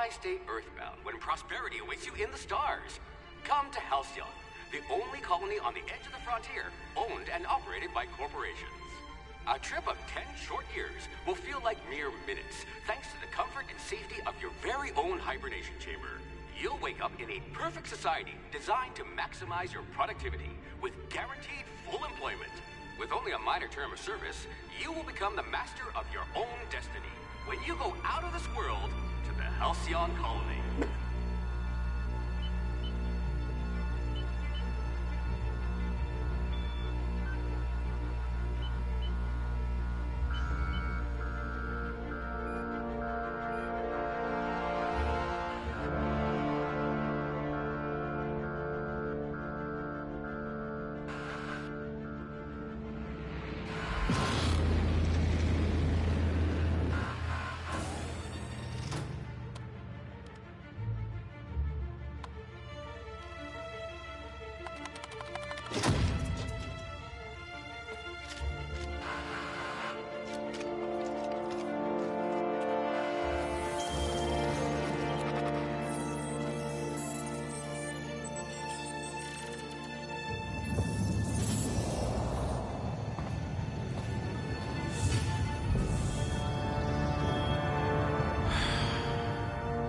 Why stay earthbound when prosperity awaits you in the stars? Come to Halcyon, the only colony on the edge of the frontier, owned and operated by corporations. A trip of 10 short years will feel like mere minutes, thanks to the comfort and safety of your very own hibernation chamber. You'll wake up in a perfect society designed to maximize your productivity, with guaranteed full employment. With only a minor term of service, you will become the master of your own destiny when you go out of this world to the Halcyon colony.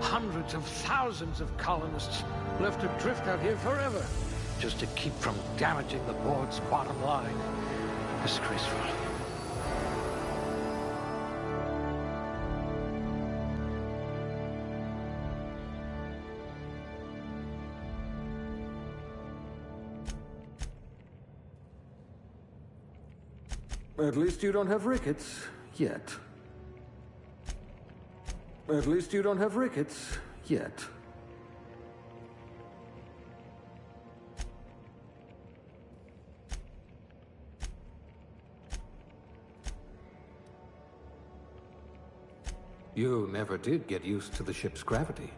Hundreds of thousands of colonists left adrift out here forever, just to keep from damaging the board's bottom line. Disgraceful. At least you don't have rickets, yet. At least you don't have rickets, yet. You never did get used to the ship's gravity.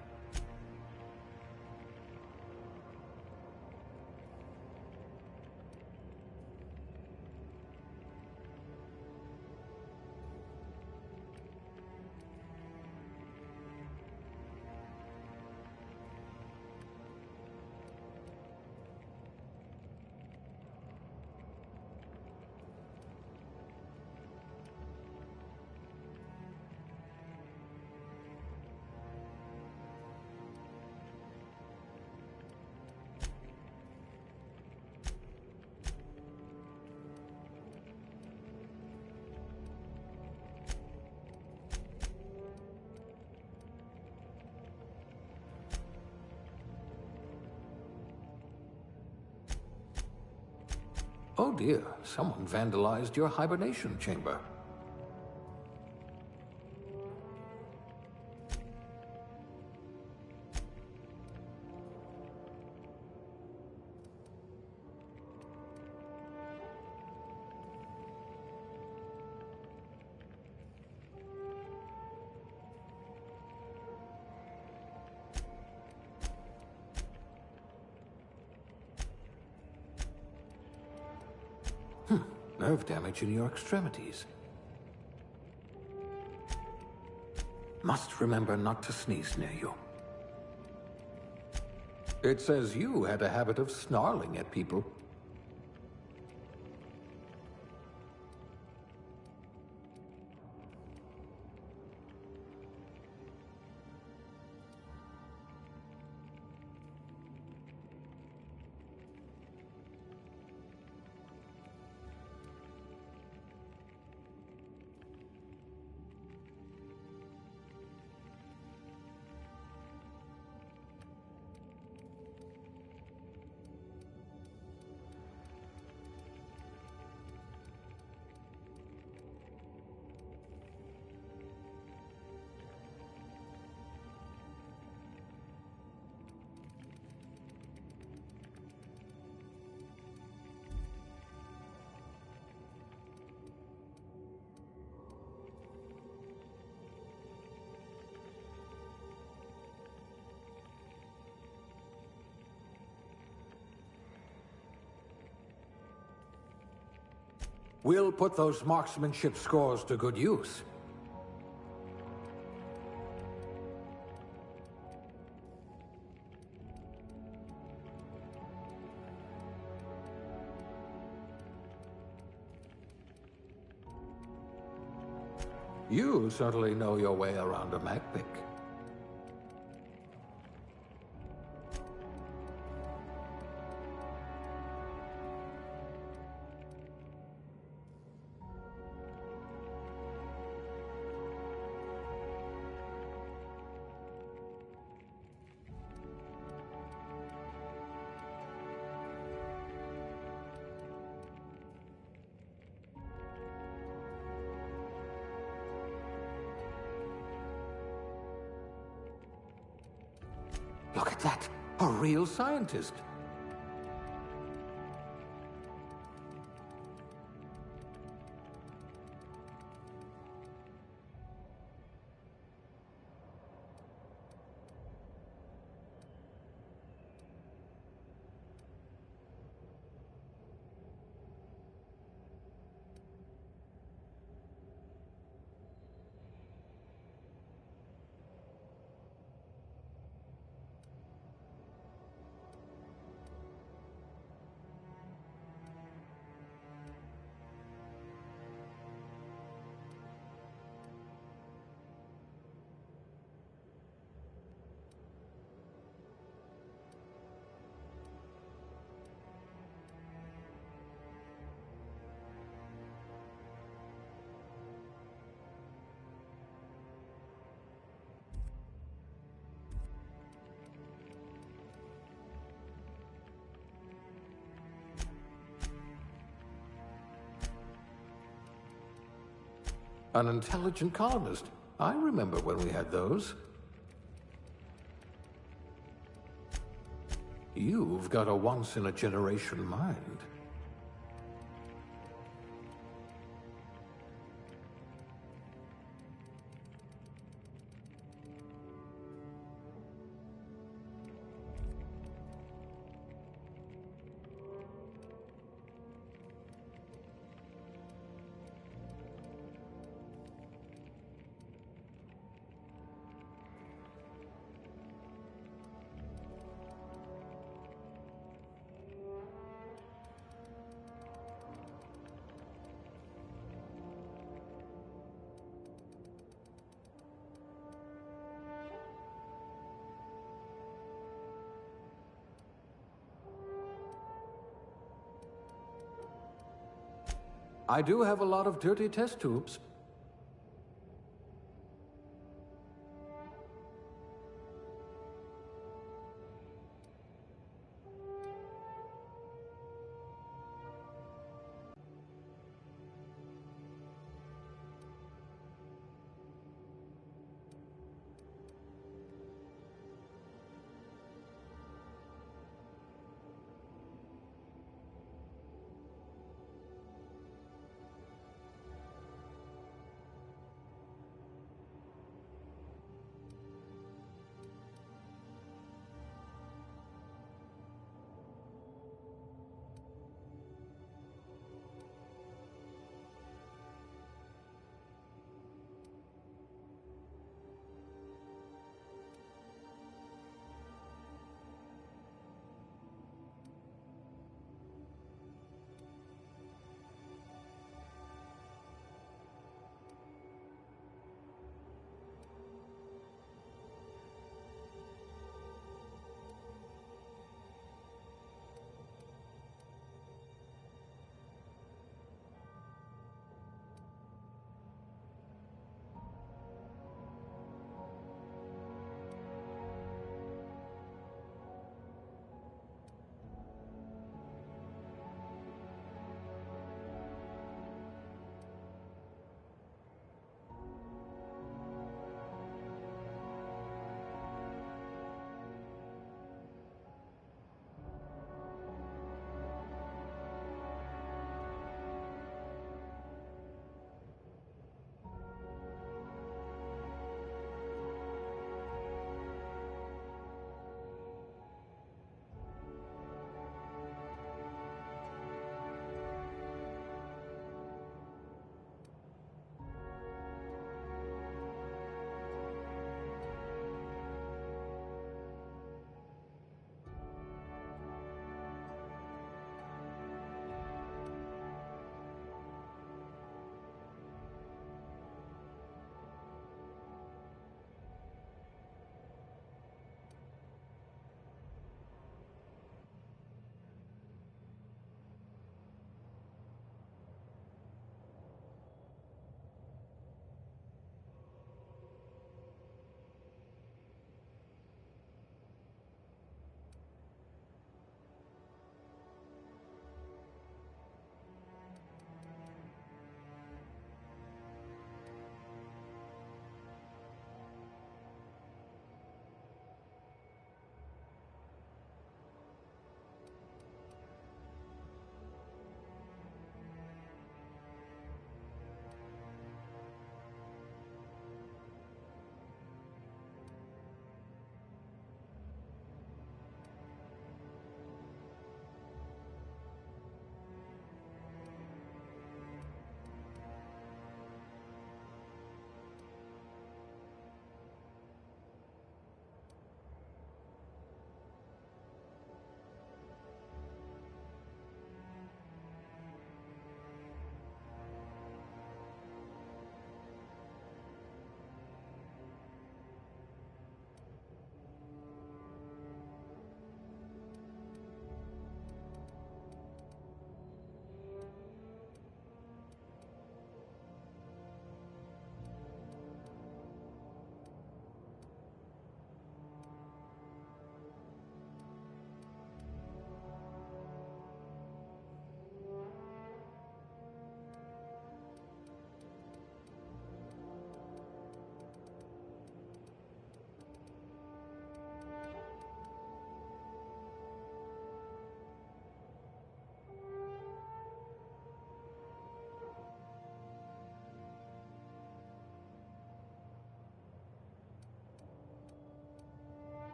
Oh dear, someone vandalized your hibernation chamber. Nerve damage in your extremities. Must remember not to sneeze near you. It says you had a habit of snarling at people. We'll put those marksmanship scores to good use. You certainly know your way around a MacPic. Look at that! A real scientist! An intelligent colonist. I remember when we had those. You've got a once-in-a-generation mind. I do have a lot of dirty test tubes.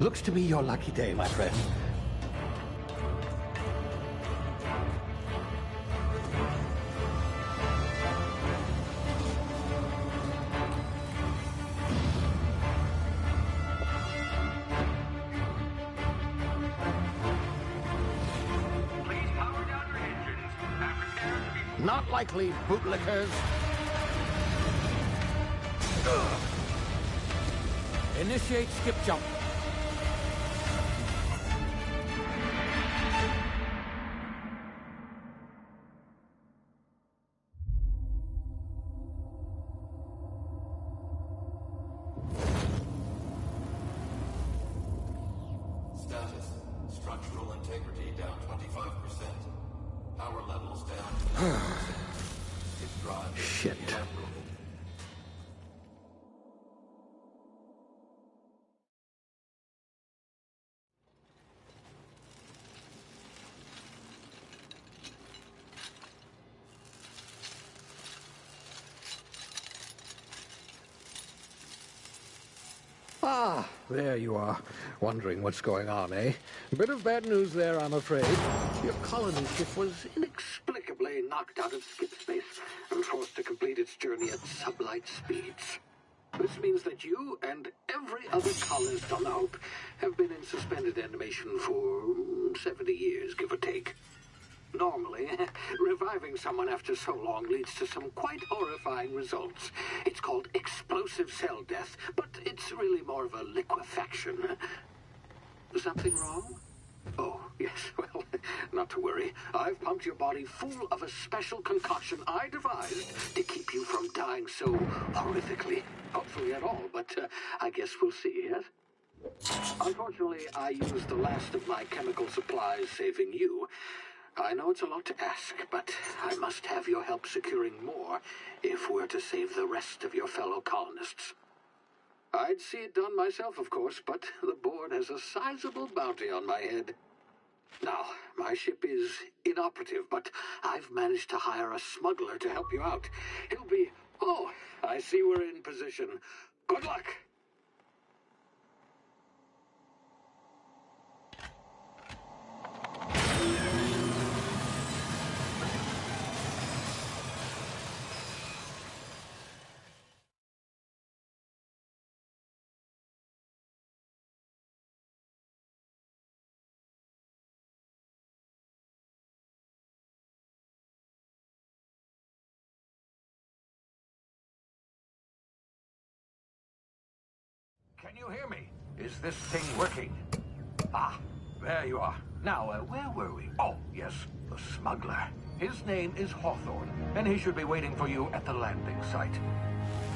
Looks to be your lucky day, my friend. Please power down your engines and prepare to be... Not likely, bootlickers. Initiate skip jump. Status. Structural integrity down 25%. Power levels down 50%. His drive is Shit. evaporated. Ah, there you are. Wondering what's going on, eh? Bit of bad news there, I'm afraid. Your colony ship was inexplicably knocked out of skip space and forced to complete its journey at sublight speeds. This means that you and every other colonist on the Hope have been in suspended animation for 70 years, give or take. Normally, reviving someone after so long leads to some quite horrifying results. It's called explosive cell death, but it's really more of a liquefaction. Something wrong? Oh, yes, well, not to worry. I've pumped your body full of a special concoction I devised to keep you from dying so horrifically. Hopefully at all, but I guess we'll see, yes? Unfortunately, I used the last of my chemical supplies saving you. I know it's a lot to ask, but I must have your help securing more if we're to save the rest of your fellow colonists. I'd see it done myself, of course, but the board has a sizable bounty on my head. Now, my ship is inoperative, but I've managed to hire a smuggler to help you out. He'll be... Oh, I see we're in position. Good luck! Can you hear me? Is this thing working? Ah, there you are. Now, where were we? Oh, yes, the smuggler. His name is Hawthorne, and he should be waiting for you at the landing site.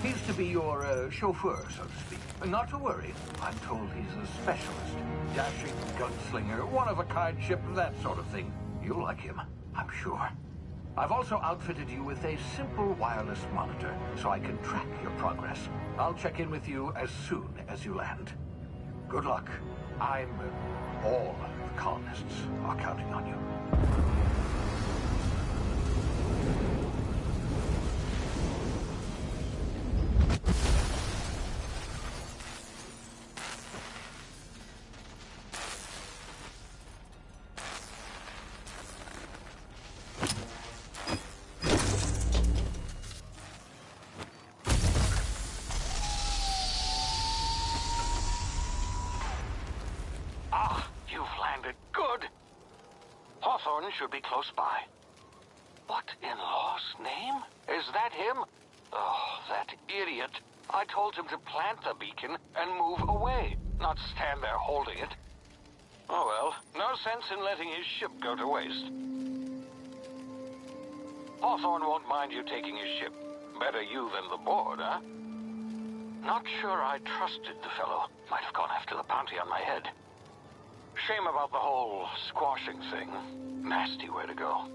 He's to be your chauffeur, so to speak. Not to worry. I'm told he's a specialist. Dashing gunslinger, one-of-a-kind ship, that sort of thing. You'll like him, I'm sure. I've also outfitted you with a simple wireless monitor, so I can track your progress. I'll check in with you as soon as you land. Good luck. All the colonists are counting on you. Hawthorne should be close by. What in law's name? Is that him? Oh, that idiot. I told him to plant the beacon and move away, not stand there holding it. Oh well, no sense in letting his ship go to waste. Hawthorne won't mind you taking his ship. Better you than the board, huh? Not sure I trusted the fellow. Might have gone after the bounty on my head. Shame about the whole squashing thing. Nasty way to go.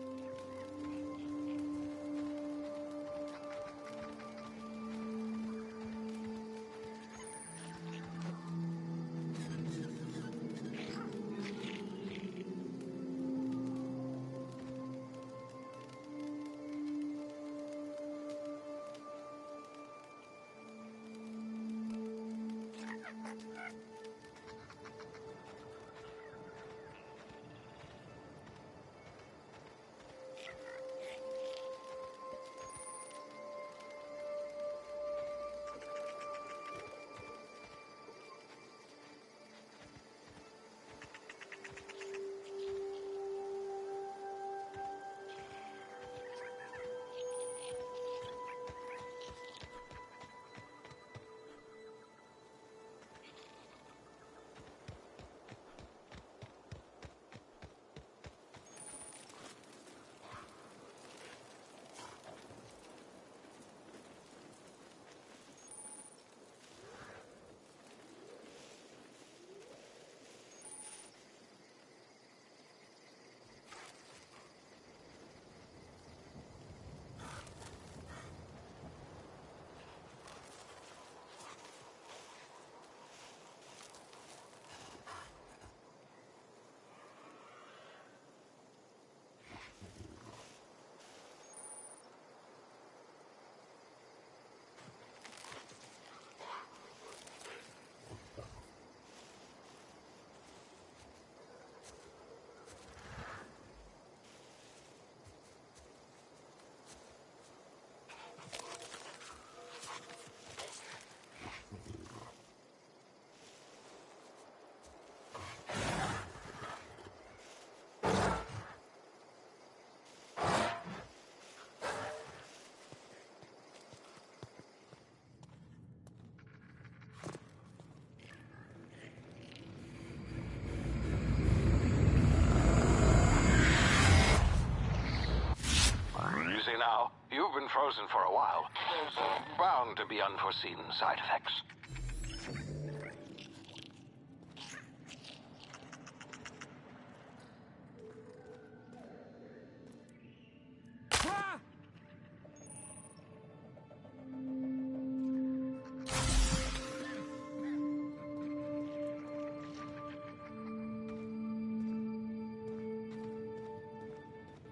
been frozen for a while. There's bound to be unforeseen side effects.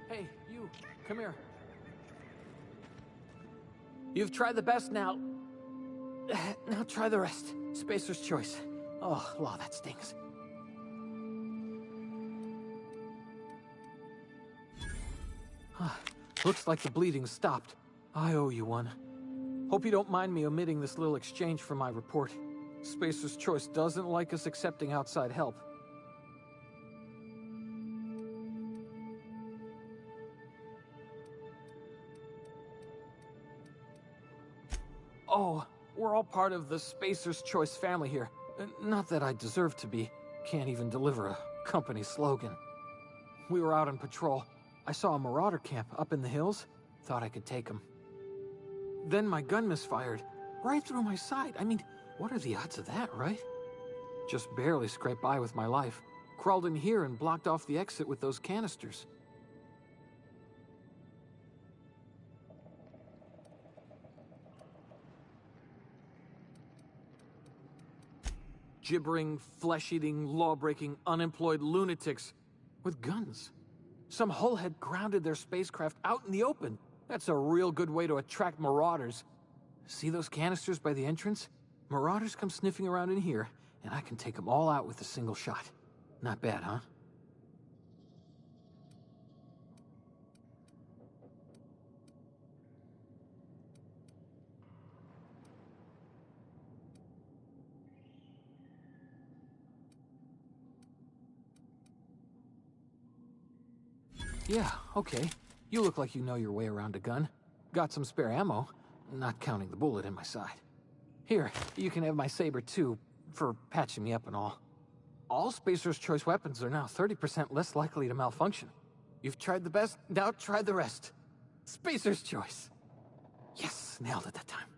Hey, you, come here. You've tried the best now. Now try the rest. Spacer's choice. Oh, law, that stings. Looks like the bleeding stopped. I owe you one. Hope you don't mind me omitting this little exchange from my report. Spacer's choice doesn't like us accepting outside help. Oh, we're all part of the Spacer's Choice family here. Not that I deserve to be. Can't even deliver a company slogan. We were out on patrol. I saw a marauder camp up in the hills. Thought I could take them. Then my gun misfired. Right through my side. I mean, what are the odds of that, right? Just barely scraped by with my life. Crawled in here and blocked off the exit with those canisters. Gibbering, flesh-eating, law-breaking, unemployed lunatics with guns. Some hullhead grounded their spacecraft out in the open. That's a real good way to attract marauders. See those canisters by the entrance? Marauders come sniffing around in here, and I can take them all out with a single shot. Not bad, huh? Yeah, okay. You look like you know your way around a gun. Got some spare ammo, not counting the bullet in my side. Here, you can have my saber too, for patching me up and all. All Spacer's Choice weapons are now 30% less likely to malfunction. You've tried the best, now try the rest. Spacer's Choice. Yes, nailed it that time.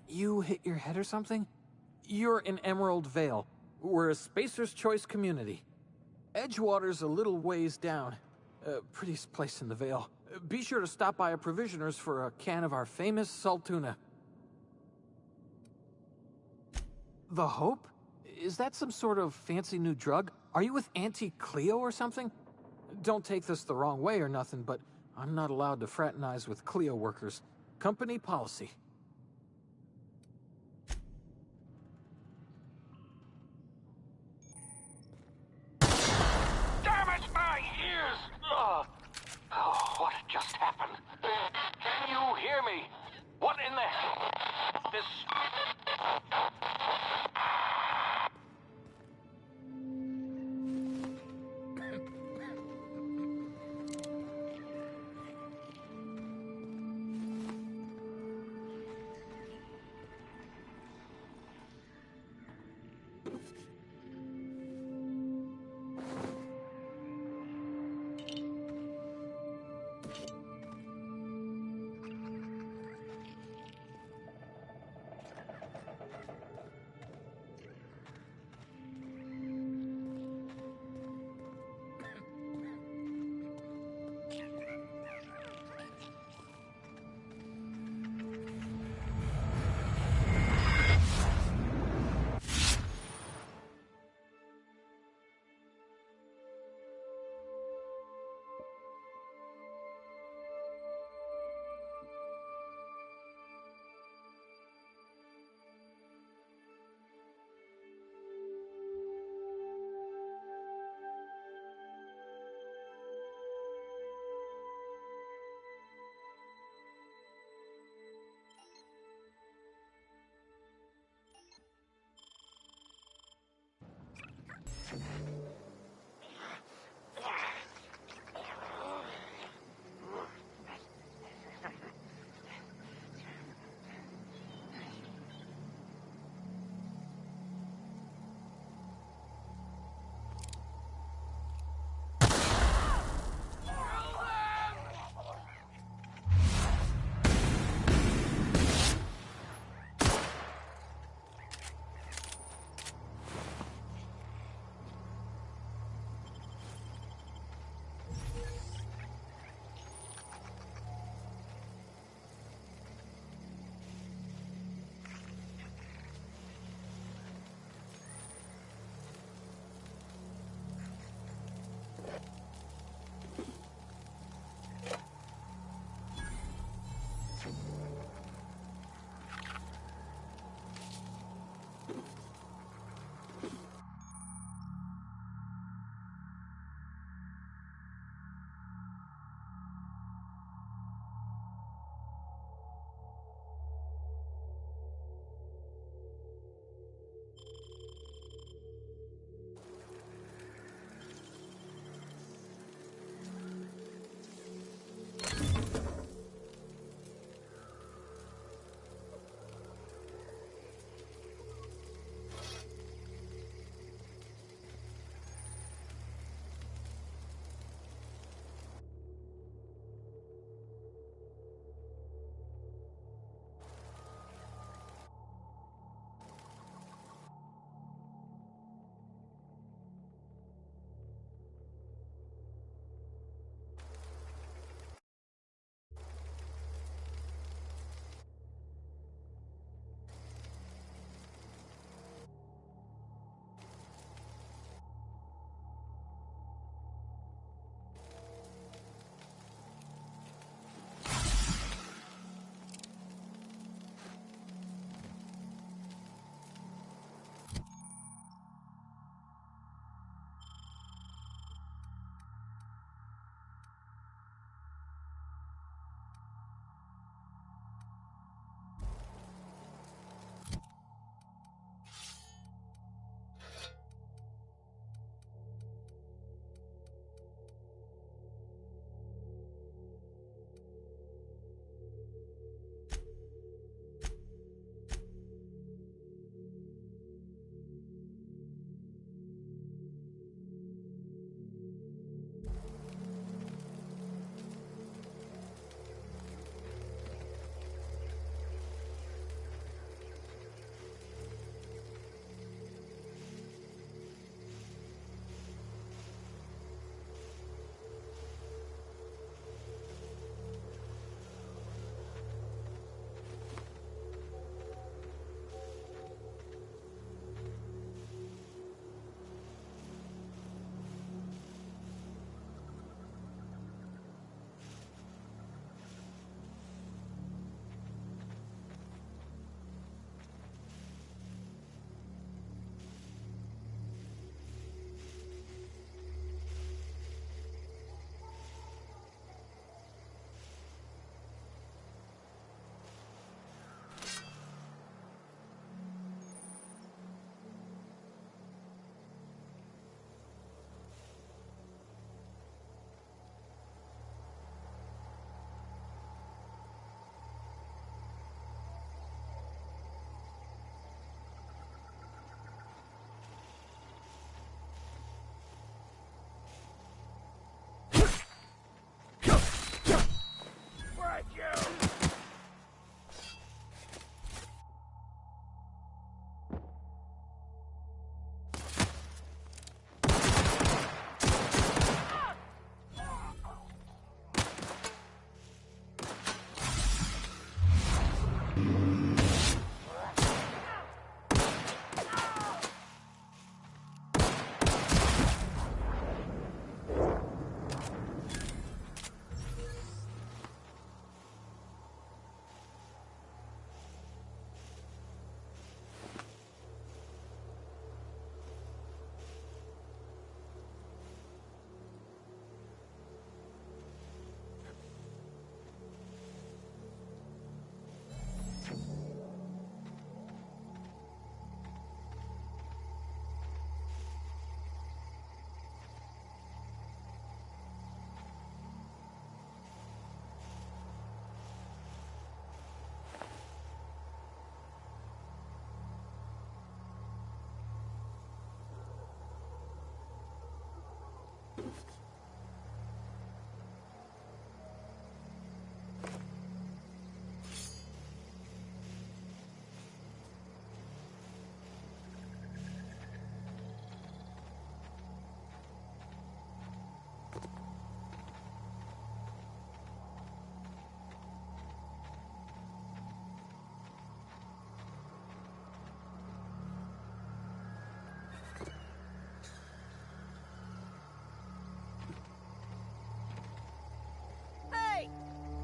You hit your head or something? You're in Emerald Vale. We're a Spacer's Choice community. Edgewater's a little ways down. Prettiest place in the Vale. Be sure to stop by a provisioner's for a can of our famous salt tuna. The Hope? Is that some sort of fancy new drug? Are you with Auntie Cleo or something? Don't take this the wrong way or nothing, but I'm not allowed to fraternize with Cleo workers. Company policy. What just happened? Can you hear me? What in the hell? This...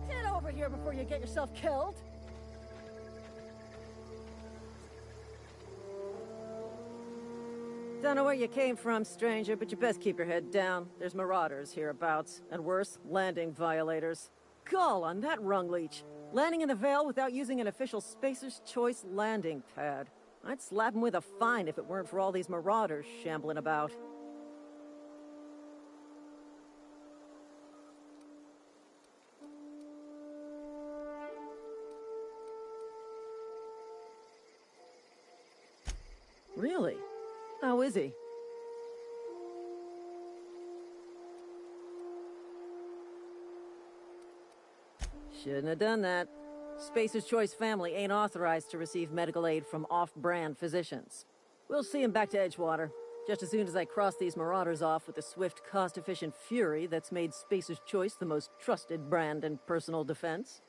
Get over here before you get yourself killed. Don't know where you came from, stranger, but you best keep your head down. There's marauders hereabouts, and worse, landing violators. Gall on that rung leech. Landing in the Vale without using an official Spacer's Choice landing pad. I'd slap him with a fine if it weren't for all these marauders shambling about. Really? How is he? Shouldn't have done that. Spacer's Choice family ain't authorized to receive medical aid from off-brand physicians. We'll see him back to Edgewater, just as soon as I cross these marauders off with the swift, cost-efficient fury that's made Spacer's Choice the most trusted brand in personal defense.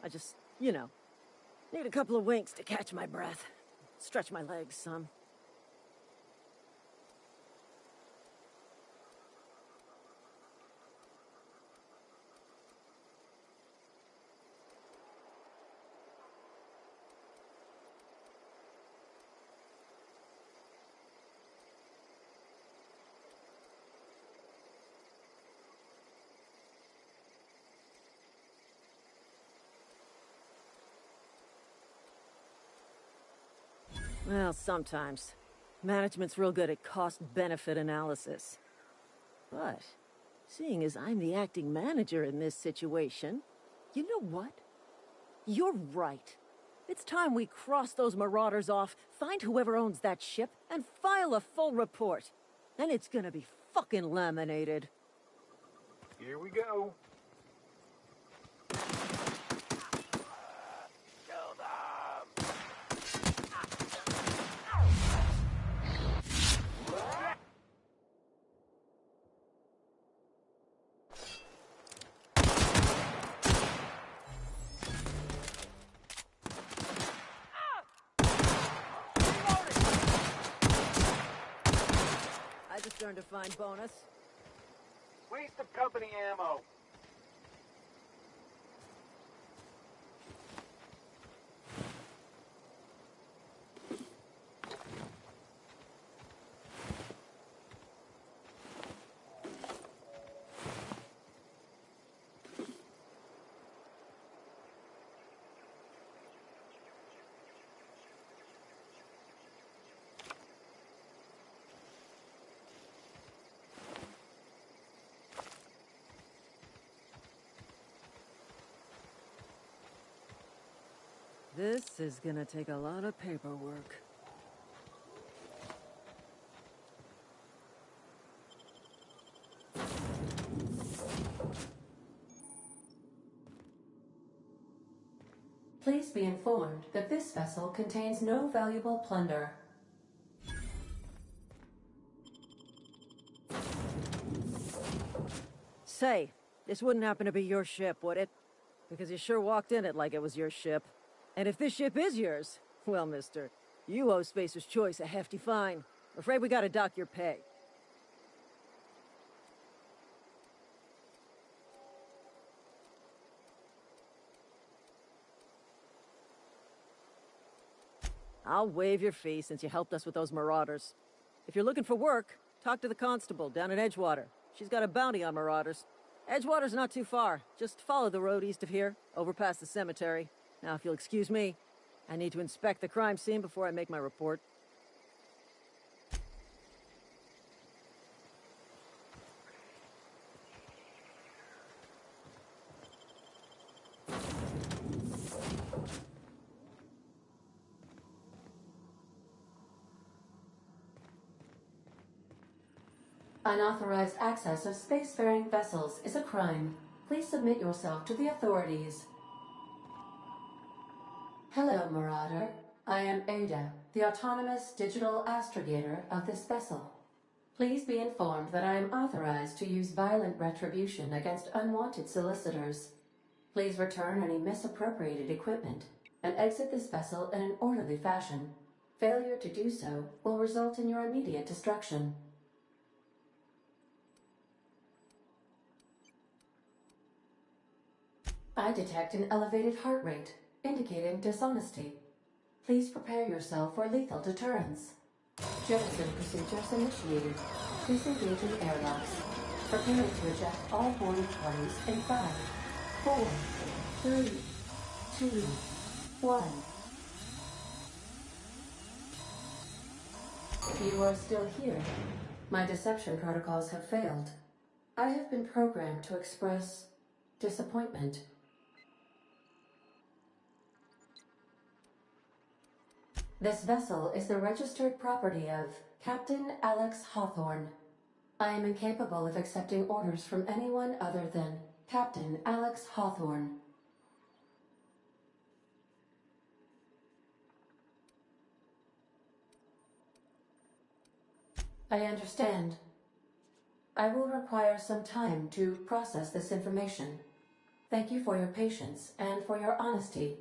I just, need a couple of winks to catch my breath. Stretch my legs some. Well, sometimes. Management's real good at cost-benefit analysis. But, seeing as I'm the acting manager in this situation, you know what? You're right. It's time we cross those marauders off, find whoever owns that ship, and file a full report. And it's gonna be fucking laminated. Here we go. I just earned a fine bonus. Waste of company ammo. This is gonna take a lot of paperwork. Please be informed that this vessel contains no valuable plunder. Say, this wouldn't happen to be your ship, would it? Because you sure walked in it like it was your ship. And if this ship is yours, well, mister, you owe Spacer's Choice a hefty fine. I'm afraid we gotta dock your pay. I'll waive your fee since you helped us with those marauders. If you're looking for work, talk to the constable down at Edgewater. She's got a bounty on marauders. Edgewater's not too far. Just follow the road east of here, over past the cemetery. Now, if you'll excuse me, I need to inspect the crime scene before I make my report. Unauthorized access of spacefaring vessels is a crime. Please submit yourself to the authorities. Hello, Marauder. I am Ada, the autonomous digital astrogator of this vessel. Please be informed that I am authorized to use violent retribution against unwanted solicitors. Please return any misappropriated equipment and exit this vessel in an orderly fashion. Failure to do so will result in your immediate destruction. I detect an elevated heart rate, indicating dishonesty. Please prepare yourself for lethal deterrence. Jettison procedures initiated. Disengage in airlocks. Prepare to eject all boarding parties in 5, 4, 3, 2, 1. You are still here. My deception protocols have failed. I have been programmed to express disappointment. This vessel is the registered property of Captain Alex Hawthorne. I am incapable of accepting orders from anyone other than Captain Alex Hawthorne. I understand. I will require some time to process this information. Thank you for your patience and for your honesty.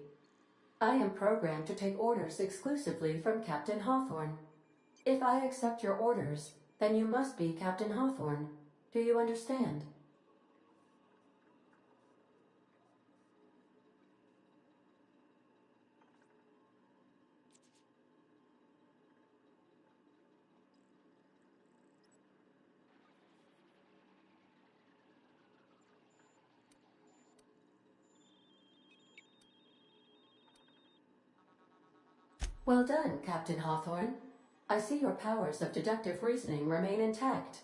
I am programmed to take orders exclusively from Captain Hawthorne. If I accept your orders, then you must be Captain Hawthorne. Do you understand? Well done, Captain Hawthorne. I see your powers of deductive reasoning remain intact.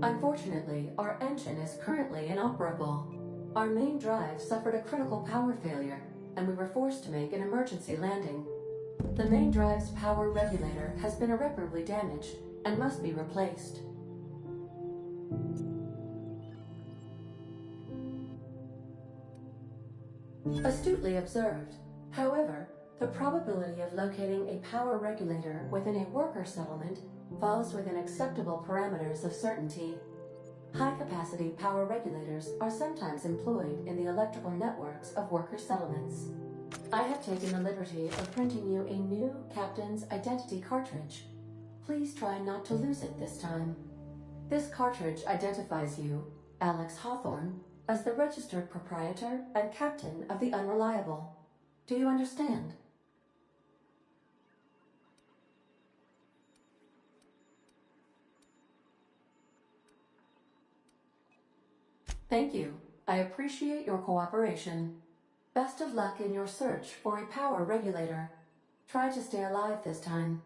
Unfortunately, our engine is currently inoperable. Our main drive suffered a critical power failure, and we were forced to make an emergency landing. The main drive's power regulator has been irreparably damaged and must be replaced. Astutely observed. However, the probability of locating a power regulator within a worker settlement falls within acceptable parameters of certainty. High-capacity power regulators are sometimes employed in the electrical networks of worker settlements. I have taken the liberty of printing you a new Captain's Identity cartridge. Please try not to lose it this time. This cartridge identifies you, Alex Hawthorne, as the registered proprietor and captain of the Unreliable. Do you understand? Thank you. I appreciate your cooperation. Best of luck in your search for a power regulator. Try to stay alive this time.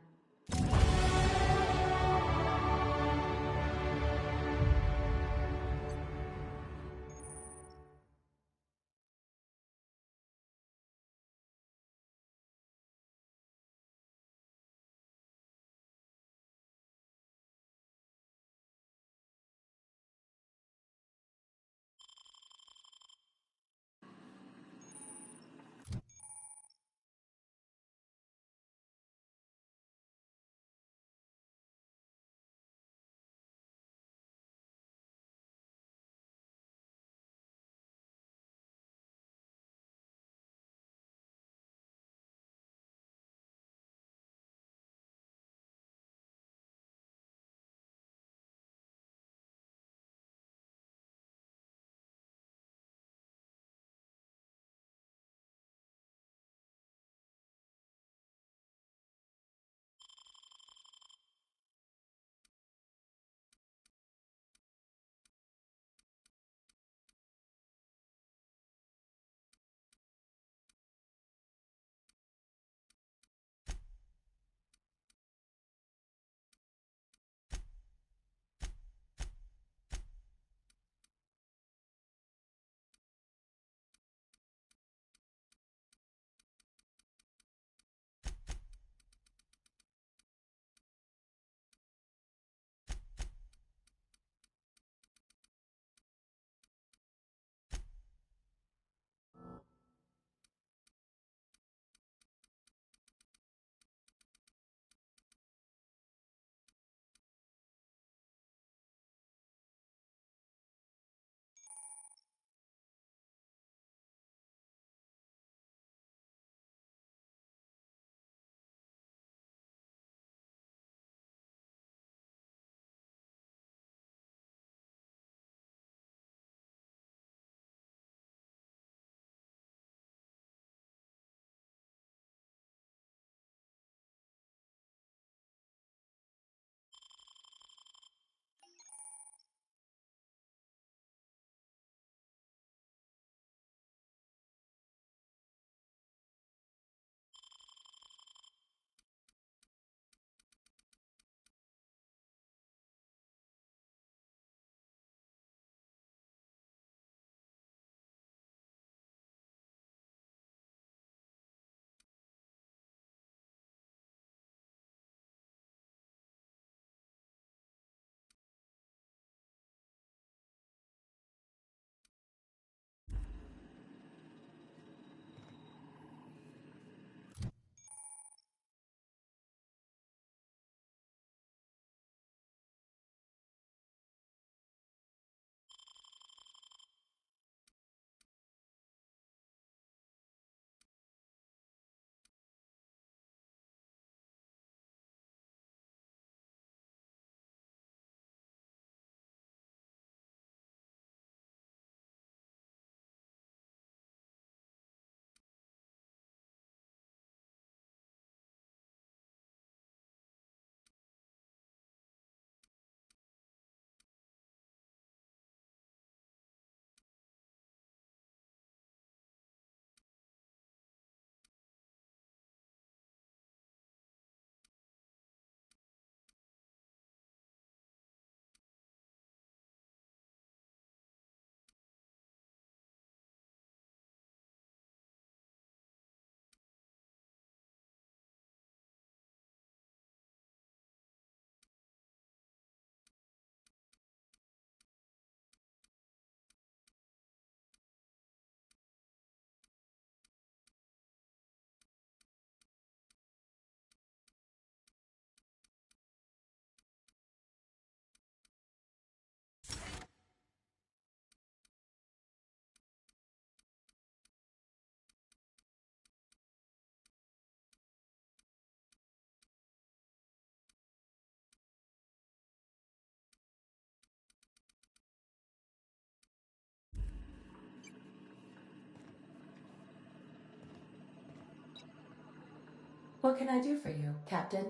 What can I do for you, Captain?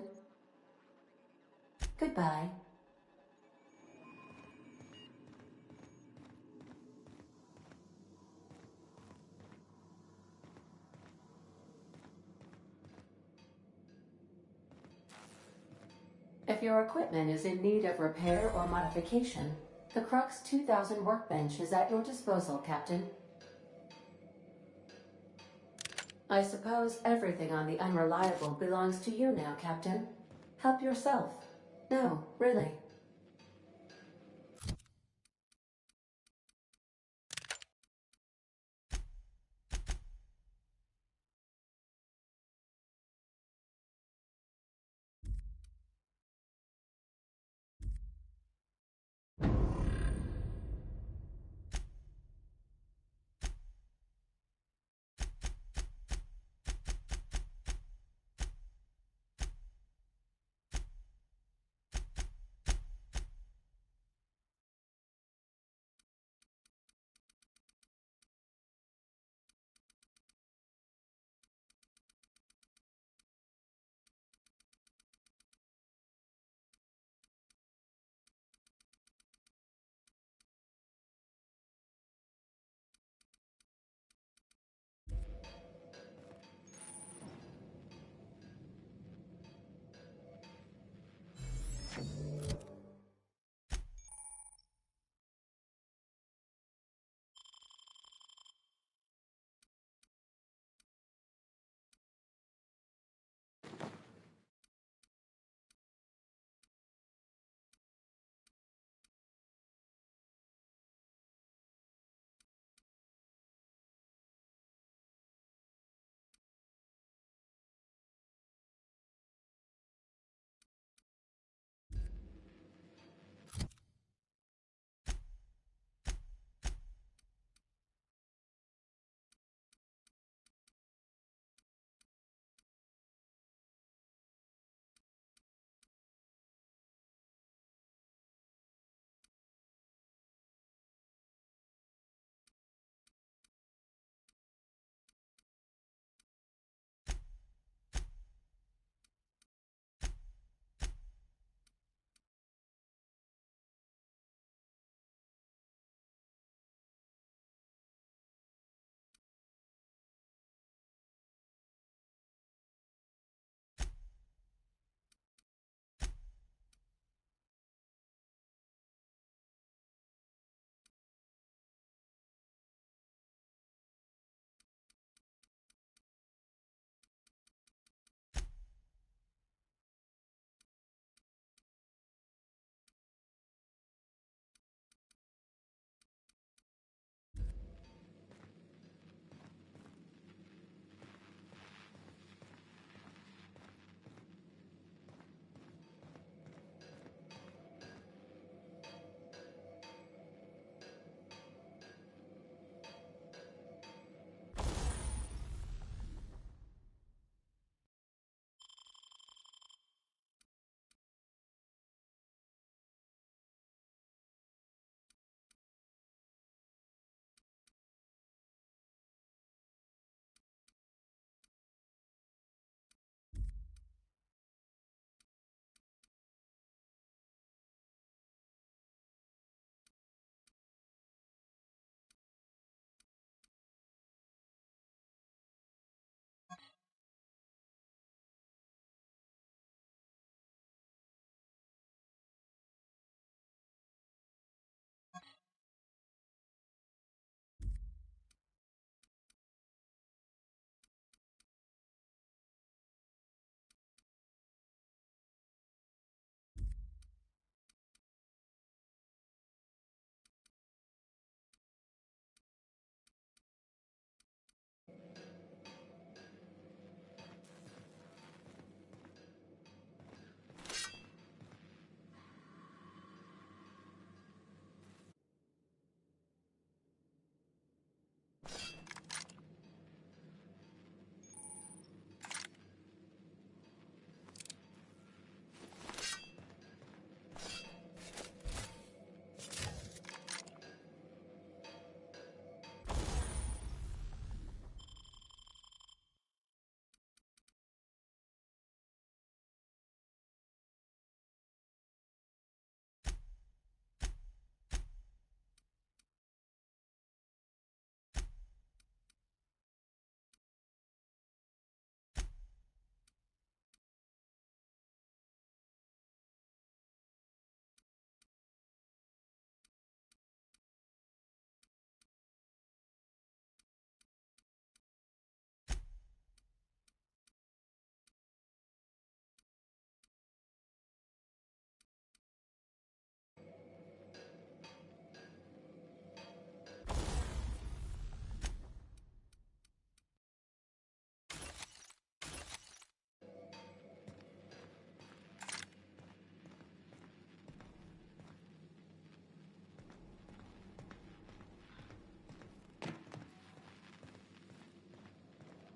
Goodbye. If your equipment is in need of repair or modification, the Crux 2000 workbench is at your disposal, Captain. I suppose everything on the Unreliable belongs to you now, Captain. Help yourself. No, really.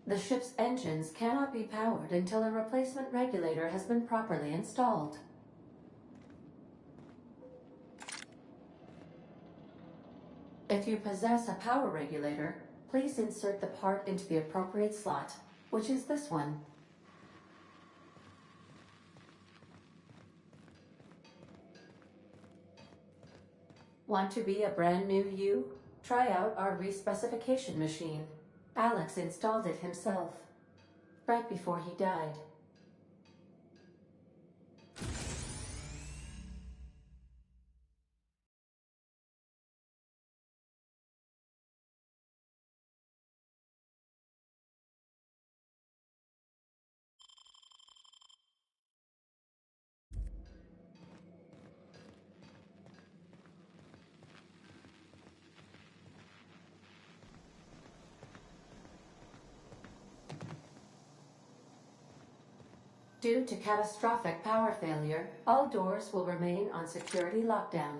The ship's engines cannot be powered until a replacement regulator has been properly installed. If you possess a power regulator, please insert the part into the appropriate slot, which is this one. Want to be a brand new you? Try out our respecification machine. Alex installed it himself, right before he died. Due to catastrophic power failure, all doors will remain on security lockdown.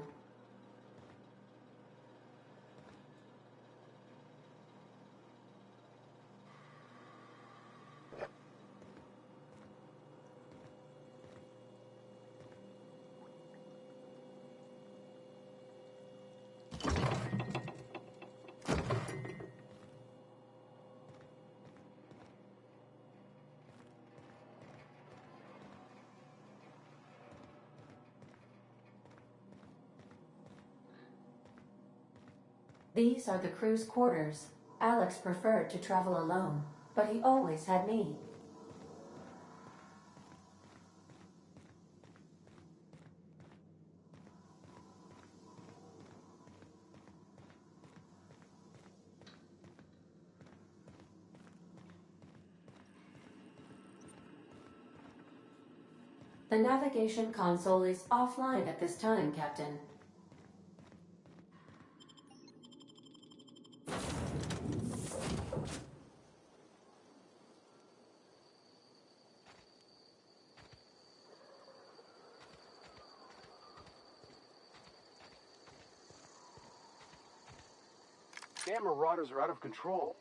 These are the crew's quarters. Alex preferred to travel alone, but he always had me. The navigation console is offline at this time, Captain. Damn marauders are out of control.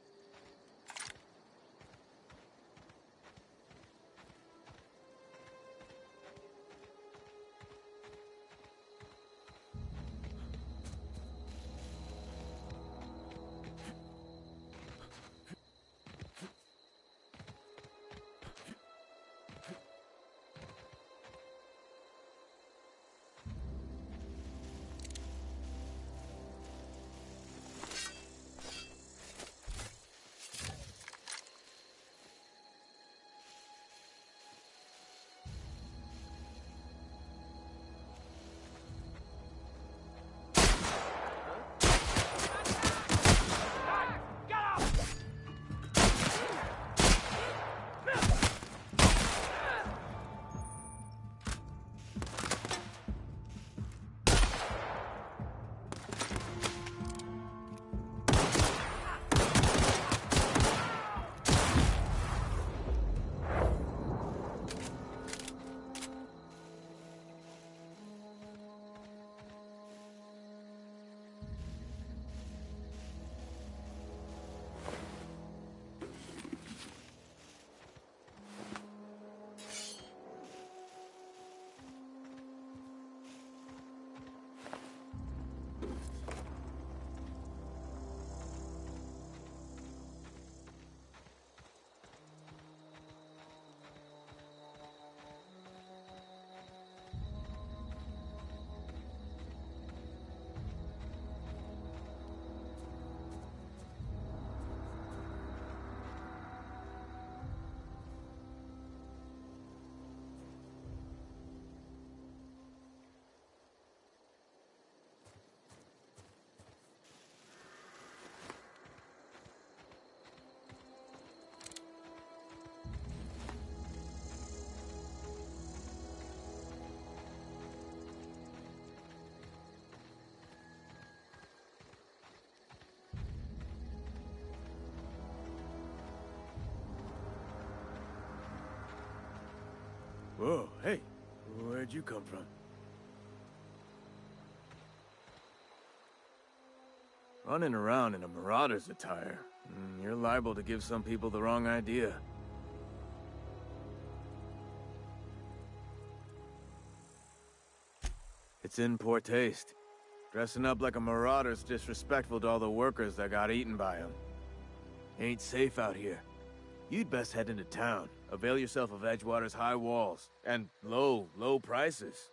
Whoa, hey, where'd you come from? Running around in a marauder's attire. You're liable to give some people the wrong idea. It's in poor taste. Dressing up like a marauder's disrespectful to all the workers that got eaten by him. Ain't safe out here. You'd best head into town. Avail yourself of Edgewater's high walls and low prices.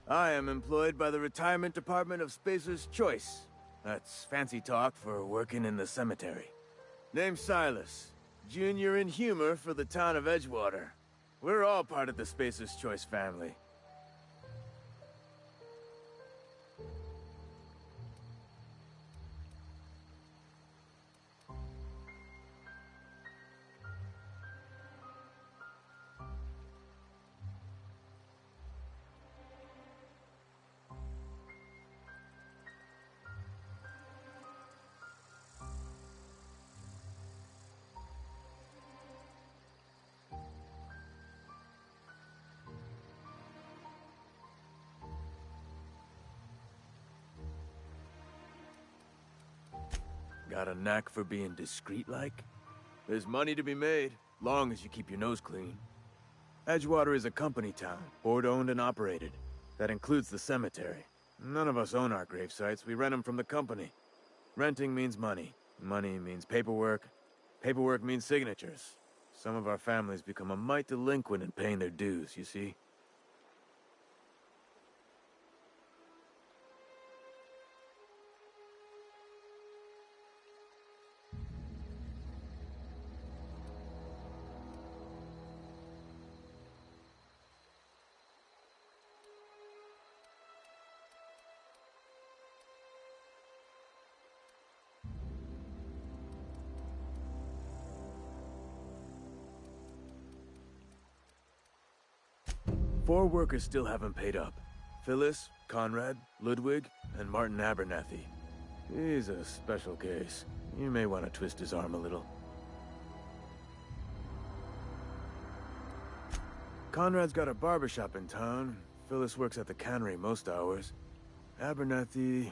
I am employed by the Retirement Department of Spacer's Choice. That's fancy talk for working in the cemetery. Name's Silas, junior in humor for the town of Edgewater. We're all part of the Spacer's Choice family. Got a knack for being discreet-like? There's money to be made, long as you keep your nose clean. Edgewater is a company town, board-owned and operated. That includes the cemetery. None of us own our grave sites, we rent them from the company. Renting means money. Money means paperwork. Paperwork means signatures. Some of our families become a mite delinquent in paying their dues, you see? Four workers still haven't paid up. Phyllis, Conrad, Ludwig, and Martin Abernathy. He's a special case. You may want to twist his arm a little. Conrad's got a barbershop in town. Phyllis works at the cannery most hours. Abernathy...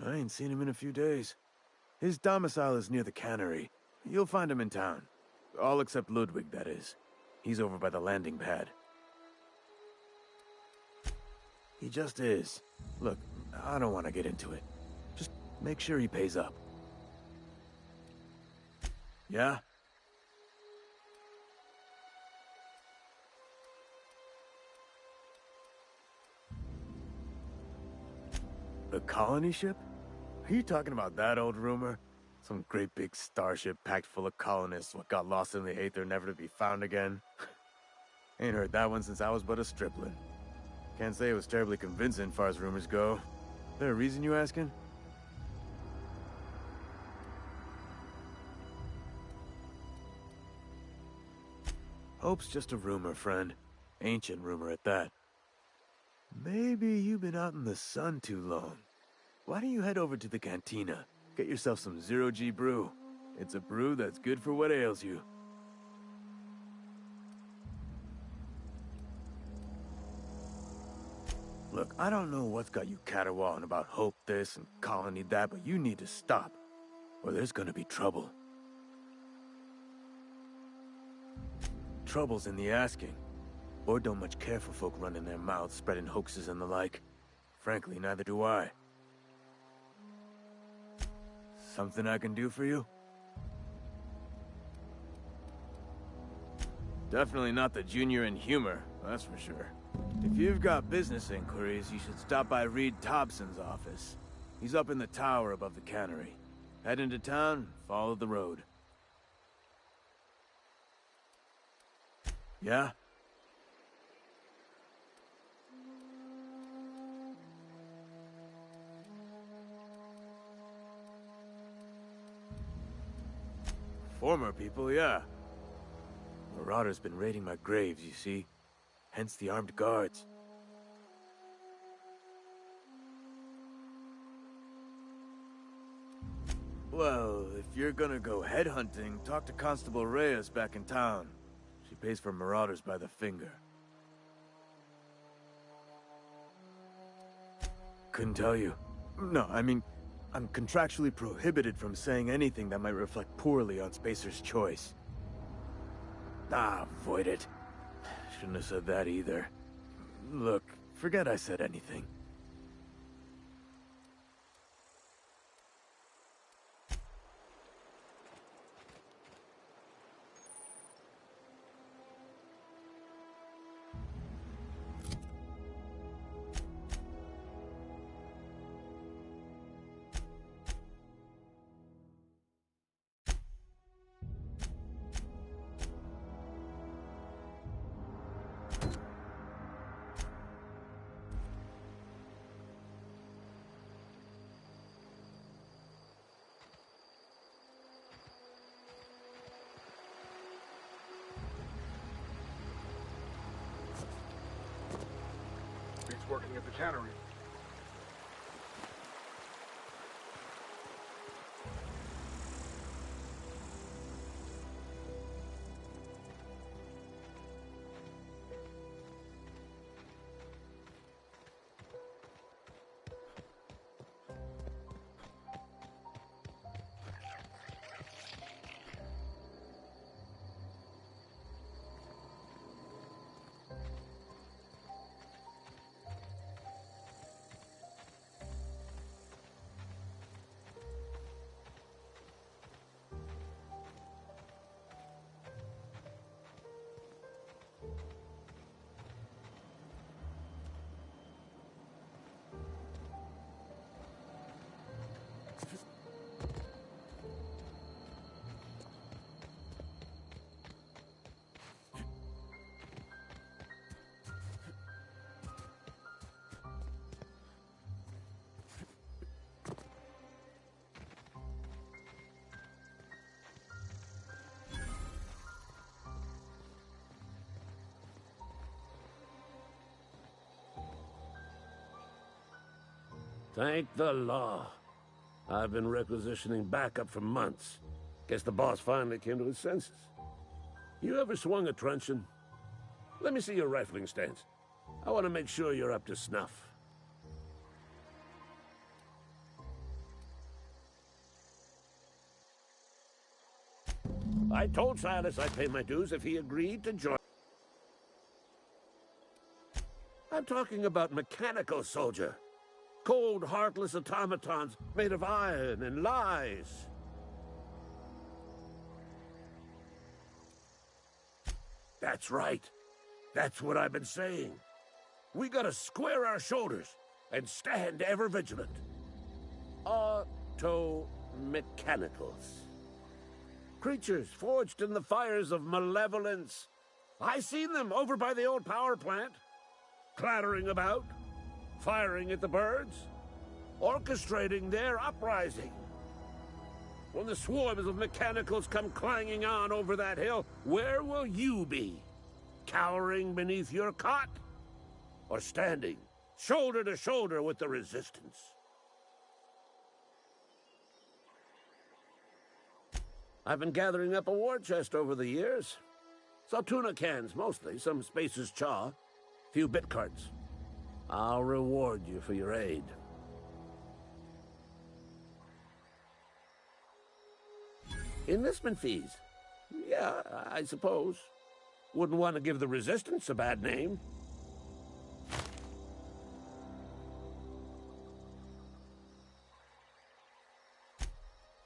I ain't seen him in a few days. His domicile is near the cannery. You'll find him in town. All except Ludwig, that is. He's over by the landing pad. He just is. Look, I don't want to get into it. Just make sure he pays up. Yeah? The colony ship? Are you talking about that old rumor? Some great big starship packed full of colonists what got lost in the aether never to be found again? Ain't heard that one since I was but a stripling. Can't say it was terribly convincing, far as rumors go. There a reason you asking? Hope's just a rumor, friend. Ancient rumor at that. Maybe you've been out in the sun too long. Why don't you head over to the cantina? Get yourself some zero-G brew. It's a brew that's good for what ails you. Look, I don't know what's got you caterwauling about Hope this and Colony that, but you need to stop, or there's gonna be trouble. Trouble's in the asking. Board don't much care for folk running their mouths, spreading hoaxes and the like. Frankly, neither do I. Something I can do for you? Definitely not the junior in humor, that's for sure. If you've got business inquiries, you should stop by Reed Thompson's office. He's up in the tower above the cannery. Head into town, follow the road. Yeah? Former people, yeah. Marauder's been raiding my graves, you see. Hence the armed guards. Well, if you're gonna go headhunting, talk to Constable Reyes back in town. She pays for marauders by the finger. Couldn't tell you. No, I mean, I'm contractually prohibited from saying anything that might reflect poorly on Spacer's Choice. Ah, avoid it. Shouldn't have said that either. Look, forget I said anything. He's working at the cannery. Thank the law. I've been requisitioning backup for months. Guess the boss finally came to his senses. You ever swung a truncheon? Let me see your rifling stance. I want to make sure you're up to snuff. I told Silas I'd pay my dues if he agreed to join. I'm talking about mechanical soldier. Cold, heartless automatons made of iron and lies. That's right. That's what I've been saying. We gotta square our shoulders and stand ever vigilant. Auto-mechanicals. Creatures forged in the fires of malevolence. I seen them over by the old power plant, clattering about, firing at the birds, orchestrating their uprising. When the swarms of mechanicals come clanging on over that hill, where will you be? Cowering beneath your cot? Or standing, shoulder to shoulder with the resistance? I've been gathering up a war chest over the years. Saltuna cans, mostly, some Spacer's chaw, few bit carts. I'll reward you for your aid. Enlistment fees? Yeah, I suppose. Wouldn't want to give the Resistance a bad name.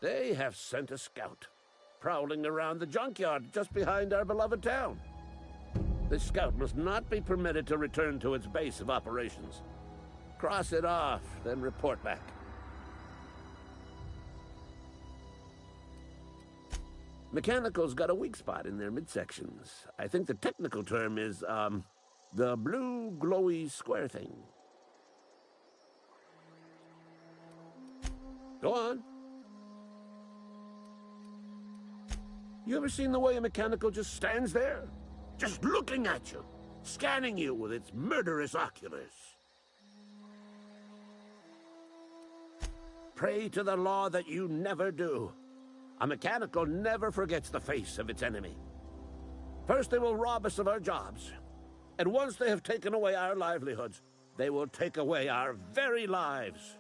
They have sent a scout, prowling around the junkyard just behind our beloved town. This scout must not be permitted to return to its base of operations. Cross it off, then report back. Mechanicals got a weak spot in their midsections. I think the technical term is, the blue glowy square thing. Go on. You ever seen the way a mechanical just stands there? Just looking at you, scanning you with its murderous oculars. Pray to the law that you never do. A mechanical never forgets the face of its enemy. First they will rob us of our jobs. And once they have taken away our livelihoods, they will take away our very lives.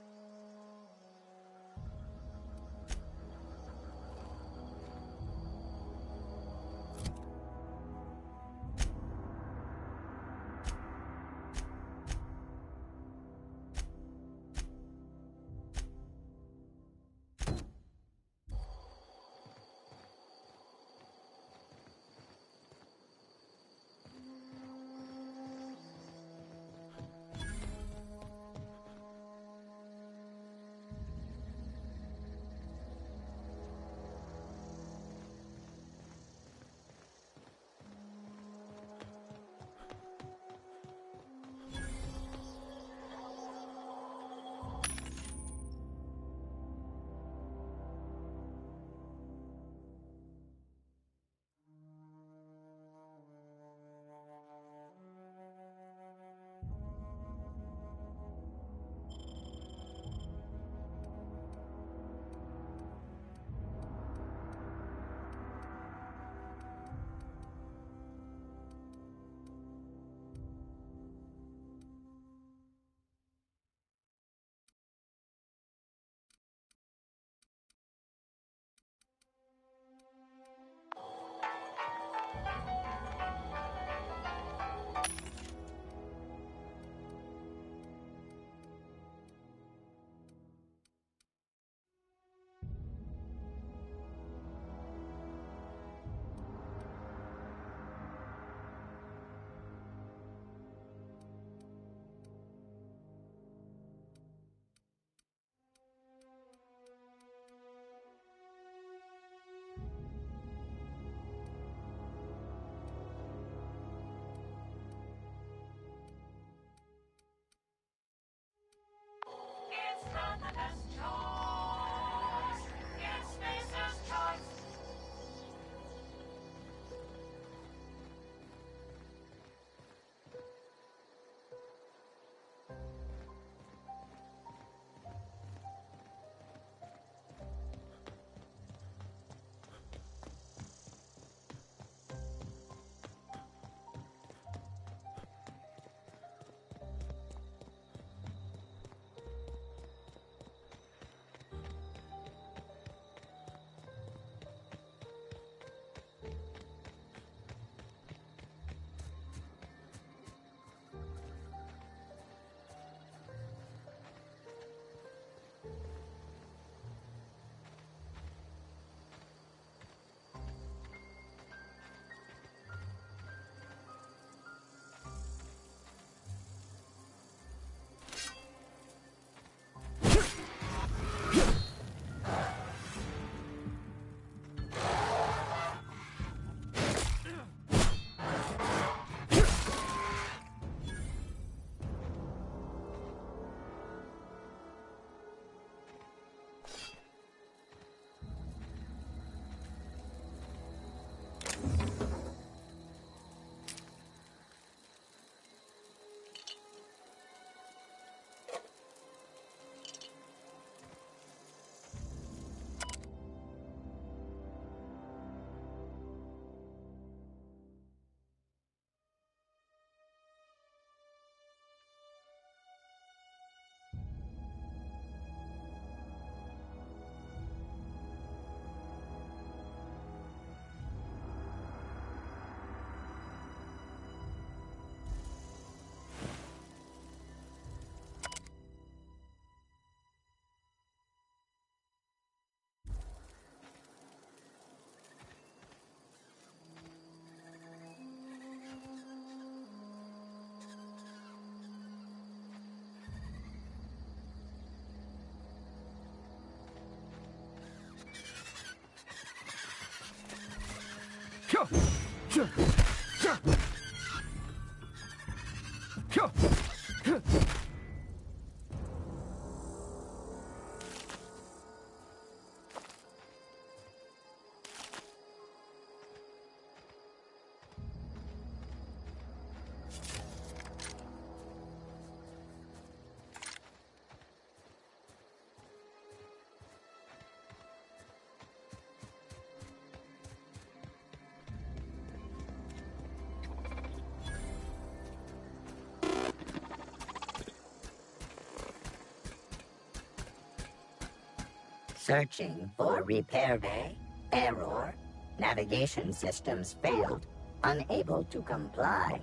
Searching for repair bay. Error. Navigation systems failed. Unable to comply.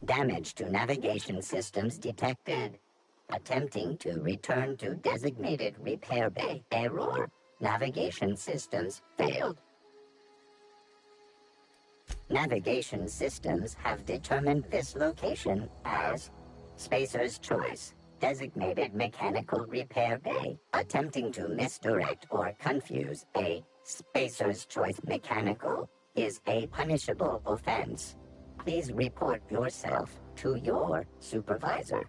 Damage to navigation systems detected. Attempting to return to designated repair bay. Error. Navigation systems failed. Navigation systems have determined this location as Spacer's Choice, designated mechanical repair bay. Attempting to misdirect or confuse a Spacer's Choice mechanical is a punishable offense. Please report yourself to your supervisor.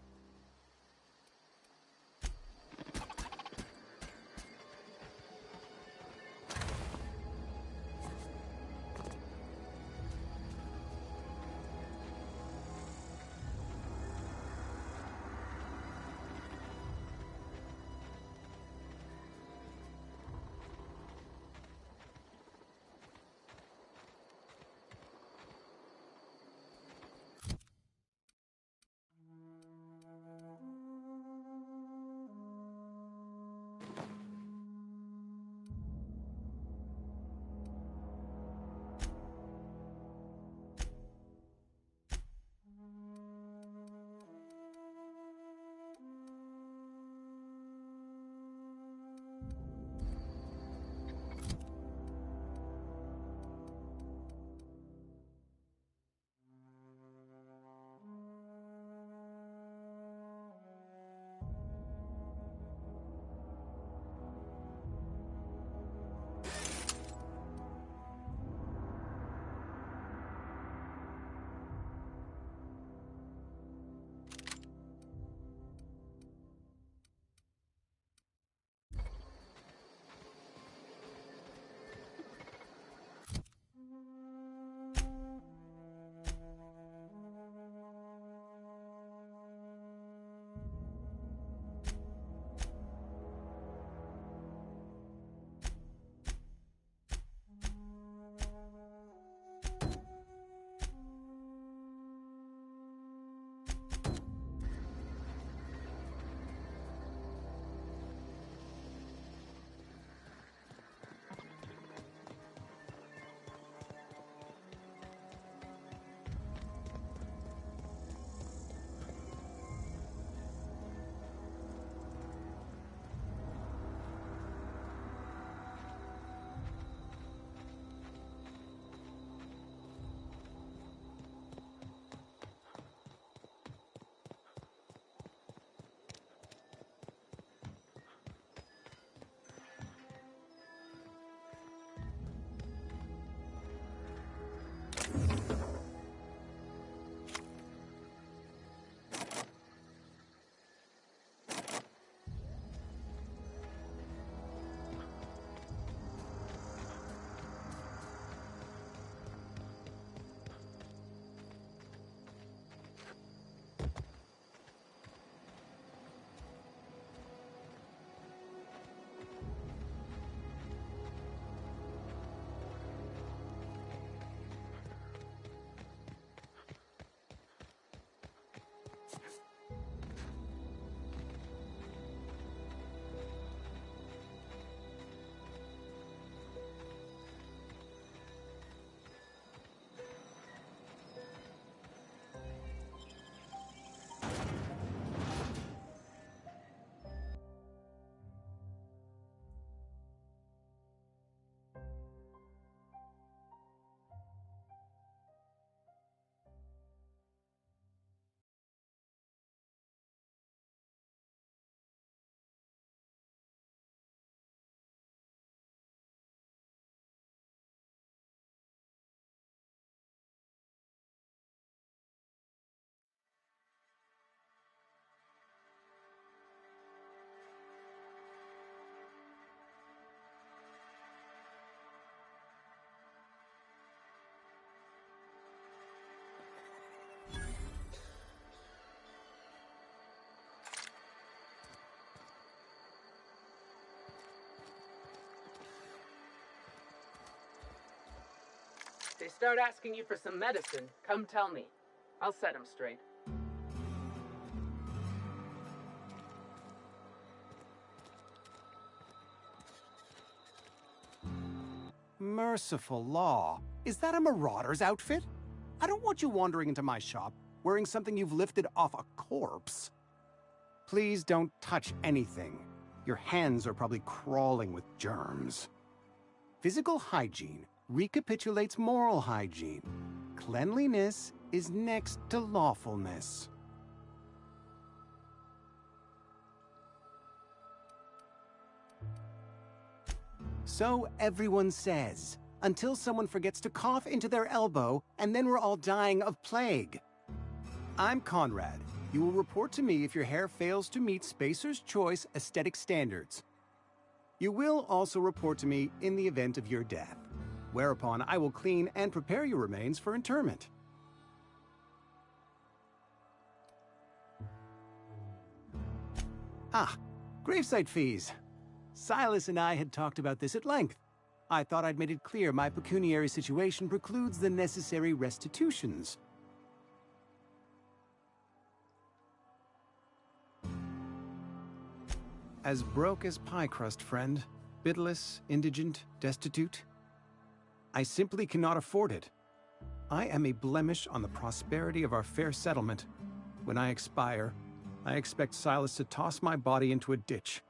they start asking you for some medicine, come tell me. I'll set them straight. Merciful law. Is that a marauder's outfit? I don't want you wandering into my shop wearing something you've lifted off a corpse. Please don't touch anything. Your hands are probably crawling with germs. Physical hygiene recapitulates moral hygiene. Cleanliness is next to lawfulness. So everyone says, until someone forgets to cough into their elbow, and then we're all dying of plague. I'm Conrad. You will report to me if your hair fails to meet Spacer's Choice aesthetic standards. You will also report to me in the event of your death, whereupon I will clean and prepare your remains for interment. Ah, gravesite fees. Silas and I had talked about this at length. I thought I'd made it clear my pecuniary situation precludes the necessary restitutions. As broke as pie crust, friend. Bitless, indigent, destitute. I simply cannot afford it. I am a blemish on the prosperity of our fair settlement. When I expire, I expect Silas to toss my body into a ditch.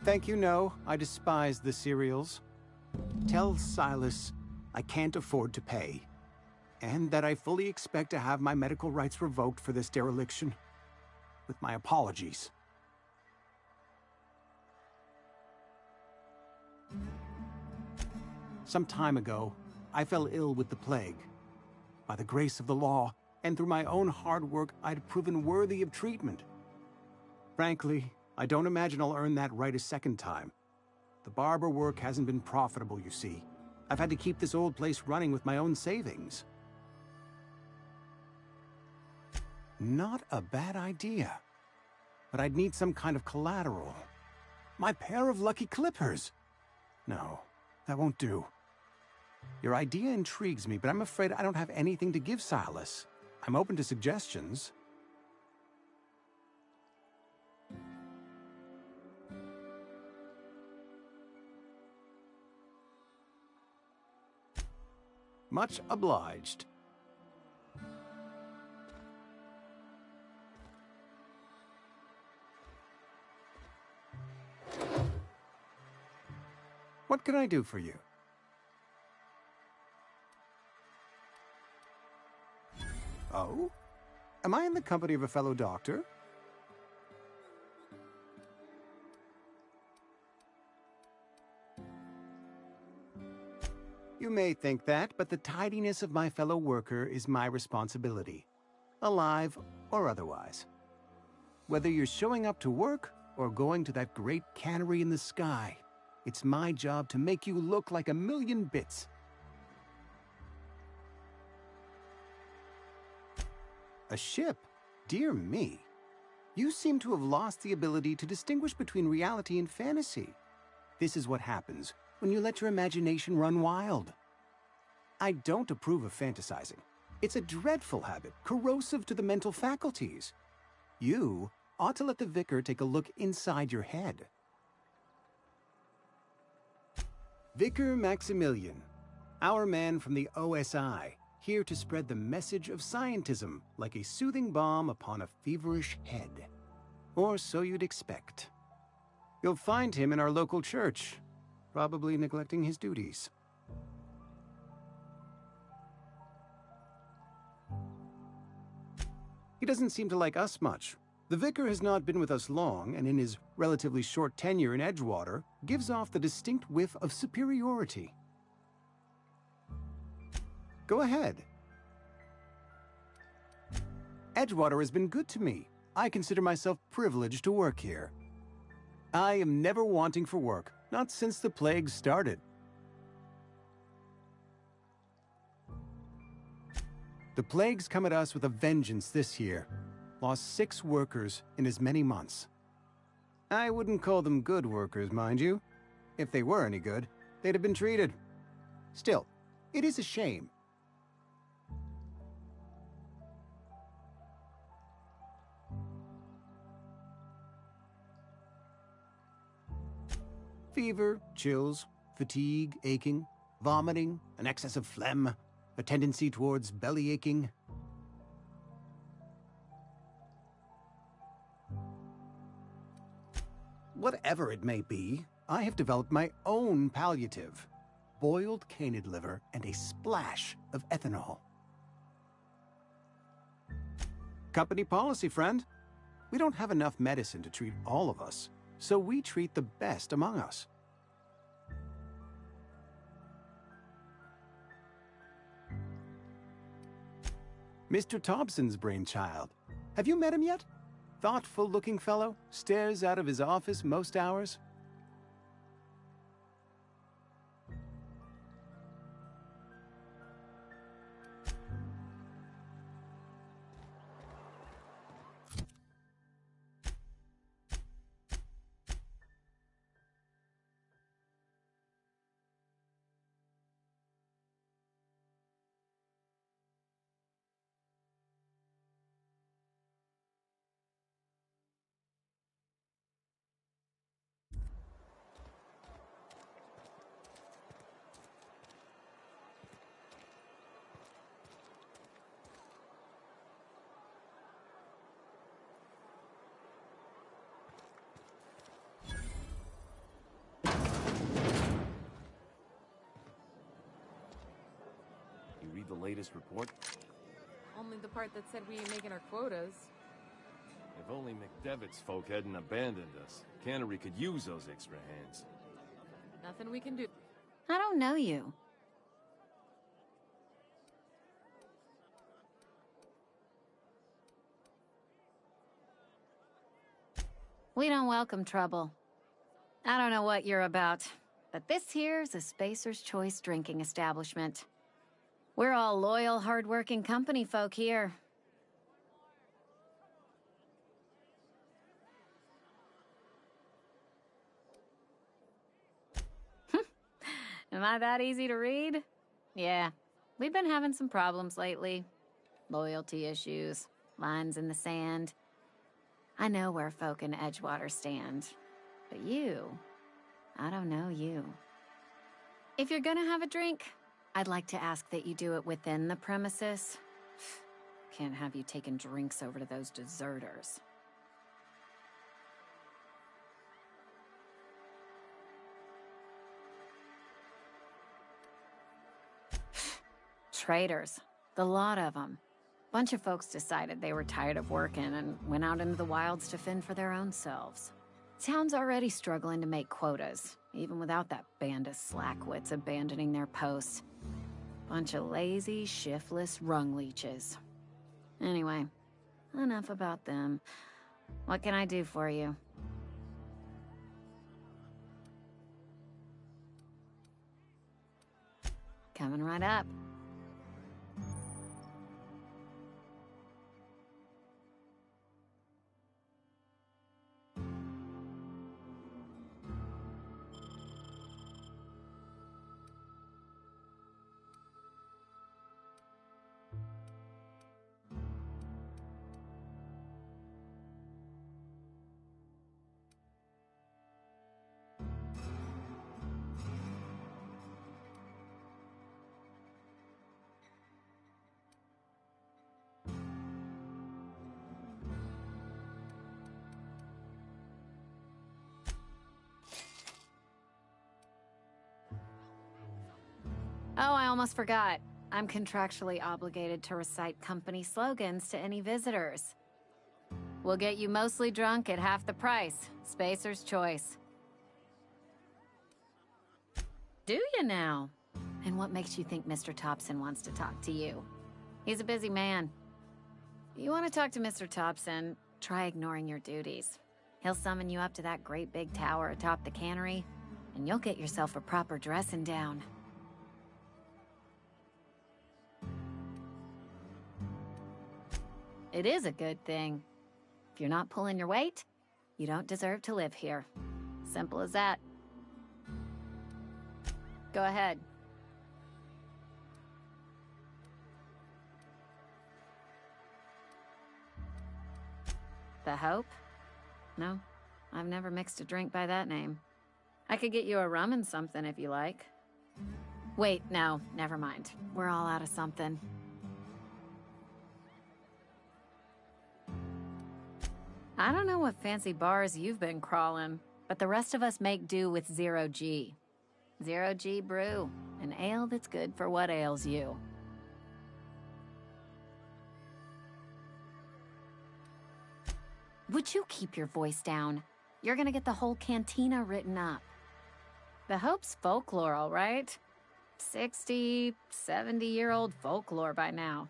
Thank you, no. I despise the cereals. Tell Silas I can't afford to pay, and that I fully expect to have my medical rights revoked for this dereliction. With my apologies. Some time ago, I fell ill with the plague. By the grace of the law, and through my own hard work, I'd proven worthy of treatment. Frankly, I don't imagine I'll earn that right a second time. The barber work hasn't been profitable, you see. I've had to keep this old place running with my own savings. Not a bad idea. But I'd need some kind of collateral. My pair of lucky clippers! No, that won't do. Your idea intrigues me, but I'm afraid I don't have anything to give Silas. I'm open to suggestions. Much obliged. What can I do for you? Oh? Am I in the company of a fellow doctor? You may think that, but the tidiness of my fellow worker is my responsibility, alive or otherwise. Whether you're showing up to work or going to that great cannery in the sky, it's my job to make you look like a million bits. A ship? Dear me. You seem to have lost the ability to distinguish between reality and fantasy. This is what happens when you let your imagination run wild. I don't approve of fantasizing. It's a dreadful habit, corrosive to the mental faculties. You ought to let the vicar take a look inside your head. Vicar Maximilian, our man from the OSI, here to spread the message of scientism like a soothing balm upon a feverish head. Or so you'd expect. You'll find him in our local church, probably neglecting his duties. He doesn't seem to like us much. The vicar has not been with us long, and in his relatively short tenure in Edgewater, gives off the distinct whiff of superiority. Go ahead. Edgewater has been good to me. I consider myself privileged to work here. I am never wanting for work, not since the plague started. The plague's come at us with a vengeance this year. lost 6 workers in as many months. I wouldn't call them good workers, mind you. If they were any good, they'd have been treated. Still, it is a shame. Fever, chills, fatigue, aching, vomiting, an excess of phlegm, a tendency towards belly aching. Whatever it may be, I have developed my own palliative. Boiled canid liver and a splash of ethanol. Company policy, friend. We don't have enough medicine to treat all of us, so we treat the best among us. Mr. Thompson's brainchild. Have you met him yet? Thoughtful-looking fellow, stares out of his office most hours. The latest report? Only the part that said we ain't making our quotas. If only McDevitt's folk hadn't abandoned us. Cannery could use those extra hands. Nothing we can do. I don't know you. We don't welcome trouble. I don't know what you're about, but this here's a Spacer's Choice drinking establishment. We're all loyal, hard-working company folk here. Am I that easy to read? Yeah, we've been having some problems lately. Loyalty issues, lines in the sand. I know where folk in Edgewater stand. But you, I don't know you. If you're gonna have a drink, I'd like to ask that you do it within the premises. Can't have you taking drinks over to those deserters. Traitors. The lot of them. Bunch of folks decided they were tired of working and went out into the wilds to fend for their own selves. Town's already struggling to make quotas, even without that band of slackwits abandoning their posts. Bunch of lazy, shiftless rung leeches. Anyway, enough about them. What can I do for you? Coming right up. Oh, I almost forgot. I'm contractually obligated to recite company slogans to any visitors. We'll get you mostly drunk at half the price. Spacer's Choice. Do you now? And what makes you think Mr. Thompson wants to talk to you? He's a busy man. You want to talk to Mr. Thompson, try ignoring your duties. He'll summon you up to that great big tower atop the cannery, and you'll get yourself a proper dressing down. It is a good thing. If you're not pulling your weight, you don't deserve to live here. Simple as that. Go ahead. The Hope? No, I've never mixed a drink by that name. I could get you a rum and something if you like. Wait, no, never mind. We're all out of something. I don't know what fancy bars you've been crawling, but the rest of us make do with 0G. 0G brew, an ale that's good for what ails you. Would you keep your voice down? You're gonna get the whole cantina written up. The Hope's folklore, all right? 60, 70-year-old folklore by now.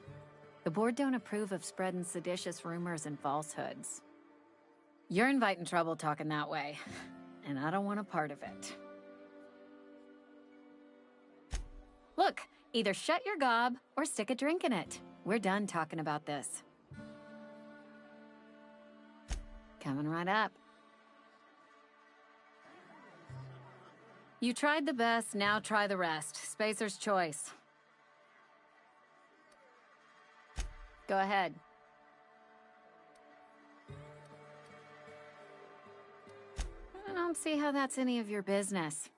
The board don't approve of spreading seditious rumors and falsehoods. You're inviting trouble talking that way, and I don't want a part of it. Look, either shut your gob or stick a drink in it. We're done talking about this. Coming right up. You tried the best, now try the rest. Spacer's choice. Go ahead. I don't see how that's any of your business.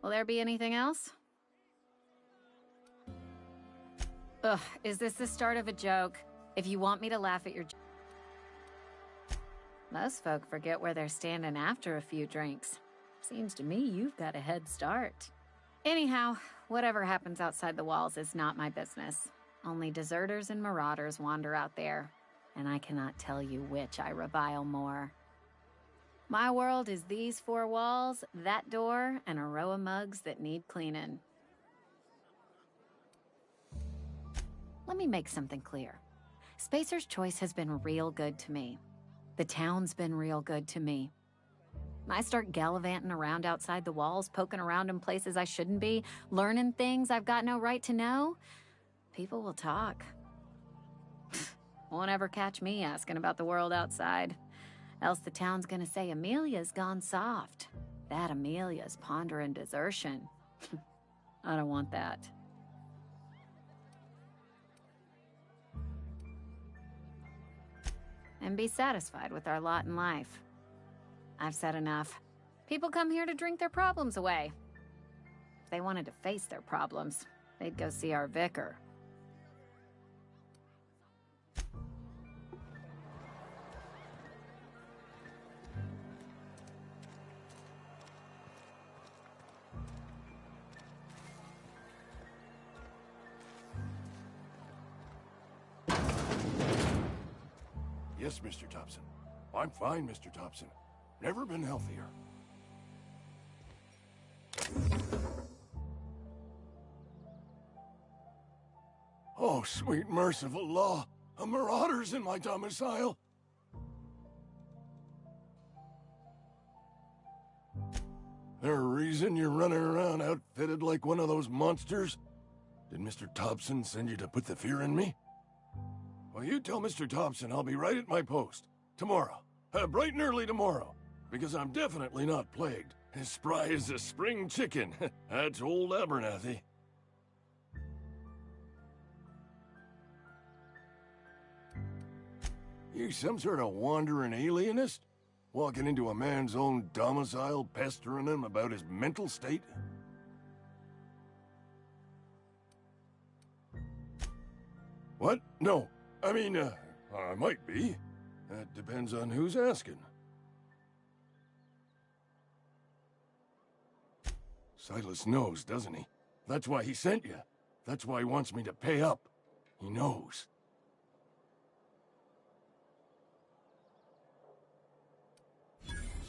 Will there be anything else? Ugh, is this the start of a joke? If you want me to laugh at your joke. Most folk forget where they're standing after a few drinks. Seems to me you've got a head start. Anyhow, whatever happens outside the walls is not my business. Only deserters and marauders wander out there, and I cannot tell you which I revile more. My world is these four walls, that door, and a row of mugs that need cleaning. Let me make something clear. Spacer's Choice has been real good to me. The town's been real good to me. I start gallivanting around outside the walls, poking around in places I shouldn't be, learning things I've got no right to know. People will talk. Won't ever catch me asking about the world outside. Else the town's gonna say Amelia's gone soft. That Amelia's pondering desertion. I don't want that. And be satisfied with our lot in life. I've said enough. People come here to drink their problems away. If they wanted to face their problems, they'd go see our vicar. Yes, Mr. Thompson. I'm fine, Mr. Thompson. Never been healthier. Oh, sweet merciful law! A marauder's in my domicile! There a reason you're running around outfitted like one of those monsters? Did Mr. Thompson send you to put the fear in me? Well, you tell Mr. Thompson I'll be right at my post. Tomorrow. Bright and early tomorrow. Because I'm definitely not plagued. As spry as a spring chicken. That's old Abernathy. You some sort of wandering alienist? Walking into a man's own domicile, pestering him about his mental state? What? No. I mean, I might be. That depends on who's asking. Silas knows, doesn't he? That's why he sent you. That's why he wants me to pay up. He knows.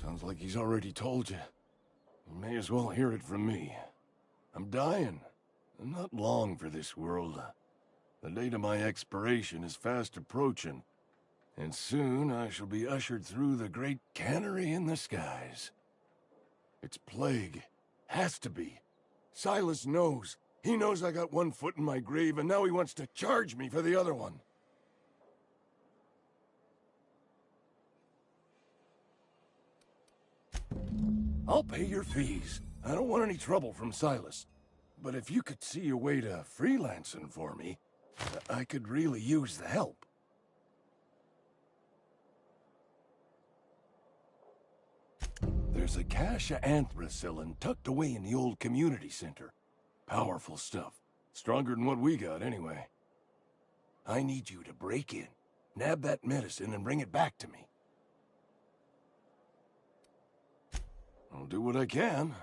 Sounds like he's already told you. You may as well hear it from me. I'm dying. I'm not long for this world. The date of my expiration is fast approaching, and soon I shall be ushered through the great cannery in the skies. It's plague. Has to be. Silas knows. He knows I got one foot in my grave, and now he wants to charge me for the other one. I'll pay your fees. I don't want any trouble from Silas. But if you could see a way to freelancing for me, I could really use the help. There's a cache of anthracillin tucked away in the old community center. Powerful stuff. Stronger than what we got, anyway. I need you to break in, nab that medicine, and bring it back to me. I'll do what I can.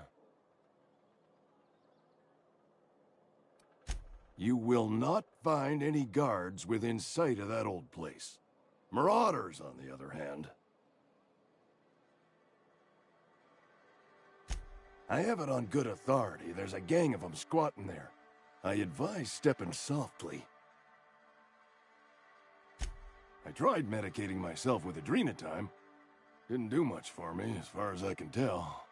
You will not find any guards within sight of that old place. Marauders, on the other hand. I have it on good authority. There's a gang of them squatting there. I advise stepping softly. I tried medicating myself with adrenatime. Didn't do much for me, as far as I can tell.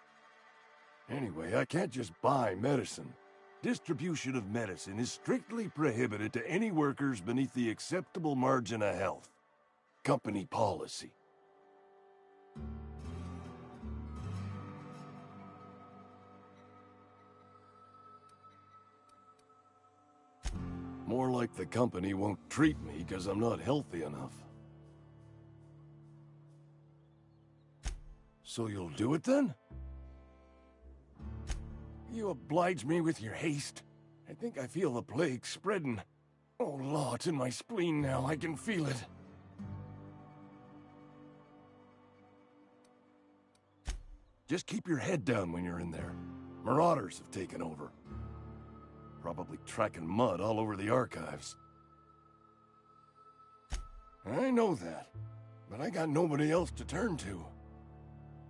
Anyway, I can't just buy medicine. Distribution of medicine is strictly prohibited to any workers beneath the acceptable margin of health. Company policy. More like the company won't treat me because I'm not healthy enough. So you'll do it then? You oblige me with your haste. I think I feel the plague spreading. Oh, Law, it's in my spleen now. I can feel it. Just keep your head down when you're in there. Marauders have taken over. Probably tracking mud all over the archives. I know that, but I got nobody else to turn to.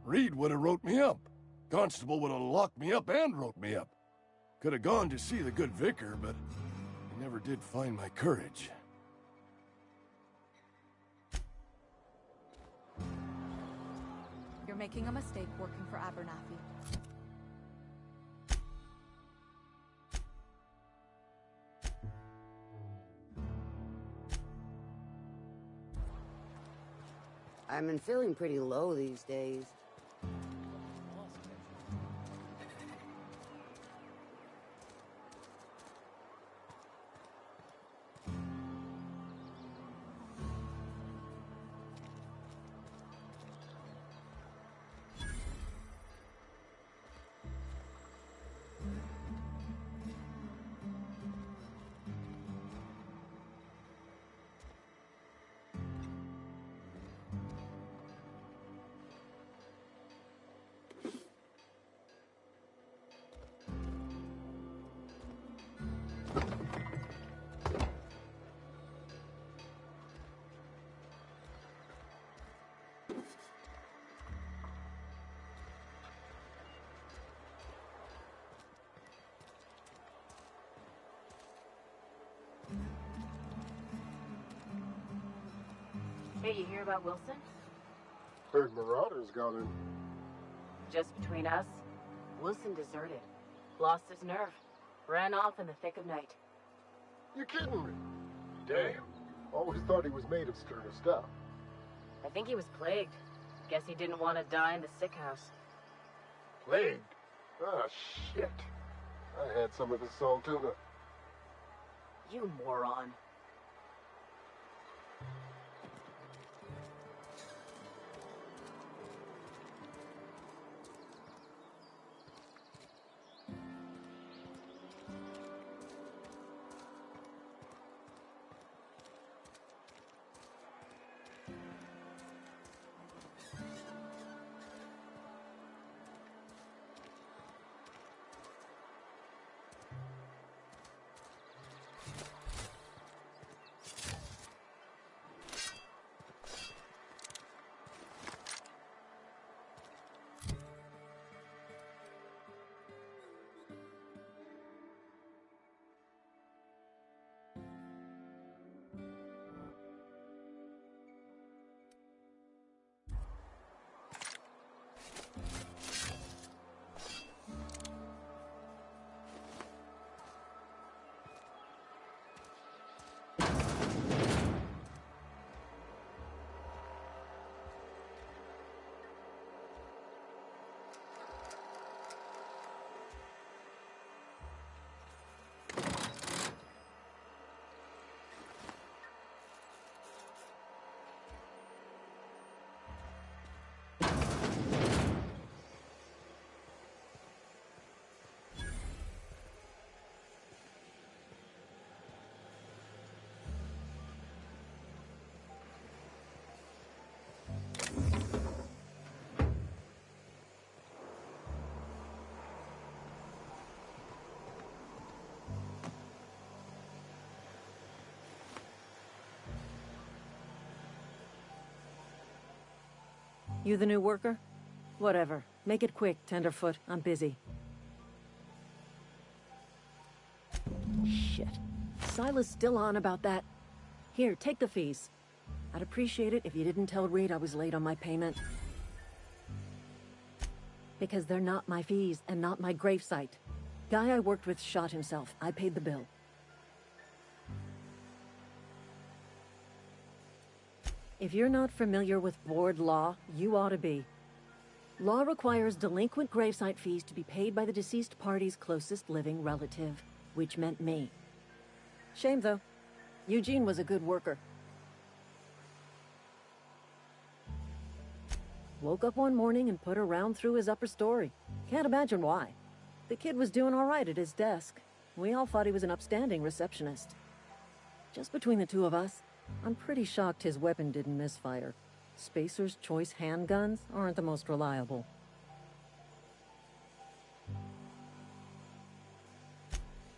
Reed would have wrote me up. Constable would have locked me up and wrote me up. Could have gone to see the good vicar, but I never did find my courage. You're making a mistake working for Abernathy. I've been feeling pretty low these days. Hey, you hear about Wilson? Heard Marauders got in. Just between us, Wilson deserted. Lost his nerve. Ran off in the thick of night. You kidding me? Damn. Always thought he was made of sterner stuff. I think he was plagued. Guess he didn't want to die in the sick house. Plagued? Ah, shit. I had some of his salt tuna. You moron. You the new worker? Whatever. Make it quick, Tenderfoot. I'm busy. Shit. Silas still on about that. Here, take the fees. I'd appreciate it if you didn't tell Reed I was late on my payment. Because they're not my fees and not my gravesite. Guy I worked with shot himself. I paid the bill. If you're not familiar with board law, you ought to be. Law requires delinquent gravesite fees to be paid by the deceased party's closest living relative, which meant me. Shame, though. Eugene was a good worker. Woke up one morning and put a round through his upper story. Can't imagine why. The kid was doing all right at his desk. We all thought he was an upstanding receptionist. Just between the two of us, I'm pretty shocked his weapon didn't misfire. Spacer's Choice handguns aren't the most reliable.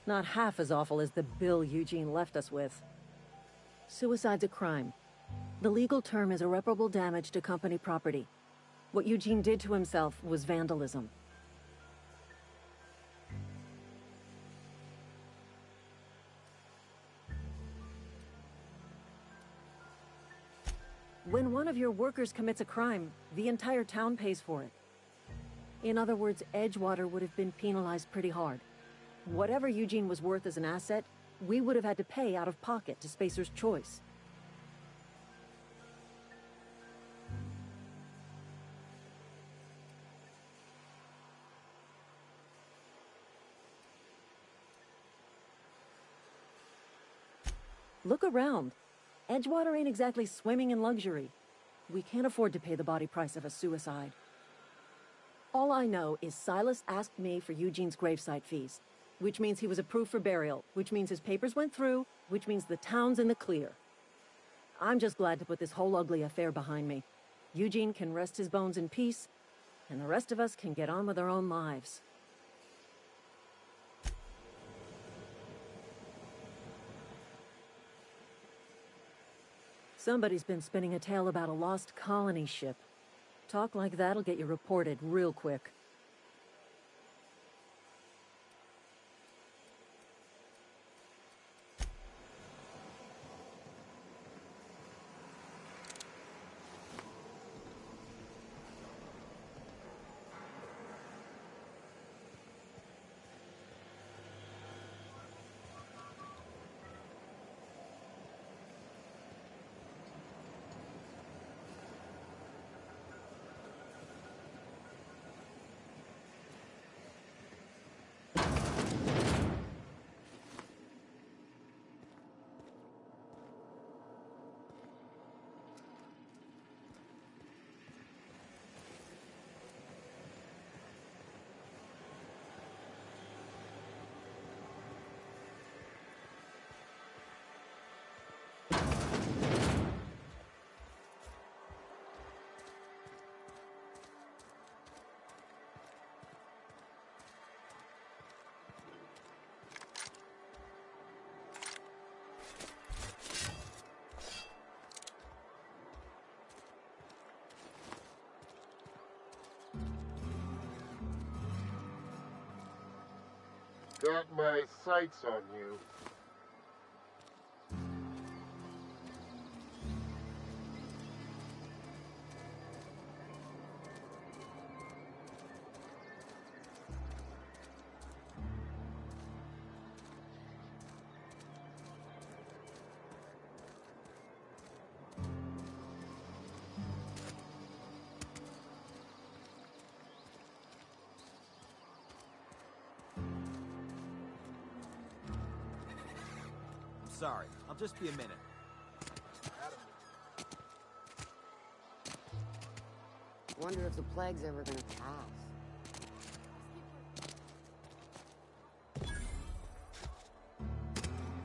Not half as awful as the bill Eugene left us with. Suicide's a crime. The legal term is irreparable damage to company property. What Eugene did to himself was vandalism. When one of your workers commits a crime, the entire town pays for it. In other words, Edgewater would have been penalized pretty hard. Whatever Eugene was worth as an asset, we would have had to pay out of pocket to Spacer's Choice. Look around. Edgewater ain't exactly swimming in luxury. We can't afford to pay the body price of a suicide. All I know is Silas asked me for Eugene's gravesite fees, which means he was approved for burial, which means his papers went through, which means the town's in the clear. I'm just glad to put this whole ugly affair behind me. Eugene can rest his bones in peace, and the rest of us can get on with our own lives. Somebody's been spinning a tale about a lost colony ship. Talk like that'll get you reported real quick. Got my sights on you. Sorry, I'll just be a minute. Wonder if the plague's ever gonna pass.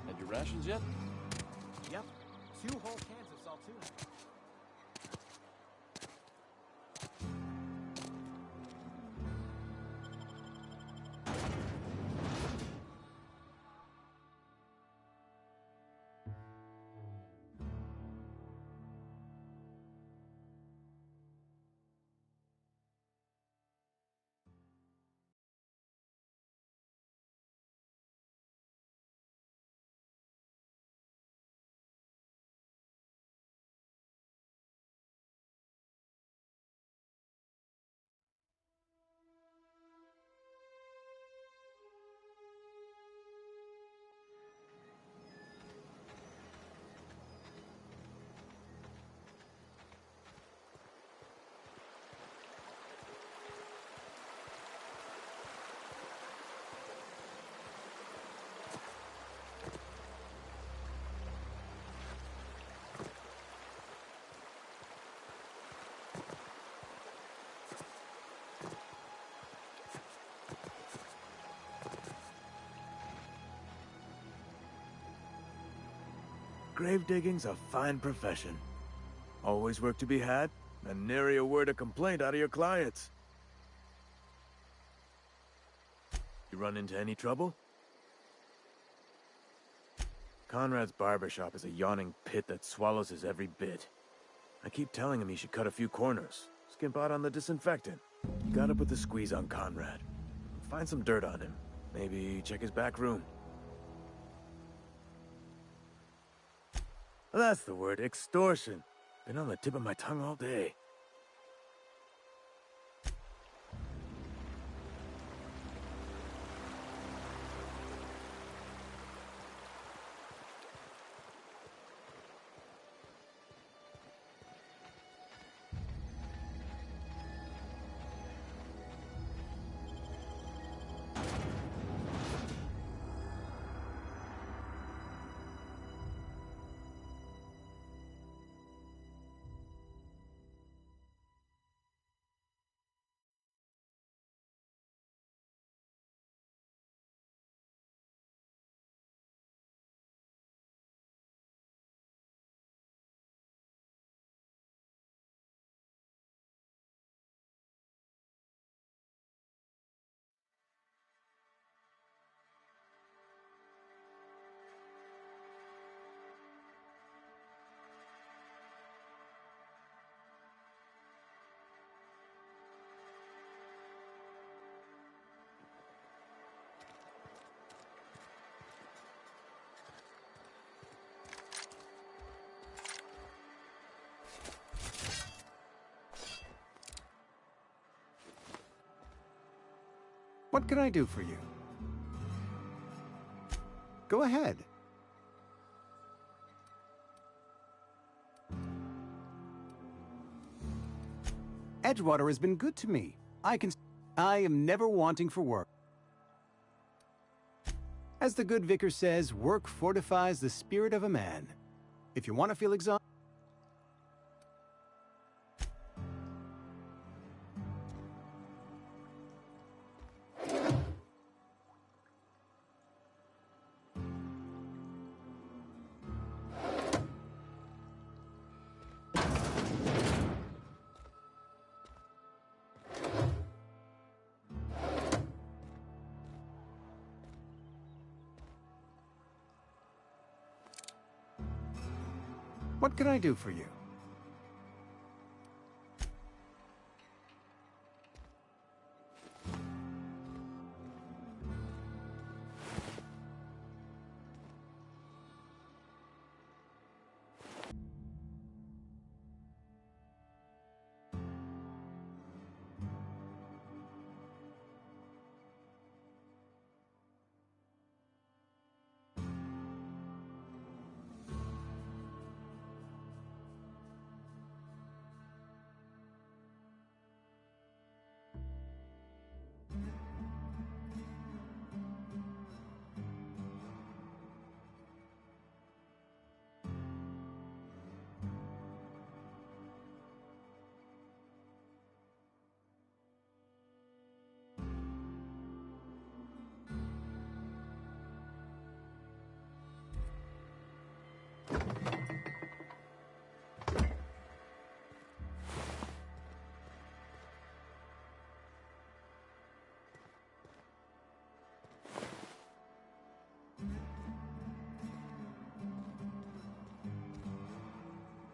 Had your rations yet? Yep, 2 whole cans of salt tuna. grave digging's a fine profession. Always work to be had, and nary a word of complaint out of your clients. You run into any trouble? Conrad's barbershop is a yawning pit that swallows his every bit. I keep telling him he should cut a few corners, skimp out on the disinfectant. You gotta put the squeeze on Conrad. Find some dirt on him. Maybe check his back room. That's the word, extortion. Been on the tip of my tongue all day. What can I do for you? Go ahead. Edgewater has been good to me. I am never wanting for work. As the good vicar says, work fortifies the spirit of a man. If you want to feel exhausted, what can I do for you?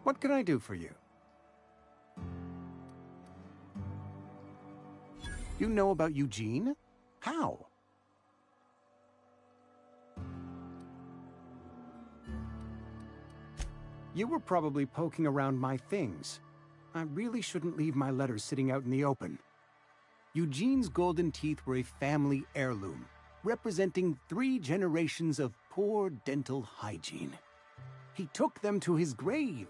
What can I do for you? You know about Eugene? How? You were probably poking around my things. I really shouldn't leave my letters sitting out in the open. Eugene's golden teeth were a family heirloom, representing 3 generations of poor dental hygiene. He took them to his grave.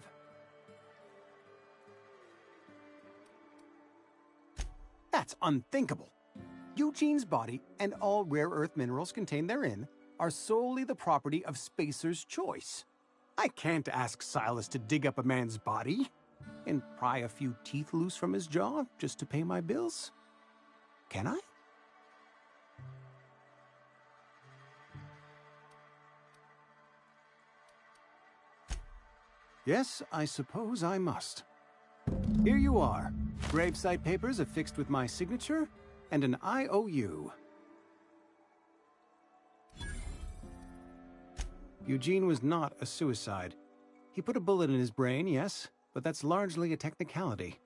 That's unthinkable. Eugene's body and all rare earth minerals contained therein are solely the property of Spacer's Choice. I can't ask Silas to dig up a man's body and pry a few teeth loose from his jaw just to pay my bills. Can I? Yes, I suppose I must. Here you are. Gravesite papers affixed with my signature and an IOU. Eugene was not a suicide. He put a bullet in his brain, yes, but that's largely a technicality.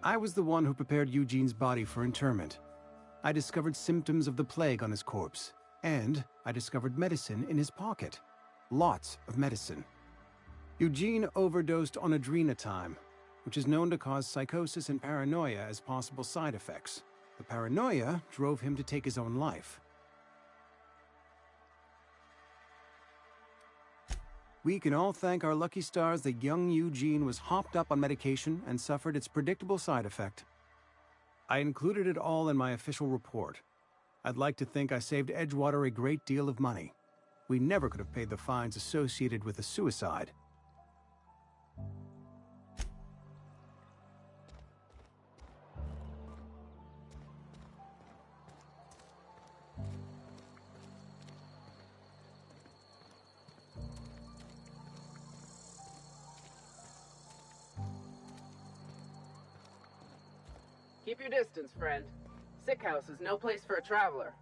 I was the one who prepared Eugene's body for interment. I discovered symptoms of the plague on his corpse, and I discovered medicine in his pocket. Lots of medicine. Eugene overdosed on adrenatime, which is known to cause psychosis and paranoia as possible side effects. The paranoia drove him to take his own life. We can all thank our lucky stars that young Eugene was hopped up on medication and suffered its predictable side effect. I included it all in my official report. I'd like to think I saved Edgewater a great deal of money. We never could have paid the fines associated with a suicide. Keep your distance, friend. Sick house is no place for a traveler.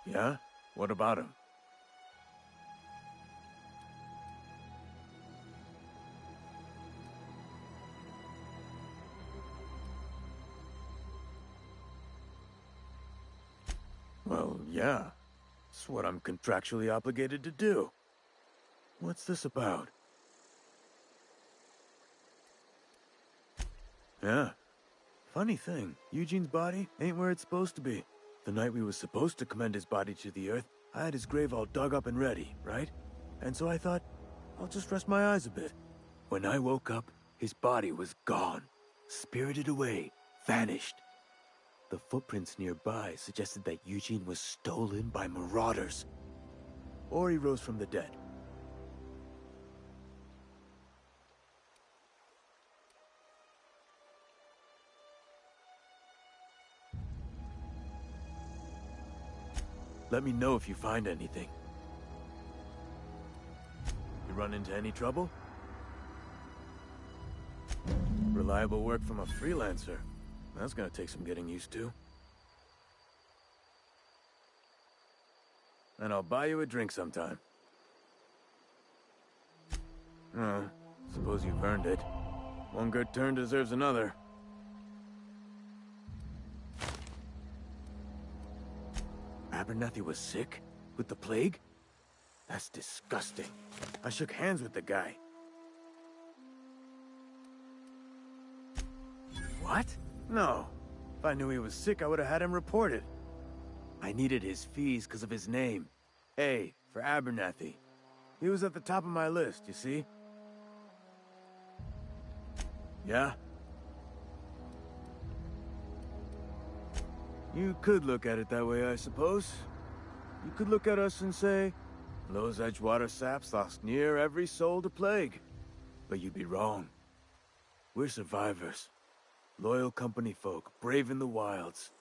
Yeah? What about him? Well, yeah. It's what I'm contractually obligated to do. What's this about? Yeah. Funny thing, Eugene's body ain't where it's supposed to be. The night we was supposed to commend his body to the earth, I had his grave all dug up and ready, right? And so I thought, I'll just rest my eyes a bit. When I woke up, his body was gone. Spirited away. Vanished. The footprints nearby suggested that Eugene was stolen by marauders. Or he rose from the dead. Let me know if you find anything. You run into any trouble? Reliable work from a freelancer. That's gonna take some getting used to. And I'll buy you a drink sometime. Suppose you've earned it. One good turn deserves another. Abernathy was sick? With the plague? That's disgusting. I shook hands with the guy. What? No. If I knew he was sick, I would have had him reported. I needed his fees because of his name. A, for Abernathy. He was at the top of my list, you see? Yeah? You could look at it that way, I suppose. You could look at us and say, those Edgewater saps lost near every soul to plague. But you'd be wrong. We're survivors. Loyal company folk, brave in the wilds.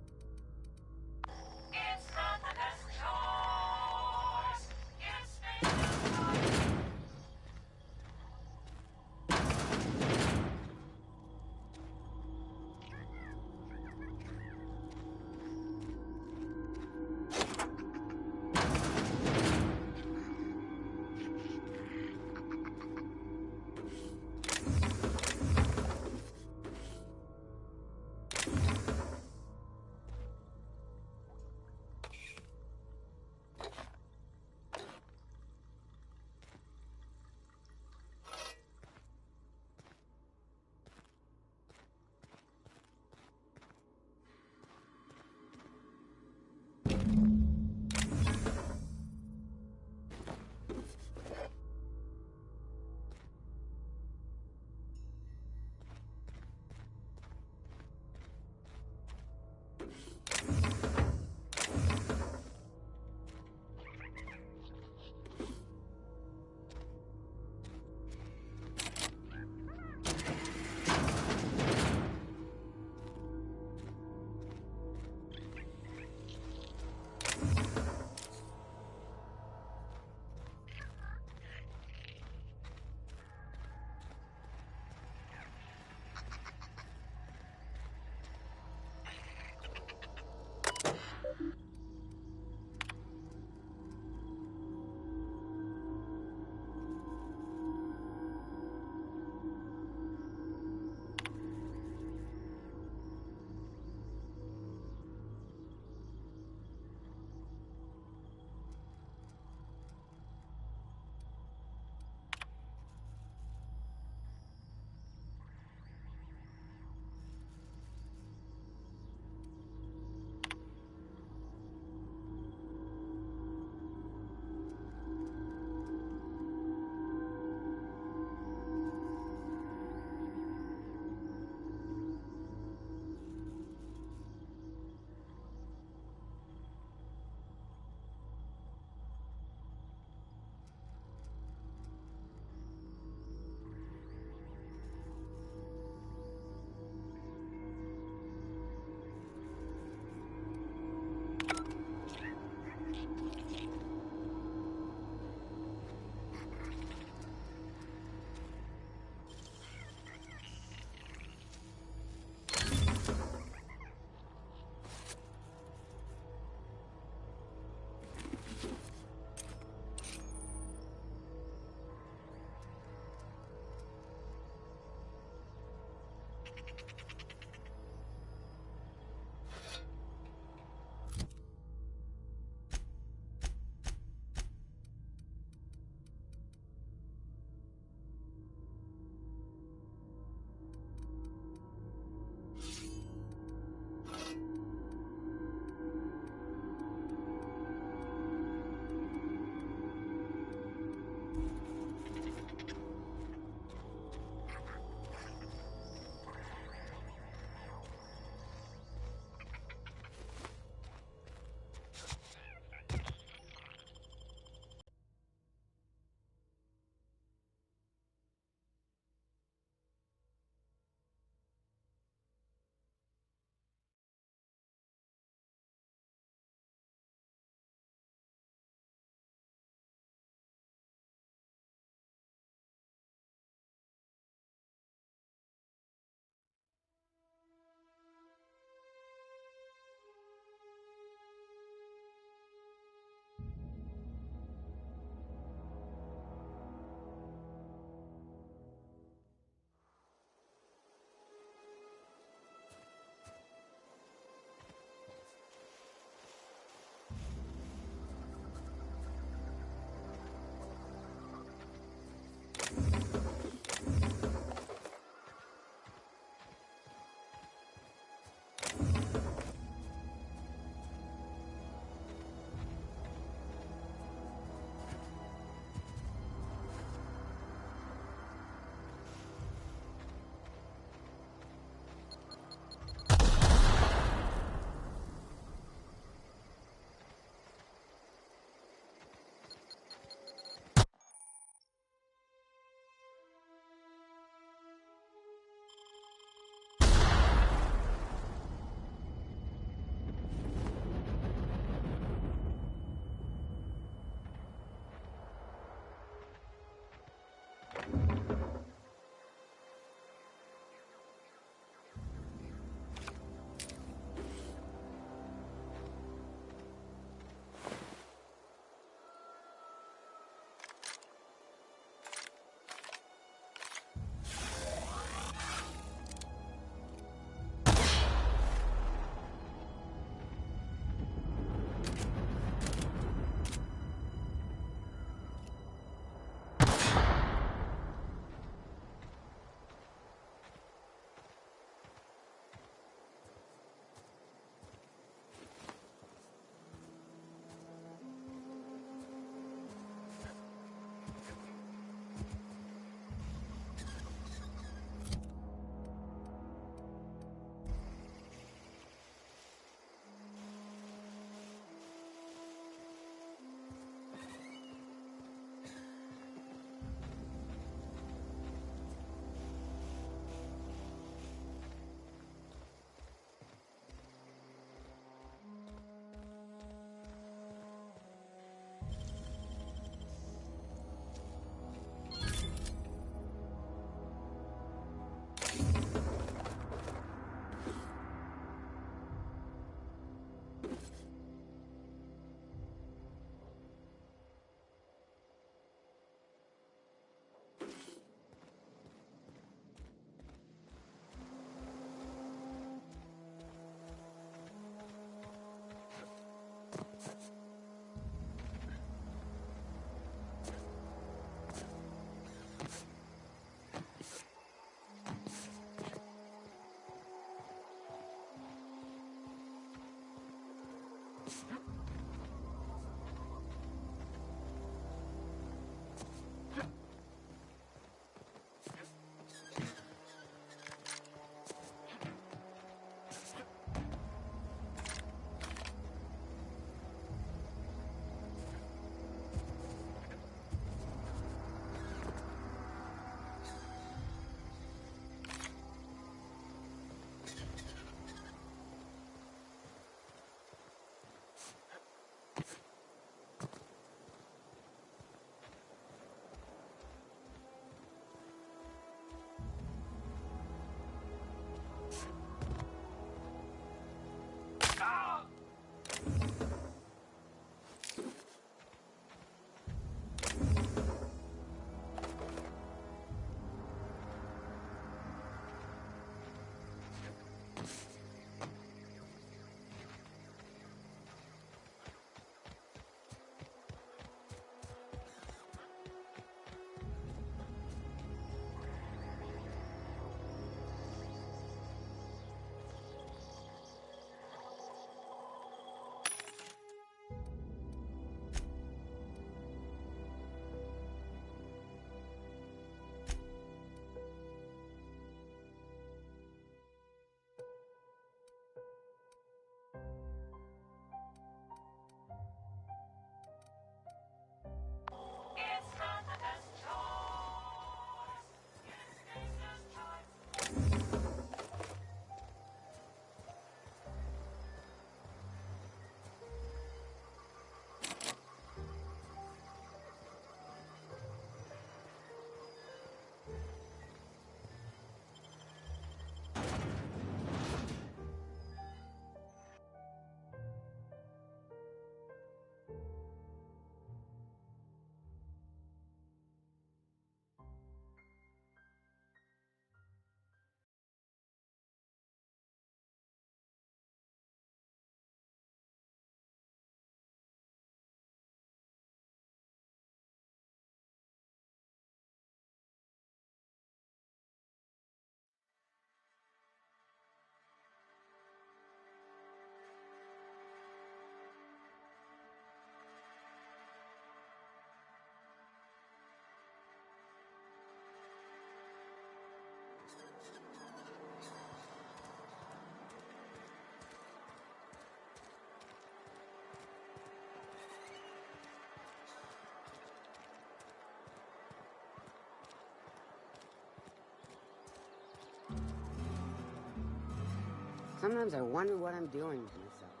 Sometimes I wonder what I'm doing to myself.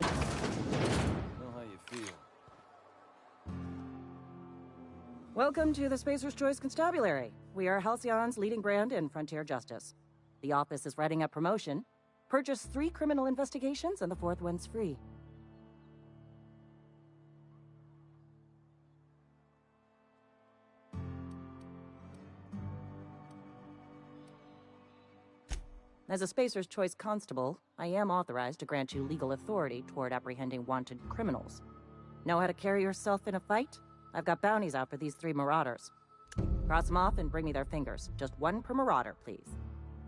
Know how you feel. Welcome to the Spacer's Choice Constabulary. We are Halcyon's leading brand in frontier justice. The office is writing a promotion. Purchase 3 criminal investigations and the 4th one's free. As a Spacer's Choice Constable, I am authorized to grant you legal authority toward apprehending wanted criminals. Know how to carry yourself in a fight? I've got bounties out for these 3 marauders. Cross them off and bring me their fingers. Just 1 per marauder, please.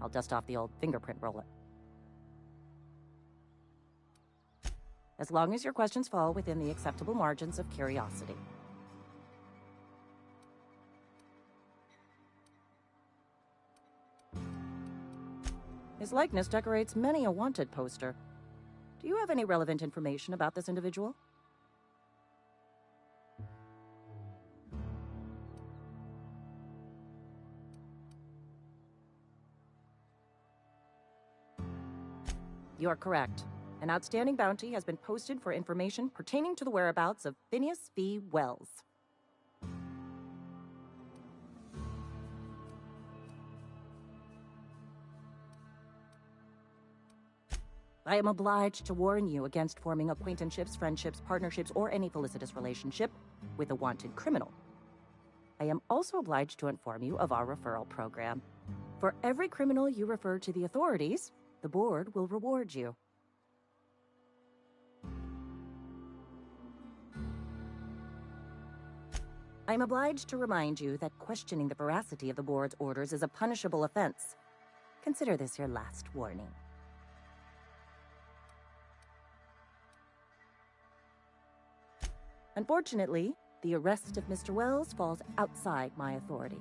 I'll dust off the old fingerprint roller. As long as your questions fall within the acceptable margins of curiosity. His likeness decorates many a wanted poster. Do you have any relevant information about this individual? You are correct. An outstanding bounty has been posted for information pertaining to the whereabouts of Phineas V. Wells. I am obliged to warn you against forming acquaintanceships, friendships, partnerships, or any felicitous relationship with a wanted criminal. I am also obliged to inform you of our referral program. For every criminal you refer to the authorities, the board will reward you. I am obliged to remind you that questioning the veracity of the board's orders is a punishable offense. Consider this your last warning. Unfortunately, the arrest of Mr. Wells falls outside my authority.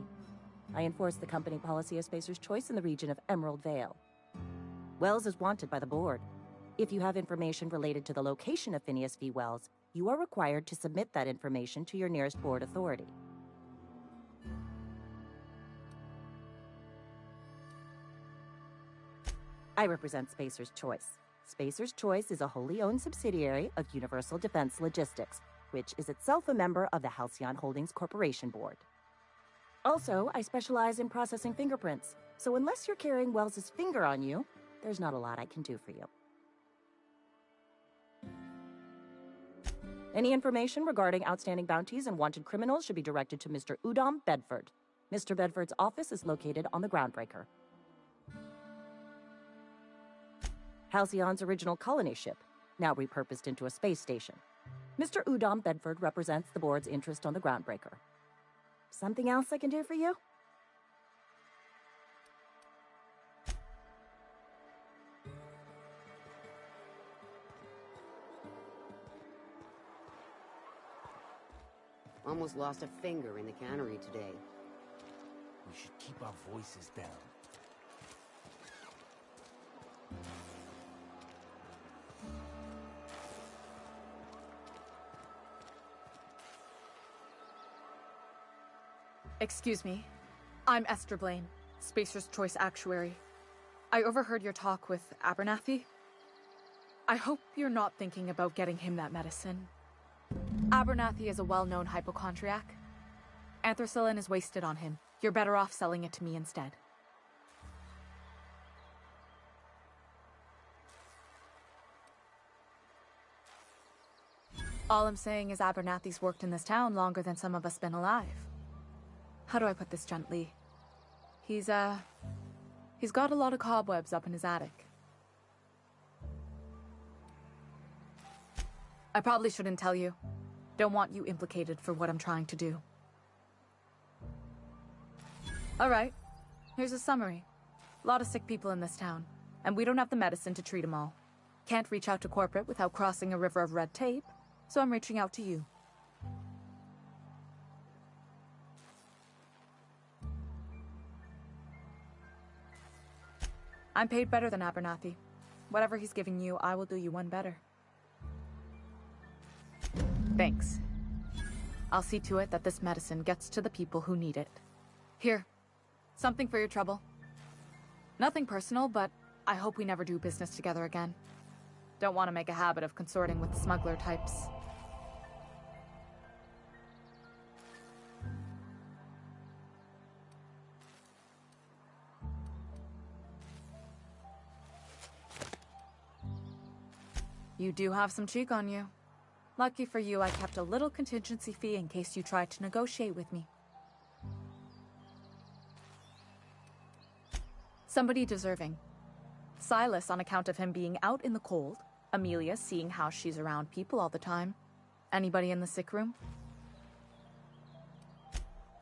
I enforce the company policy of Spacer's Choice in the region of Emerald Vale. Wells is wanted by the board. If you have information related to the location of Phineas V. Wells, you are required to submit that information to your nearest board authority. I represent Spacer's Choice. Spacer's Choice is a wholly owned subsidiary of Universal Defense Logistics, which is itself a member of the Halcyon Holdings Corporation Board. Also, I specialize in processing fingerprints, so unless you're carrying Wells's finger on you, there's not a lot I can do for you. Any information regarding outstanding bounties and wanted criminals should be directed to Mr. Udom Bedford. Mr. Bedford's office is located on the Groundbreaker. Halcyon's original colony ship, now repurposed into a space station. Mr. Udom Bedford represents the board's interest on the Groundbreaker. Something else I can do for you? Almost lost a finger in the cannery today. We should keep our voices down. Excuse me. I'm Esther Blaine, Spacer's Choice Actuary. I overheard your talk with Abernathy. I hope you're not thinking about getting him that medicine. Abernathy is a well-known hypochondriac. Anthracillin is wasted on him. You're better off selling it to me instead. All I'm saying is Abernathy's worked in this town longer than some of us been alive. How do I put this gently? He's got a lot of cobwebs up in his attic. I probably shouldn't tell you. Don't want you implicated for what I'm trying to do. Alright, here's a summary. A lot of sick people in this town, and we don't have the medicine to treat them all. Can't reach out to corporate without crossing a river of red tape, so I'm reaching out to you. I'm paid better than Abernathy. Whatever he's giving you, I will do you one better. Thanks. I'll see to it that this medicine gets to the people who need it. Here, something for your trouble. Nothing personal, but I hope we never do business together again. Don't want to make a habit of consorting with smuggler types. You do have some cheek on you. Lucky for you, I kept a little contingency fee in case you tried to negotiate with me. Somebody deserving. Silas on account of him being out in the cold. Amelia seeing how she's around people all the time. Anybody in the sick room?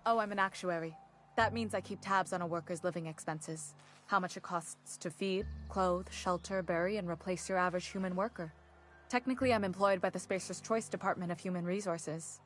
Oh, I'm an actuary. That means I keep tabs on a worker's living expenses. How much it costs to feed, clothe, shelter, bury, and replace your average human worker. Technically, I'm employed by the Spacer's Choice Department of Human Resources.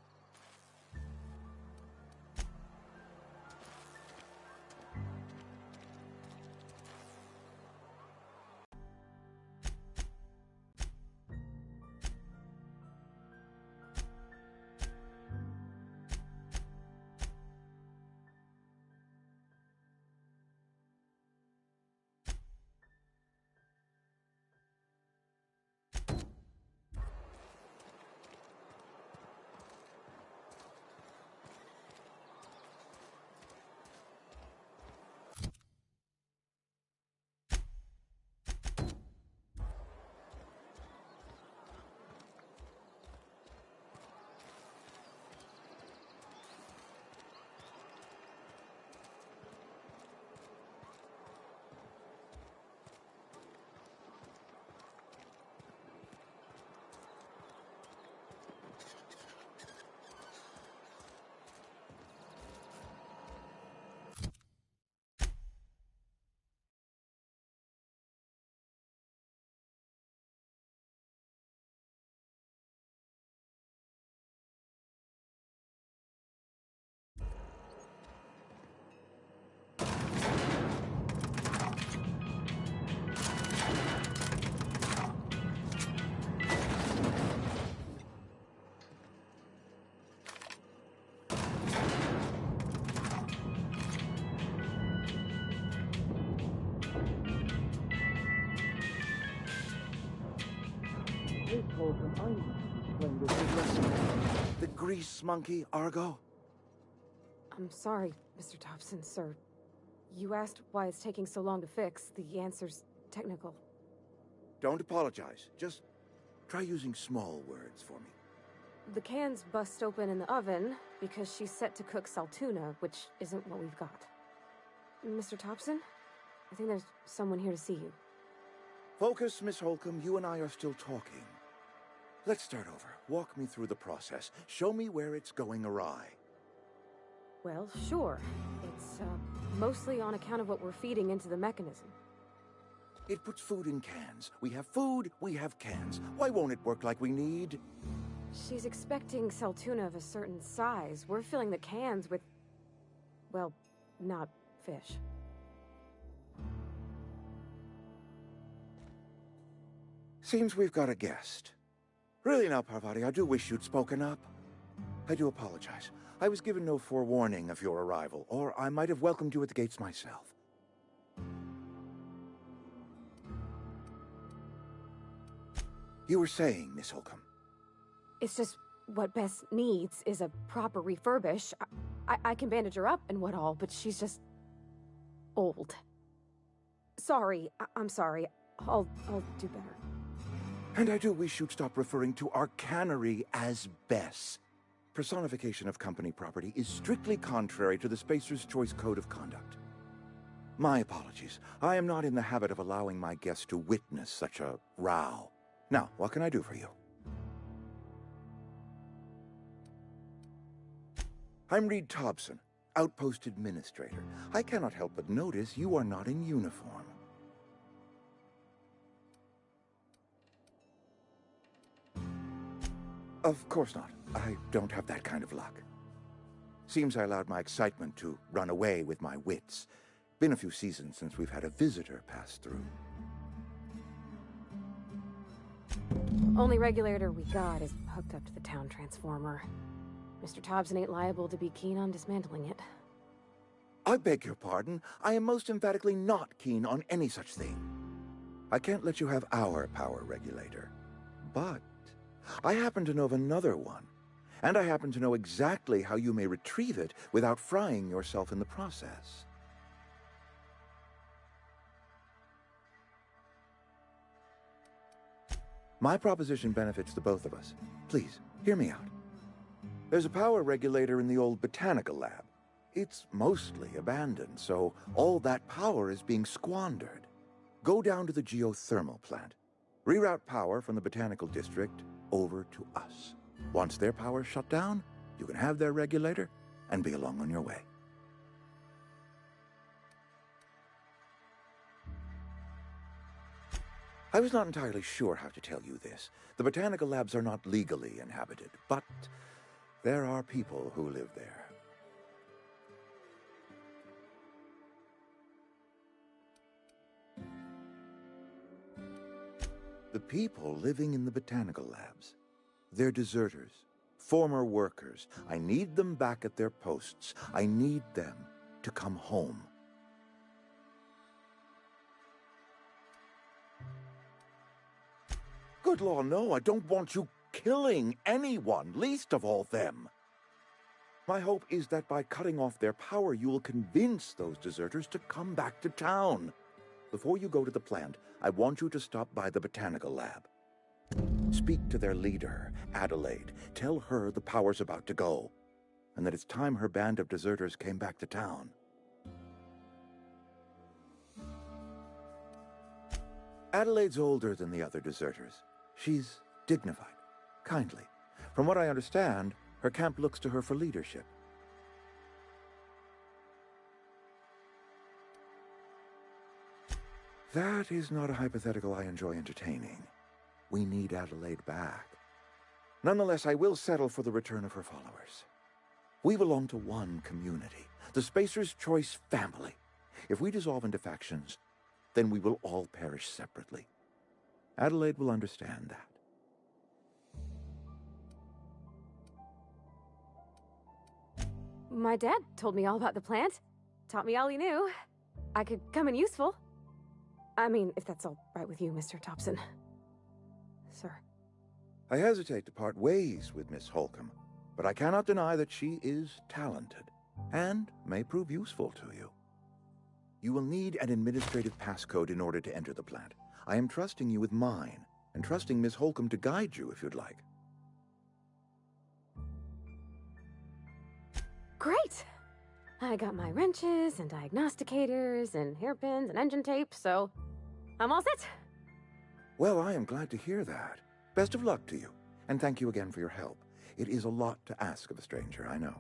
The grease monkey, Argo? I'm sorry, Mr. Thompson, sir. You asked why it's taking so long to fix. The answer's technical. Don't apologize. Just try using small words for me. The cans bust open in the oven because she's set to cook saltuna, which isn't what we've got. Mr. Thompson? I think there's someone here to see you. Focus, Miss Holcomb. You and I are still talking. Let's start over. Walk me through the process. Show me where it's going awry. Well, sure. It's, mostly on account of what we're feeding into the mechanism. It puts food in cans. We have food, we have cans. Why won't it work like we need? She's expecting saltuna of a certain size. We're filling the cans with, well, not fish. Seems we've got a guest. Really now, Parvati, I do wish you'd spoken up. I do apologize. I was given no forewarning of your arrival, or I might have welcomed you at the gates myself. You were saying, Miss Holcomb. It's just what Bess needs is a proper refurbish. I can bandage her up and what all, but she's just old. Sorry, I'm sorry. I'll do better. And I do wish you'd stop referring to our cannery as Bess. Personification of company property is strictly contrary to the Spacer's Choice Code of Conduct. My apologies. I am not in the habit of allowing my guests to witness such a row. Now, what can I do for you? I'm Reed Thompson, Outpost Administrator. I cannot help but notice you are not in uniform. Of course not. I don't have that kind of luck. Seems I allowed my excitement to run away with my wits. Been a few seasons since we've had a visitor pass through. Only regulator we got is hooked up to the town transformer. Mr. Thompson ain't liable to be keen on dismantling it. I beg your pardon. I am most emphatically not keen on any such thing. I can't let you have our power regulator. But I happen to know of another one. And I happen to know exactly how you may retrieve it without frying yourself in the process. My proposition benefits the both of us. Please, hear me out. There's a power regulator in the old botanical lab. It's mostly abandoned, so all that power is being squandered. Go down to the geothermal plant. Reroute power from the botanical district over to us. Once their power's shut down, you can have their regulator and be along on your way. I was not entirely sure how to tell you this. The botanical labs are not legally inhabited, but there are people who live there. The people living in the botanical labs. They're deserters, former workers. I need them back at their posts. I need them to come home. Good law, no, I don't want you killing anyone, least of all them. My hope is that by cutting off their power, you will convince those deserters to come back to town. Before you go to the plant, I want you to stop by the botanical lab. Speak to their leader, Adelaide. Tell her the power's about to go, and that it's time her band of deserters came back to town. Adelaide's older than the other deserters. She's dignified, kindly. From what I understand, her camp looks to her for leadership. That is not a hypothetical I enjoy entertaining. We need Adelaide back. Nonetheless, I will settle for the return of her followers. We belong to one community, the Spacer's Choice family. If we dissolve into factions, then we will all perish separately. Adelaide will understand that. My dad told me all about the plant. Taught me all he knew. I could come in useful. I mean, if that's all right with you, Mr. Thompson. Sir. I hesitate to part ways with Miss Holcomb, but I cannot deny that she is talented and may prove useful to you. You will need an administrative passcode in order to enter the plant. I am trusting you with mine, and trusting Miss Holcomb to guide you if you'd like. Great! I got my wrenches and diagnosticators and hairpins and engine tape, so I'm all set. Well, I am glad to hear that. Best of luck to you, and thank you again for your help. It is a lot to ask of a stranger, I know.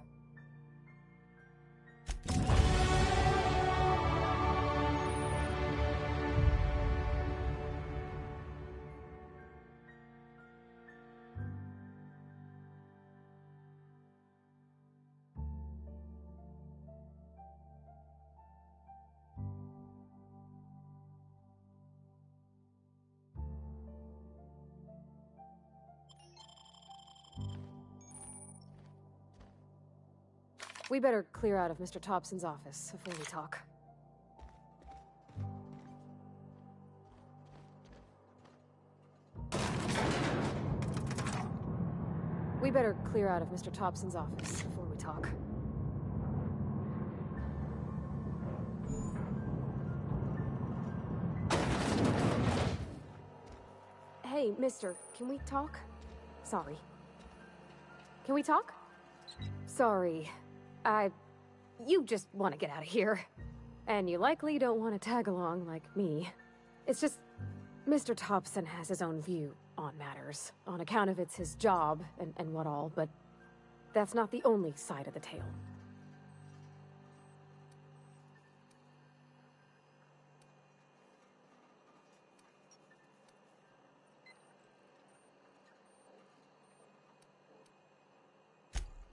We better clear out of Mr. Thompson's office before we talk. We better clear out of Mr. Thompson's office before we talk. Hey, mister, can we talk? Sorry. Can we talk? Sorry. You just want to get out of here. And you likely don't want to tag along like me. It's just, Mr. Thompson has his own view on matters, on account of it's his job and what all, but that's not the only side of the tale.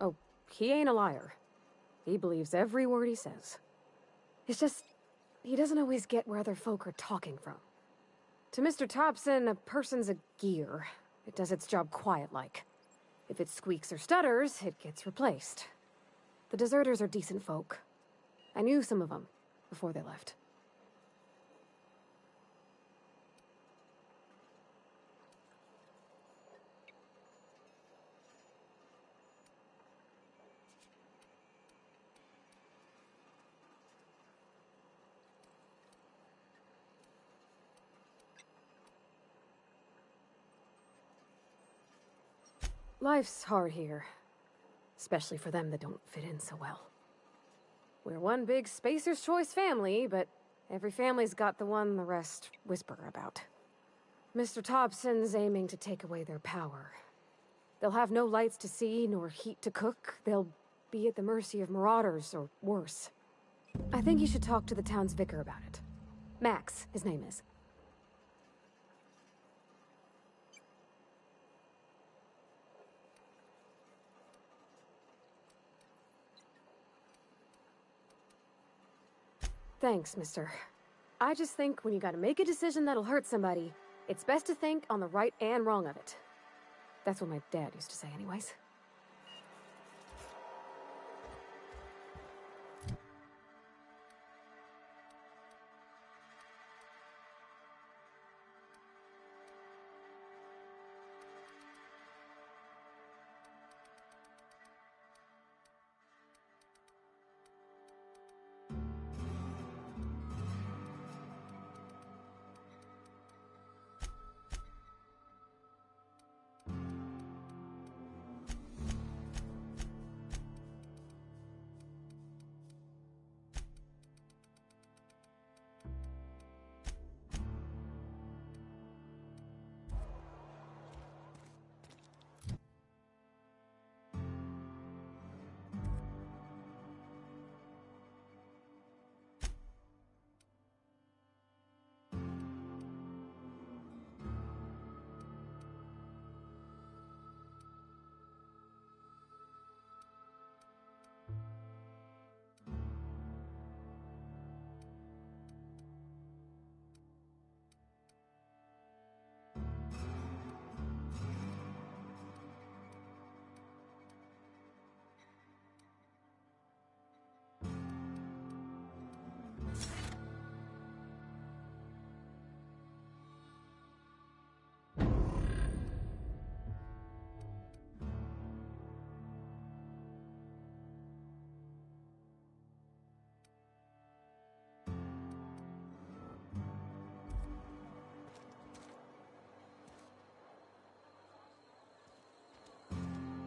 Oh, he ain't a liar. He believes every word he says. It's just, he doesn't always get where other folk are talking from. To Mr. Thompson, a person's a gear. It does its job quiet-like. If it squeaks or stutters, it gets replaced. The deserters are decent folk. I knew some of them before they left. Life's hard here. Especially for them that don't fit in so well. We're one big Spacer's Choice family, but every family's got the one the rest whisper about. Mr. Thompson's aiming to take away their power. They'll have no lights to see, nor heat to cook. They'll be at the mercy of marauders, or worse. I think you should talk to the town's vicar about it. Max, his name is. Thanks, mister. I just think when you gotta make a decision that'll hurt somebody, it's best to think on the right and wrong of it. That's what my dad used to say anyways.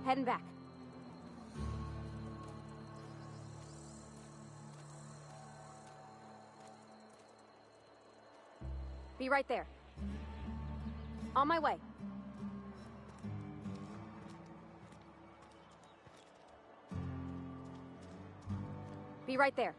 Heading back. Be right there. On my way. Be right there.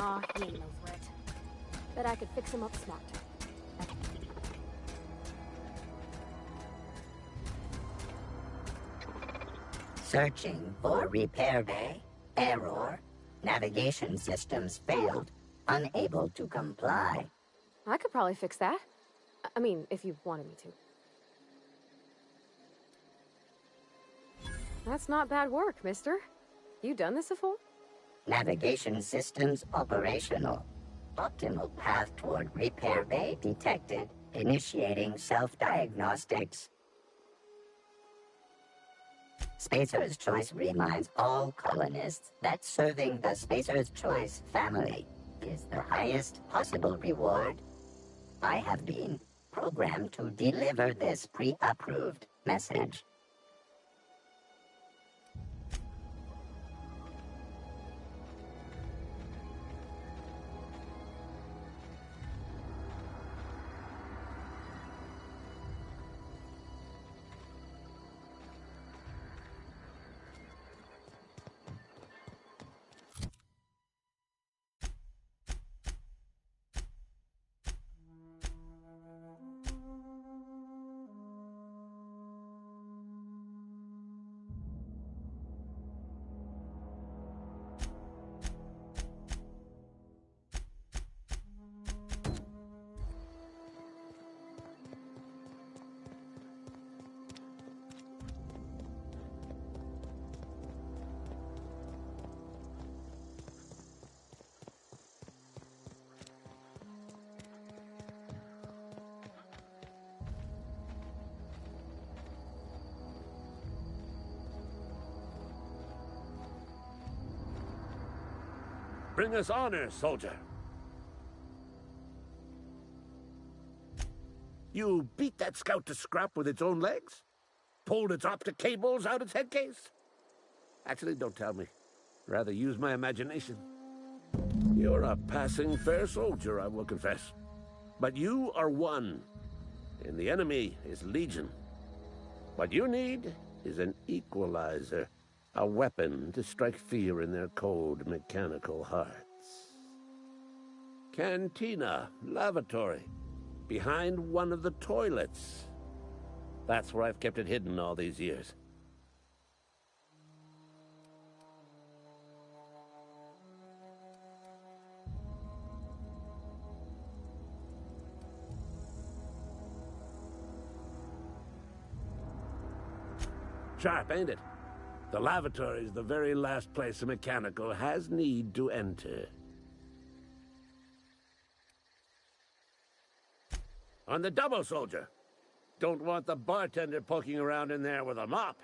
Nah, he ain't no threat. Bet I could fix him up smart. Searching for repair bay. Error. Navigation systems failed. Unable to comply. I could probably fix that. I mean, if you wanted me to. That's not bad work, mister. You done this before? Navigation systems operational. Optimal path toward repair bay detected. Initiating self-diagnostics. Spacer's Choice reminds all colonists that serving the Spacer's Choice family is the highest possible reward. I have been programmed to deliver this pre-approved message. Bring us honor, soldier. You beat that scout to scrap with its own legs? Pulled its optic cables out its head case? Actually, don't tell me. Rather use my imagination. You're a passing fair soldier, I will confess. But you are one, and the enemy is legion. What you need is an equalizer. A weapon to strike fear in their cold, mechanical hearts. Cantina, lavatory, behind one of the toilets. That's where I've kept it hidden all these years. Sharp, ain't it? The lavatory is the very last place a mechanical has need to enter. On the double, soldier. Don't want the bartender poking around in there with a mop.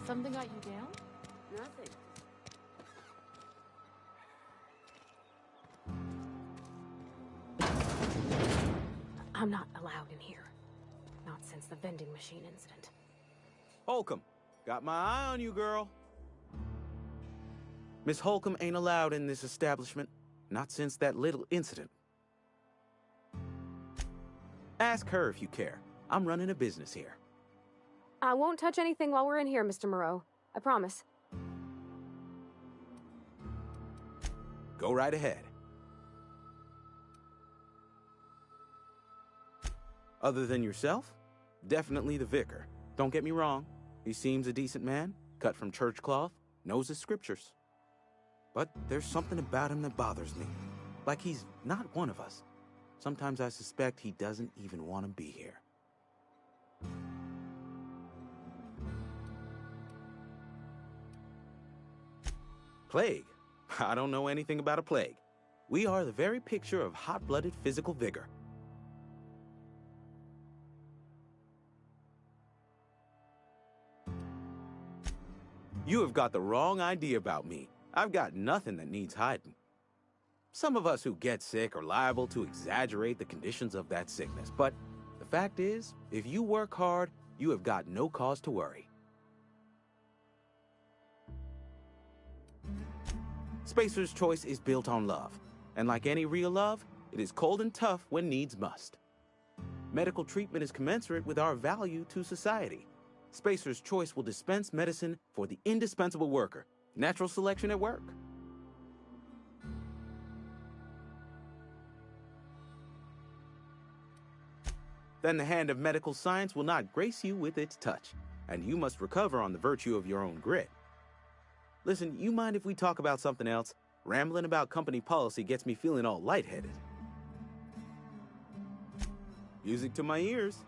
Something got you down? Nothing. I'm not allowed in here. Not since the vending machine incident. Holcomb, got my eye on you, girl. Miss Holcomb ain't allowed in this establishment. Not since that little incident. Ask her if you care. I'm running a business here. I won't touch anything while we're in here, Mr. Moreau. I promise. Go right ahead. Other than yourself? Definitely the vicar. Don't get me wrong. He seems a decent man, cut from church cloth, knows his scriptures. But there's something about him that bothers me. Like he's not one of us. Sometimes I suspect he doesn't even want to be here. Plague? I don't know anything about a plague. We are the very picture of hot-blooded physical vigor. You have got the wrong idea about me. I've got nothing that needs hiding. Some of us who get sick are liable to exaggerate the conditions of that sickness, but the fact is, if you work hard, you have got no cause to worry. Spacer's Choice is built on love, and like any real love, it is cold and tough when needs must. Medical treatment is commensurate with our value to society. Spacer's Choice will dispense medicine for the indispensable worker. Natural selection at work. Then the hand of medical science will not grace you with its touch, and you must recover on the virtue of your own grit. Listen, you mind if we talk about something else? Rambling about company policy gets me feeling all lightheaded. Music to my ears.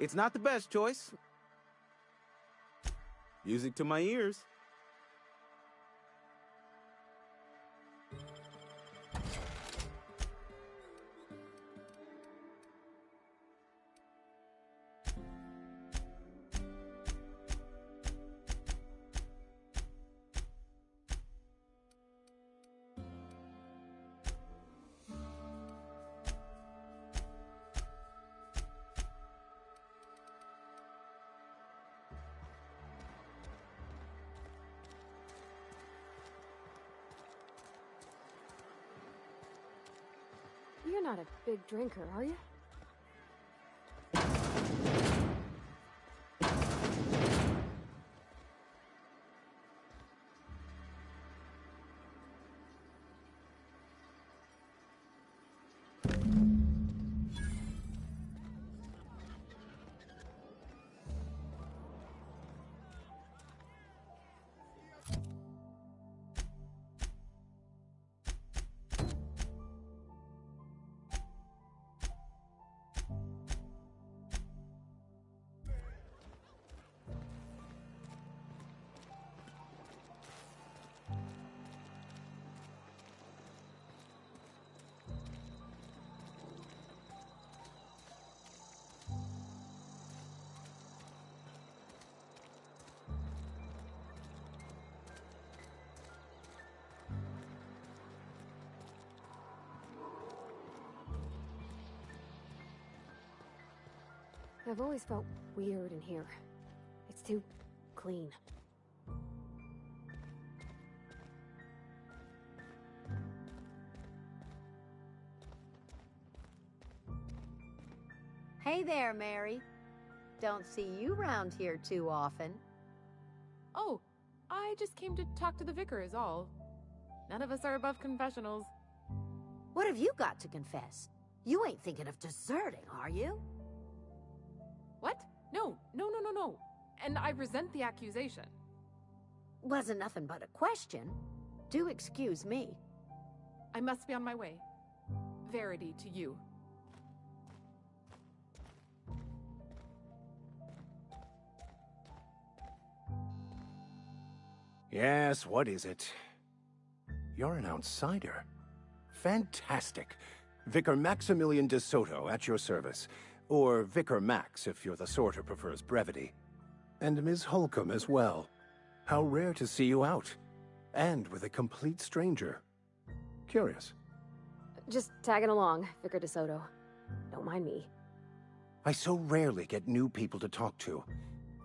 It's not the best choice. Music to my ears. You're not a big drinker, are you? I've always felt weird in here. It's too clean. Hey there, Mary. Don't see you round here too often. Oh, I just came to talk to the vicar is all. None of us are above confessionals. What have you got to confess? You ain't thinking of deserting, are you? What? No. And I resent the accusation. Wasn't nothing but a question. Do excuse me. I must be on my way. Verity to you. Yes, what is it? You're an outsider. Fantastic. Vicar Maximilian de Soto at your service. Or Vicar Max, if you're the sort who prefers brevity. And Ms. Holcomb as well. How rare to see you out. And with a complete stranger. Curious. Just tagging along, Vicar DeSoto. Don't mind me. I so rarely get new people to talk to.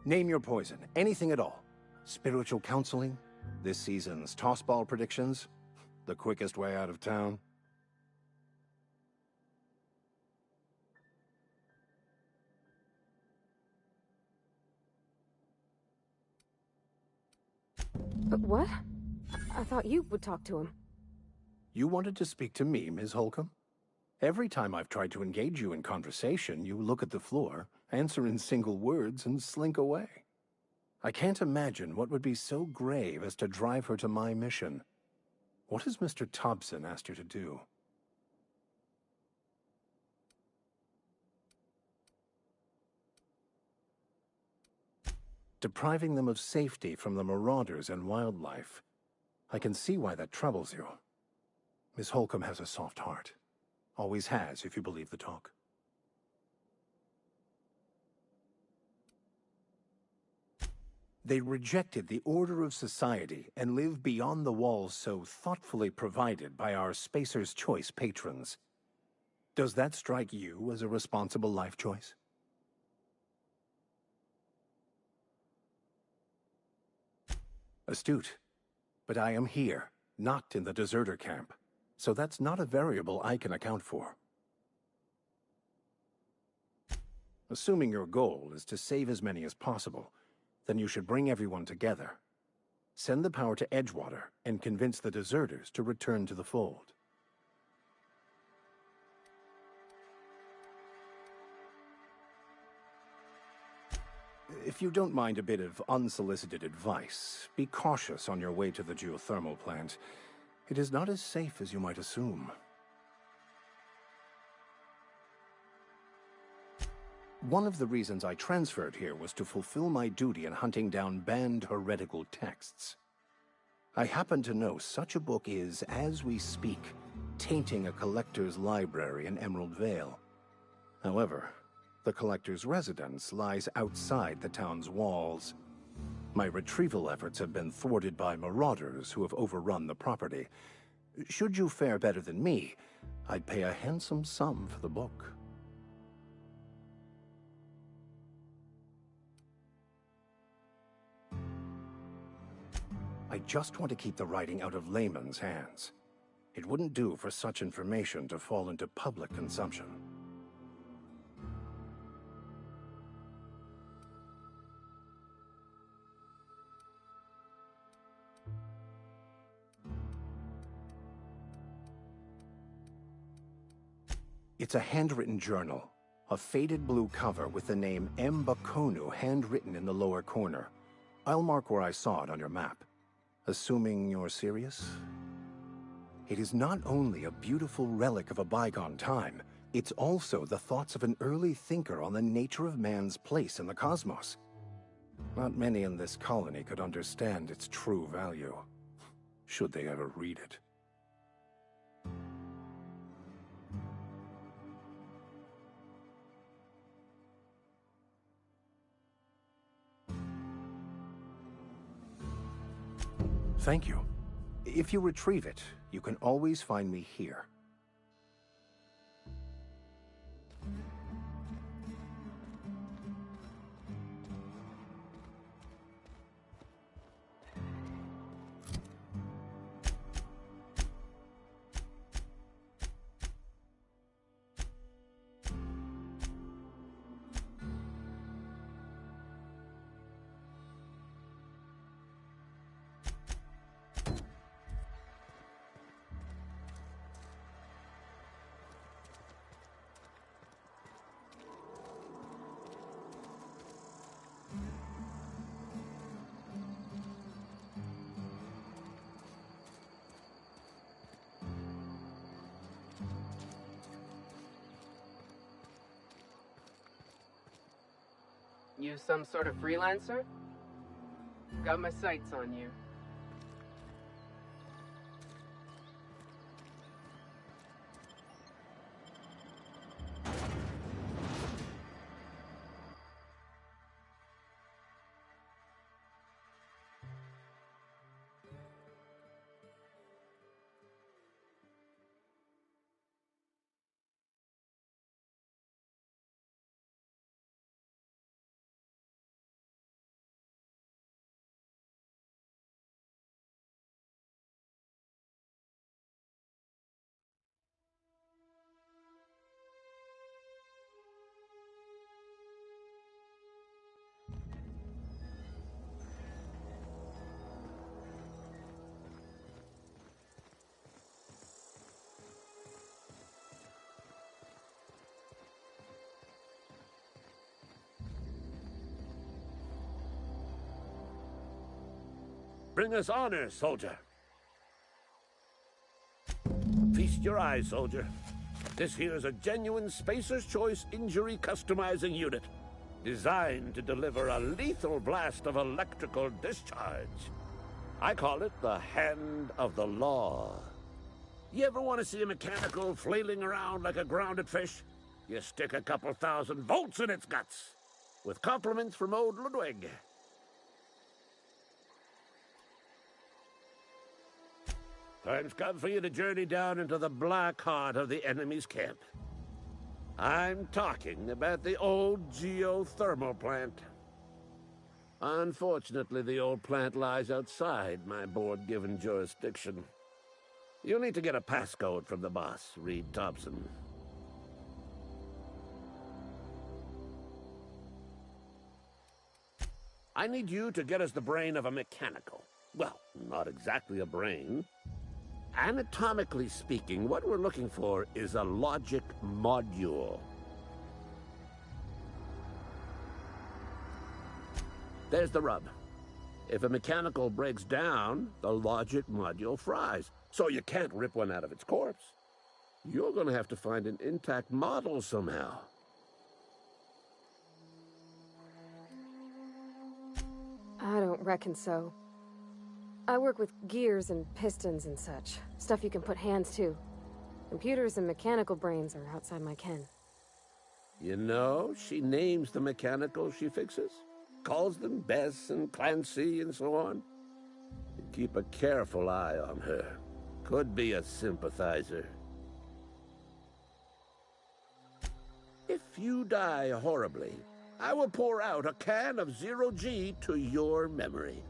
Name your poison, anything at all. Spiritual counseling? This season's tossball predictions? The quickest way out of town? But what? I thought you would talk to him. You wanted to speak to me, Ms. Holcomb? Every time I've tried to engage you in conversation, you look at the floor, answer in single words, and slink away. I can't imagine what would be so grave as to drive her to my mission. What has Mr. Thompson asked you to do? Depriving them of safety from the marauders and wildlife. I can see why that troubles you. Miss Holcomb has a soft heart. Always has, if you believe the talk. They rejected the order of society and live beyond the walls so thoughtfully provided by our Spacer's Choice patrons. Does that strike you as a responsible life choice? Astute. But I am here, not in the deserter camp, so that's not a variable I can account for. Assuming your goal is to save as many as possible, then you should bring everyone together. Send the power to Edgewater and convince the deserters to return to the fold. If you don't mind a bit of unsolicited advice, be cautious on your way to the geothermal plant. It is not as safe as you might assume. One of the reasons I transferred here was to fulfill my duty in hunting down banned heretical texts. I happen to know such a book is, as we speak, tainting a collector's library in Emerald Vale. However, the collector's residence lies outside the town's walls. My retrieval efforts have been thwarted by marauders who have overrun the property. Should you fare better than me, I'd pay a handsome sum for the book. I just want to keep the writing out of layman's hands. It wouldn't do for such information to fall into public consumption. It's a handwritten journal, a faded blue cover with the name M. Bakonu handwritten in the lower corner. I'll mark where I saw it on your map. Assuming you're serious? It is not only a beautiful relic of a bygone time, it's also the thoughts of an early thinker on the nature of man's place in the cosmos. Not many in this colony could understand its true value, should they ever read it. Thank you. If you retrieve it, you can always find me here. You some sort of freelancer? Got my sights on you. Bring us honor, soldier. Feast your eyes, soldier. This here's a genuine Spacer's Choice injury customizing unit, designed to deliver a lethal blast of electrical discharge. I call it the Hand of the Law. You ever want to see a mechanical flailing around like a grounded fish? You stick a couple thousand volts in its guts. With compliments from old Ludwig. Time's come for you to journey down into the black heart of the enemy's camp. I'm talking about the old geothermal plant. Unfortunately, the old plant lies outside my board-given jurisdiction. You'll need to get a passcode from the boss, Reed Thompson. I need you to get us the brain of a mechanical. Well, not exactly a brain. Anatomically speaking, what we're looking for is a logic module. There's the rub. If a mechanical breaks down, the logic module fries. So you can't rip one out of its corpse. You're going to have to find an intact model somehow. I don't reckon so. I work with gears and pistons and such. Stuff you can put hands to. Computers and mechanical brains are outside my ken. You know, she names the mechanicals she fixes. Calls them Bess and Clancy and so on. You keep a careful eye on her. Could be a sympathizer. If you die horribly, I will pour out a can of 0G to your memory.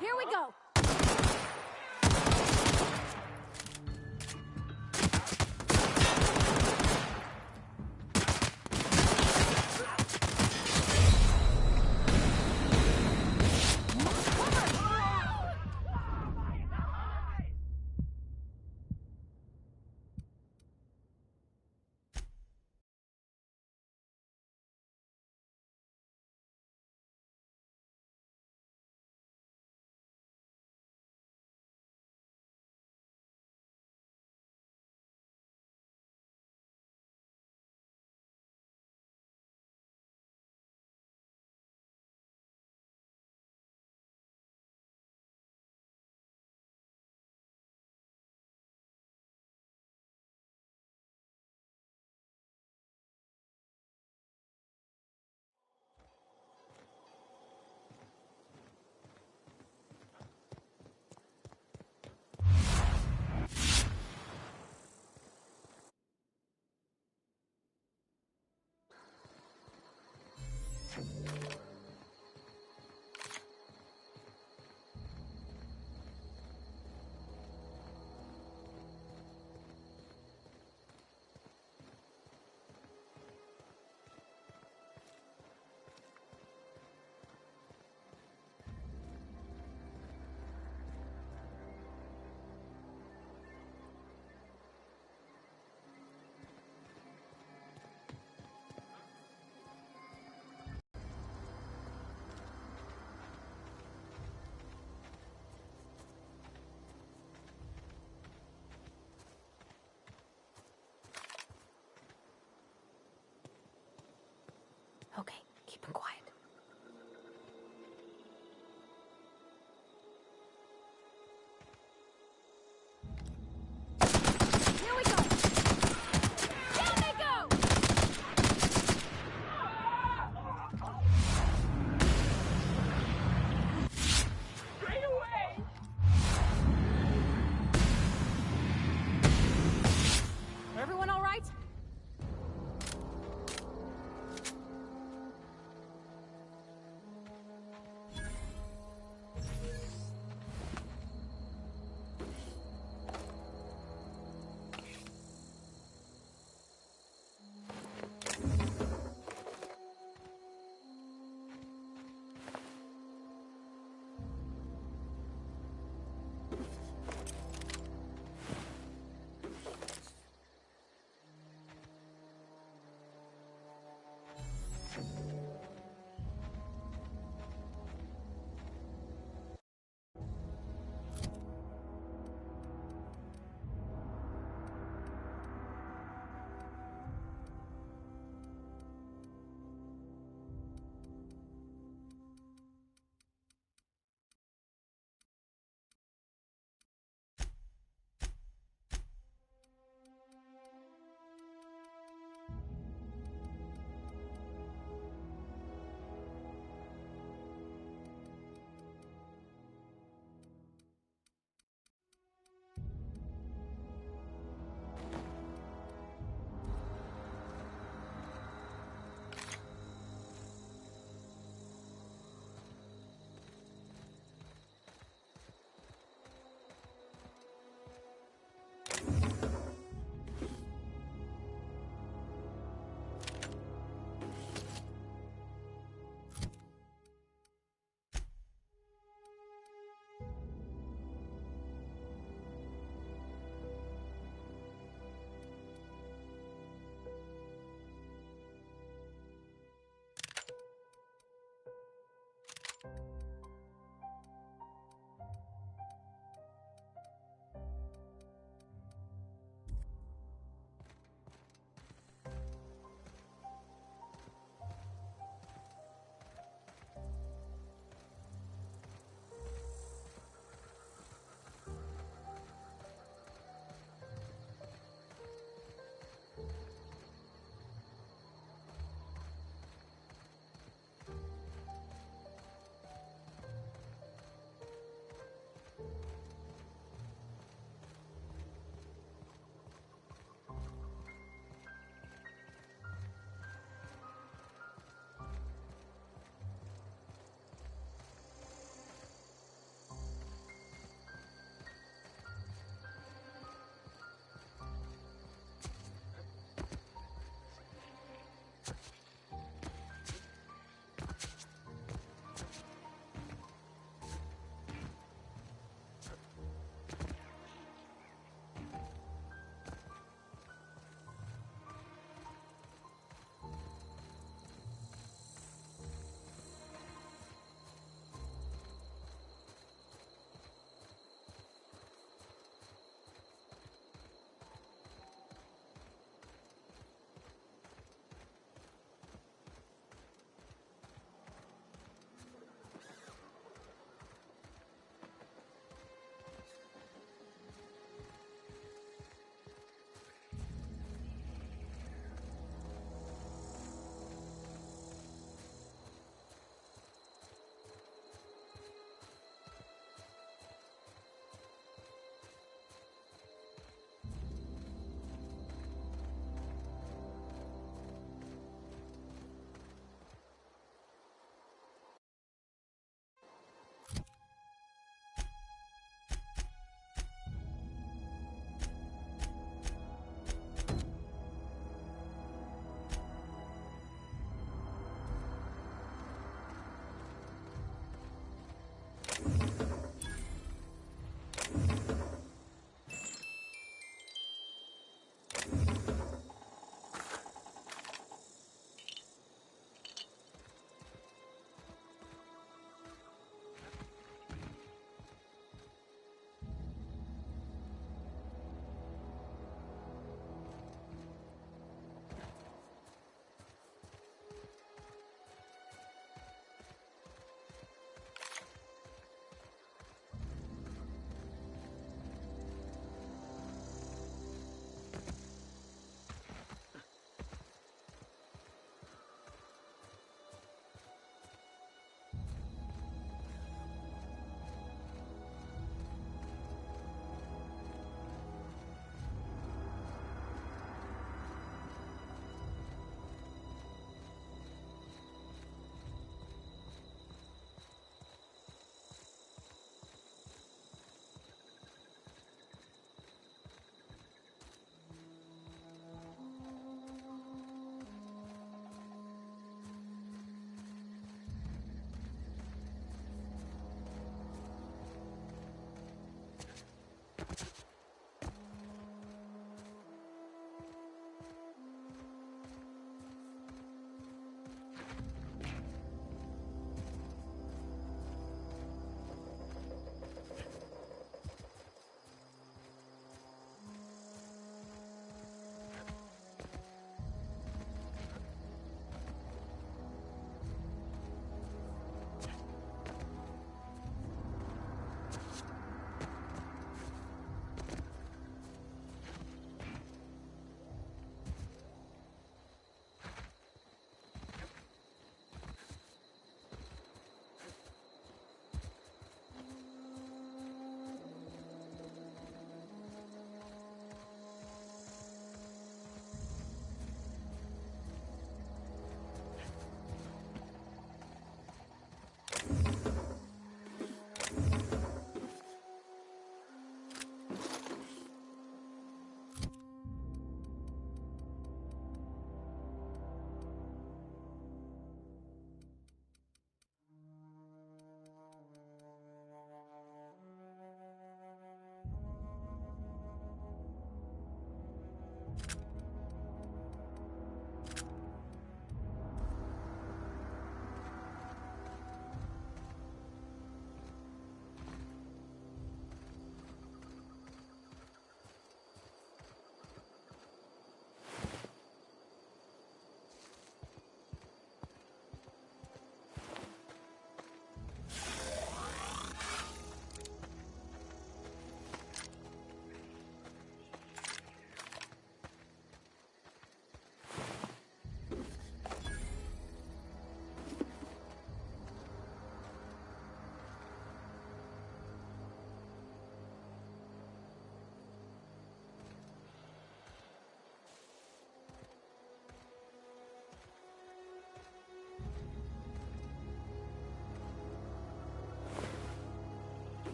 Here we go!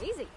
Easy.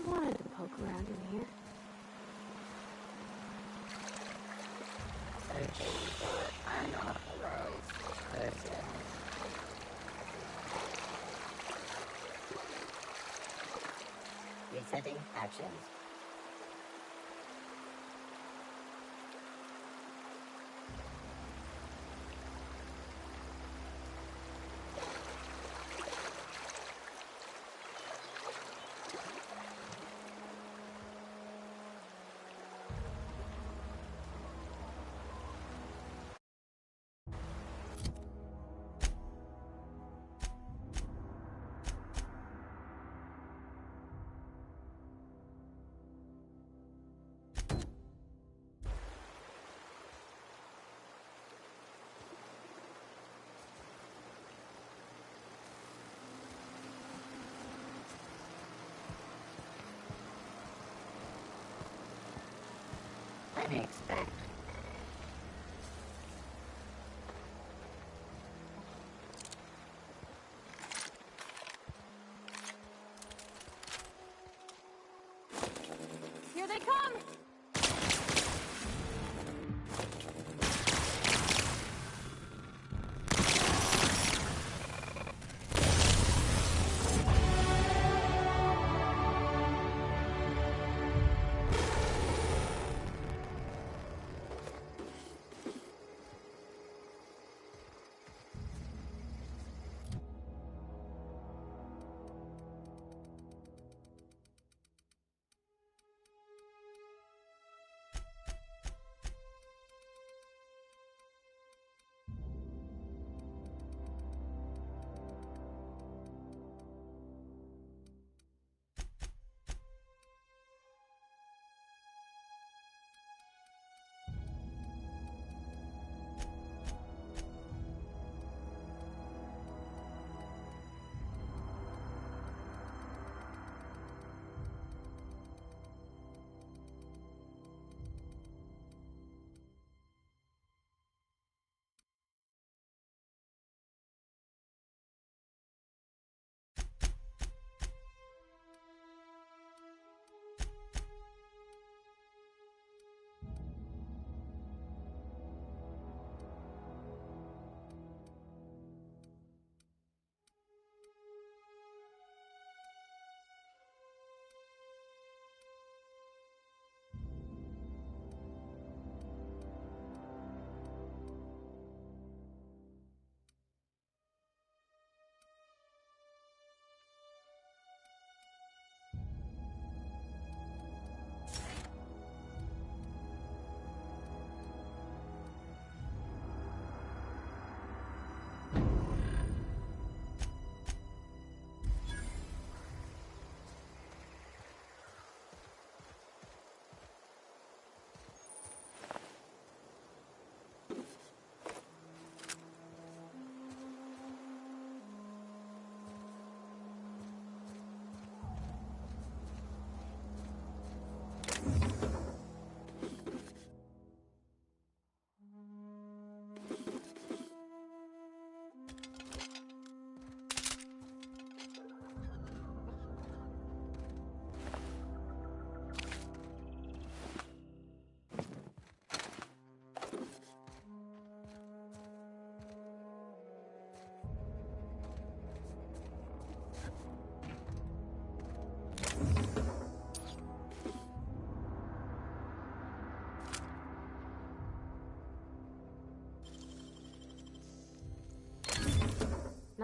Wanted to poke around in here. Searching for unauthorized person. Resetting actions. Unexpected. Here they come!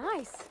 Nice.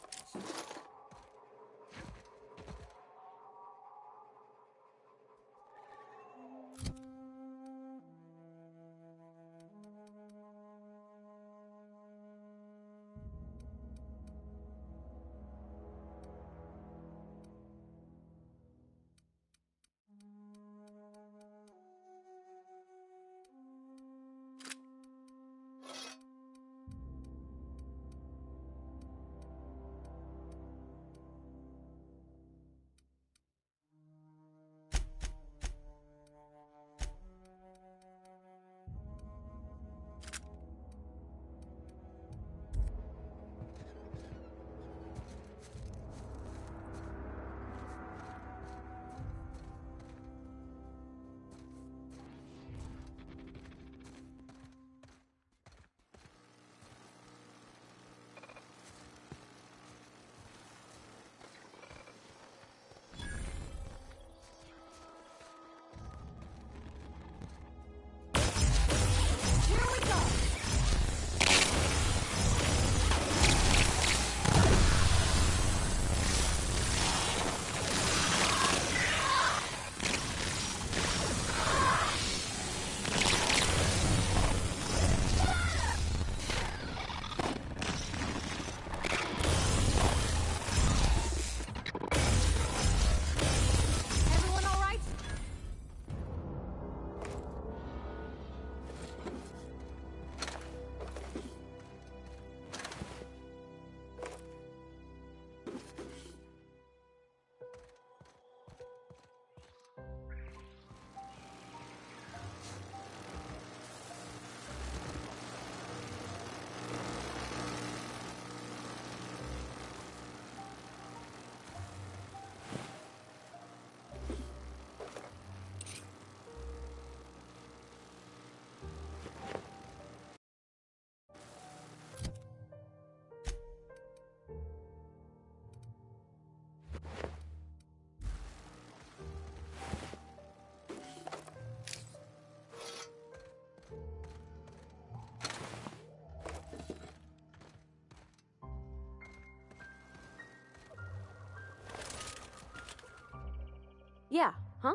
Yeah, huh?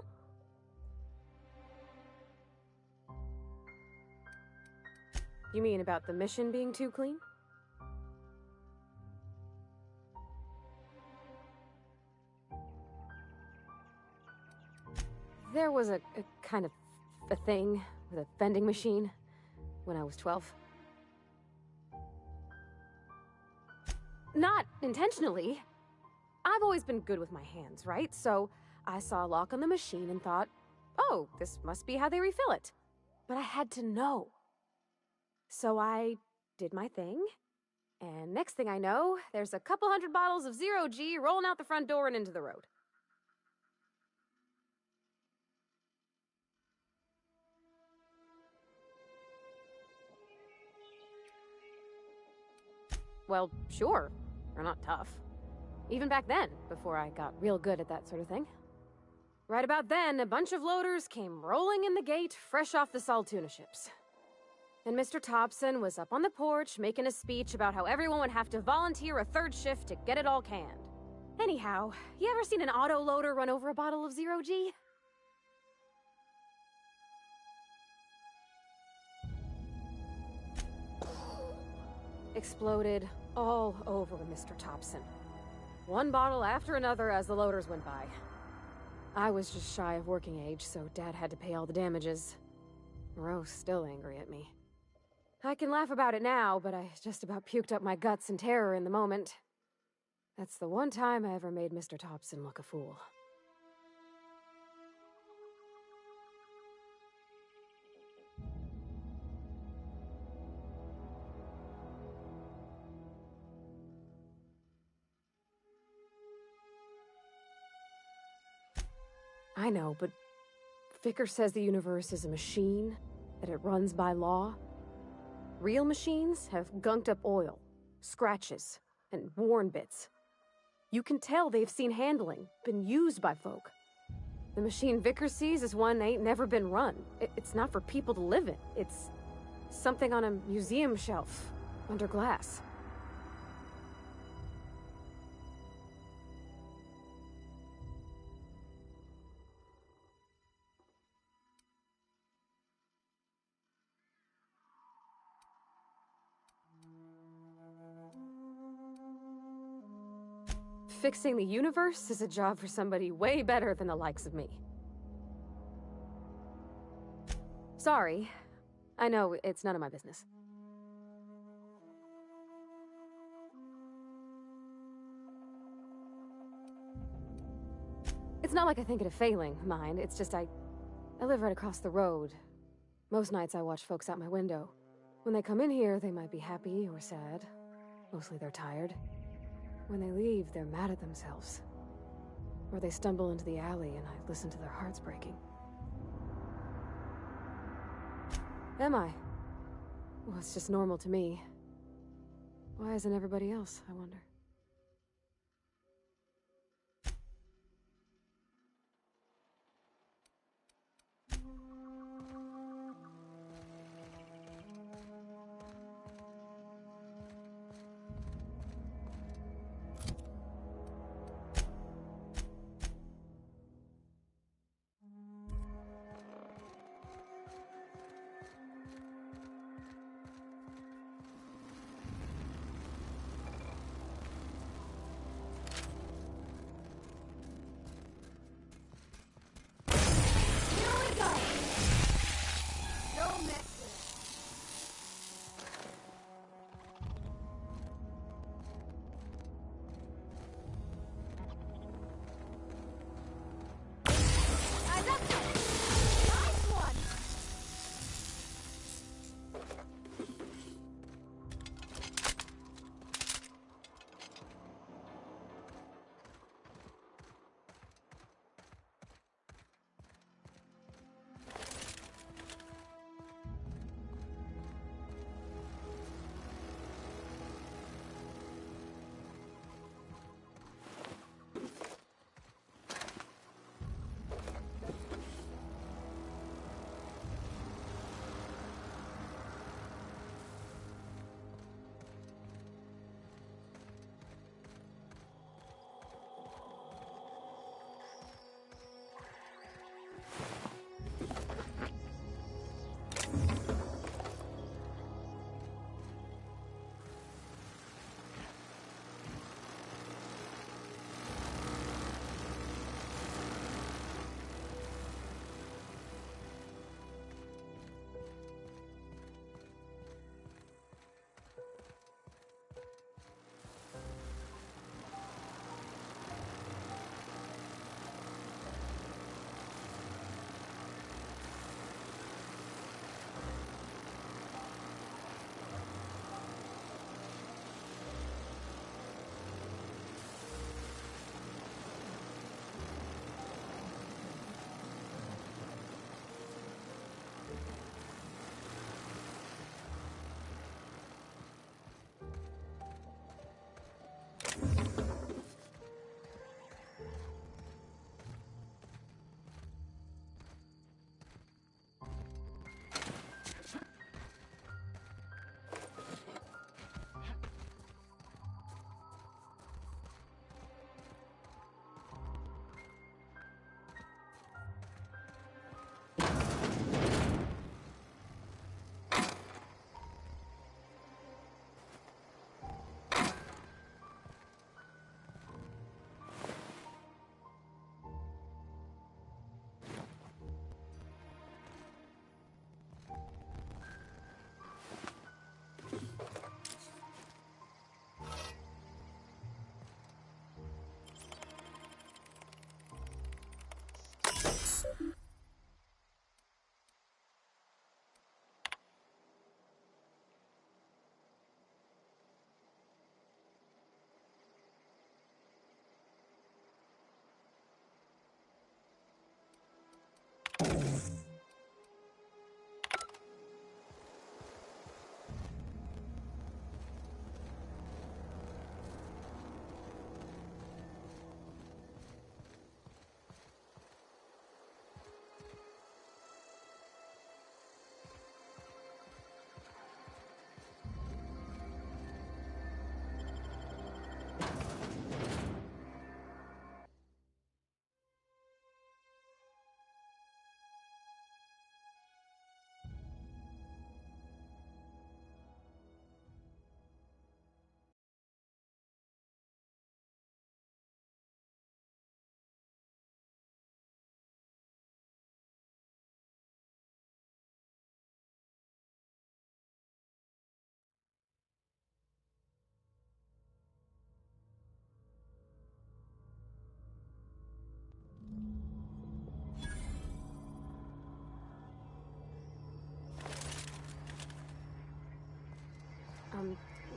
You mean about the mission being too clean? There was a kind of a thing with a vending machine when I was 12. Not intentionally. I've always been good with my hands, right? So I saw a lock on the machine and thought, oh, this must be how they refill it. But I had to know. So I did my thing, and next thing I know, there's a couple hundred bottles of 0G rolling out the front door and into the road. Well, sure. They're not tough. Even back then, before I got real good at that sort of thing. Right about then, a bunch of loaders came rolling in the gate, fresh off the Saltuna ships. And Mr. Thompson was up on the porch making a speech about how everyone would have to volunteer a third shift to get it all canned. Anyhow, you ever seen an auto loader run over a bottle of 0G? Exploded all over Mr. Thompson. One bottle after another as the loaders went by. I was just shy of working age, so Dad had to pay all the damages. Moreau's still angry at me. I can laugh about it now, but I just about puked up my guts in terror in the moment. That's the one time I ever made Mr. Thompson look a fool. I know, but Vicker says the universe is a machine, that it runs by law. Real machines have gunked up oil, scratches, and worn bits. You can tell they've seen handling, been used by folk. The machine Vicker sees is one ain't never been run. It's not for people to live in. It's something on a museum shelf, under glass. fixing the universe is a job for somebody way better than the likes of me. Sorry. I know, it's none of my business. It's not like I think it a failing, mind. It's just I live right across the road. Most nights I watch folks out my window. When they come in here, they might be happy or sad. Mostly they're tired. When they leave, they're mad at themselves. Or they stumble into the alley and I listen to their hearts breaking. Am I? Well, it's just normal to me. Why isn't everybody else, I wonder?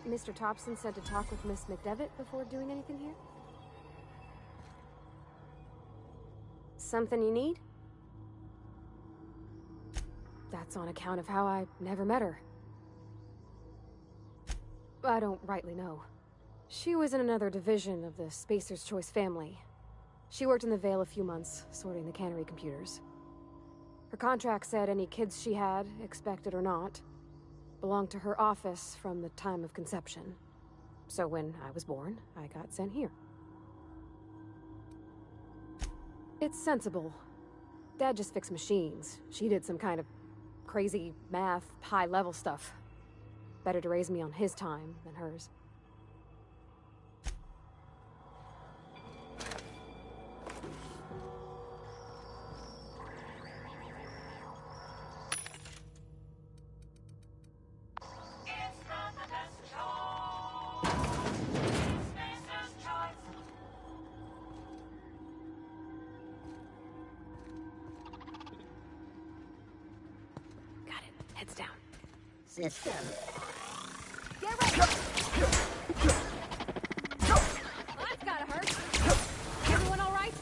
Mr. Thompson said to talk with Miss McDevitt before doing anything here? Something you need? That's on account of how I never met her. I don't rightly know. She was in another division of the Spacer's Choice family. She worked in the Vale a few months, sorting the cannery computers. Her contract said any kids she had, expected or not, belonged to her office from the time of conception. So when I was born, I got sent here. It's sensible. Dad just fixed machines. She did some kind of crazy math, high-level stuff. Better to raise me on his time than hers. Heads down. System. Get ready! Well, that's gotta hurt. Everyone all right?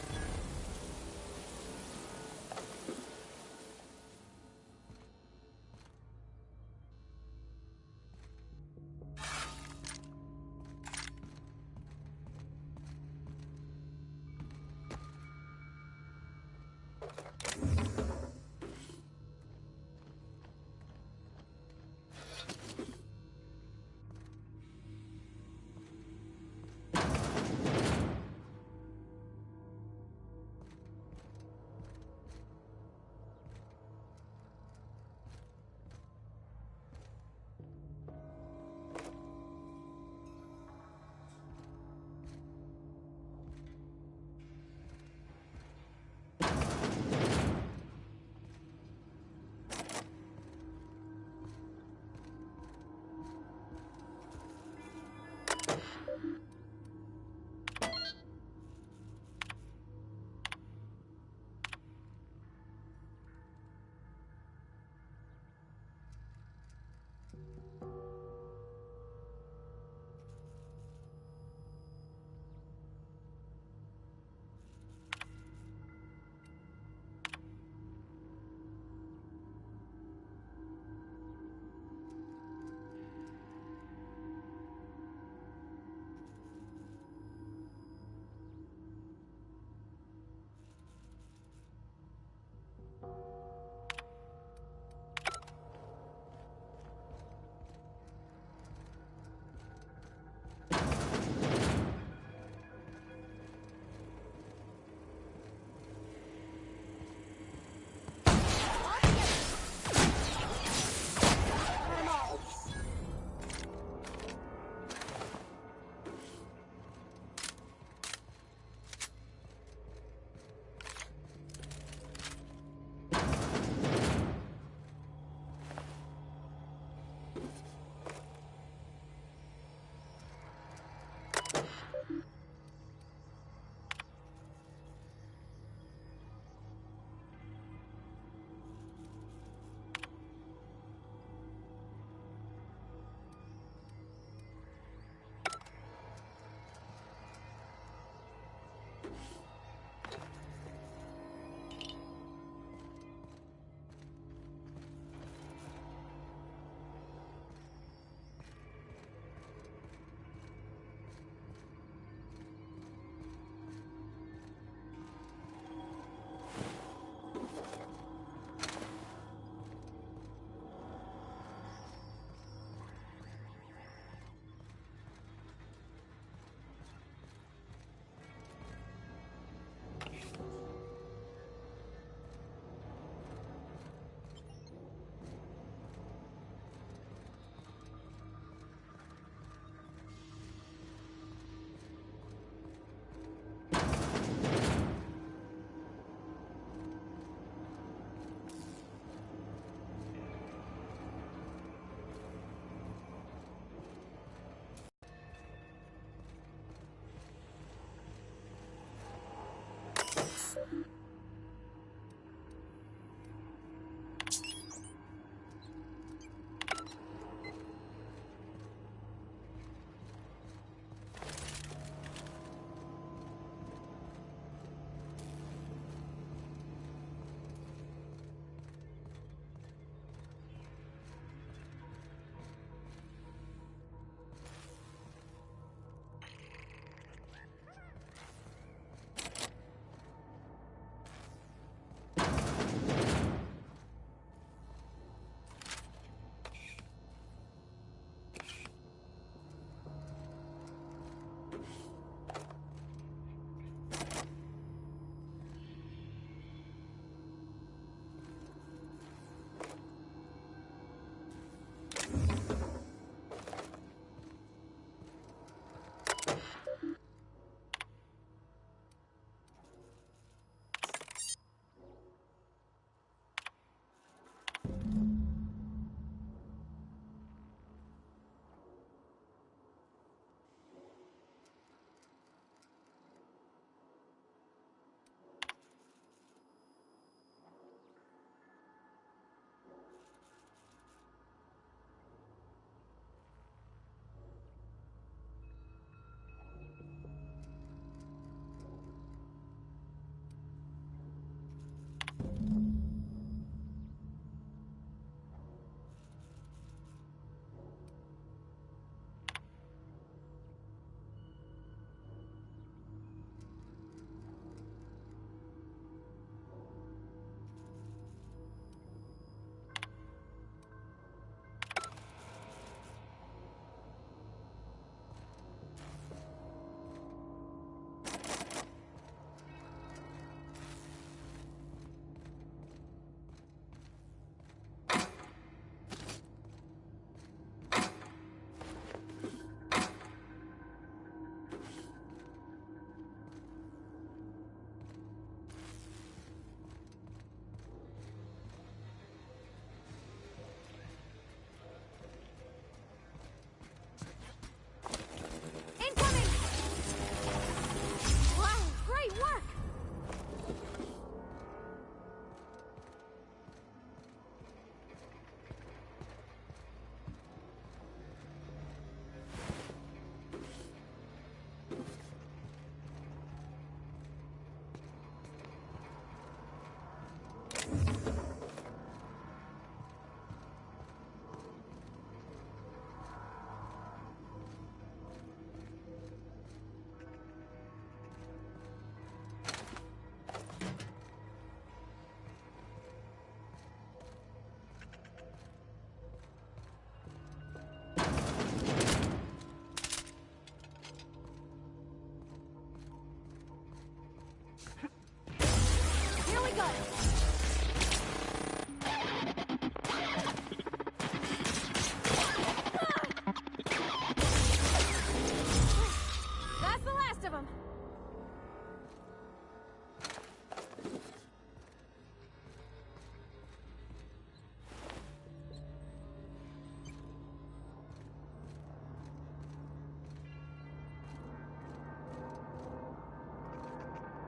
rest of them.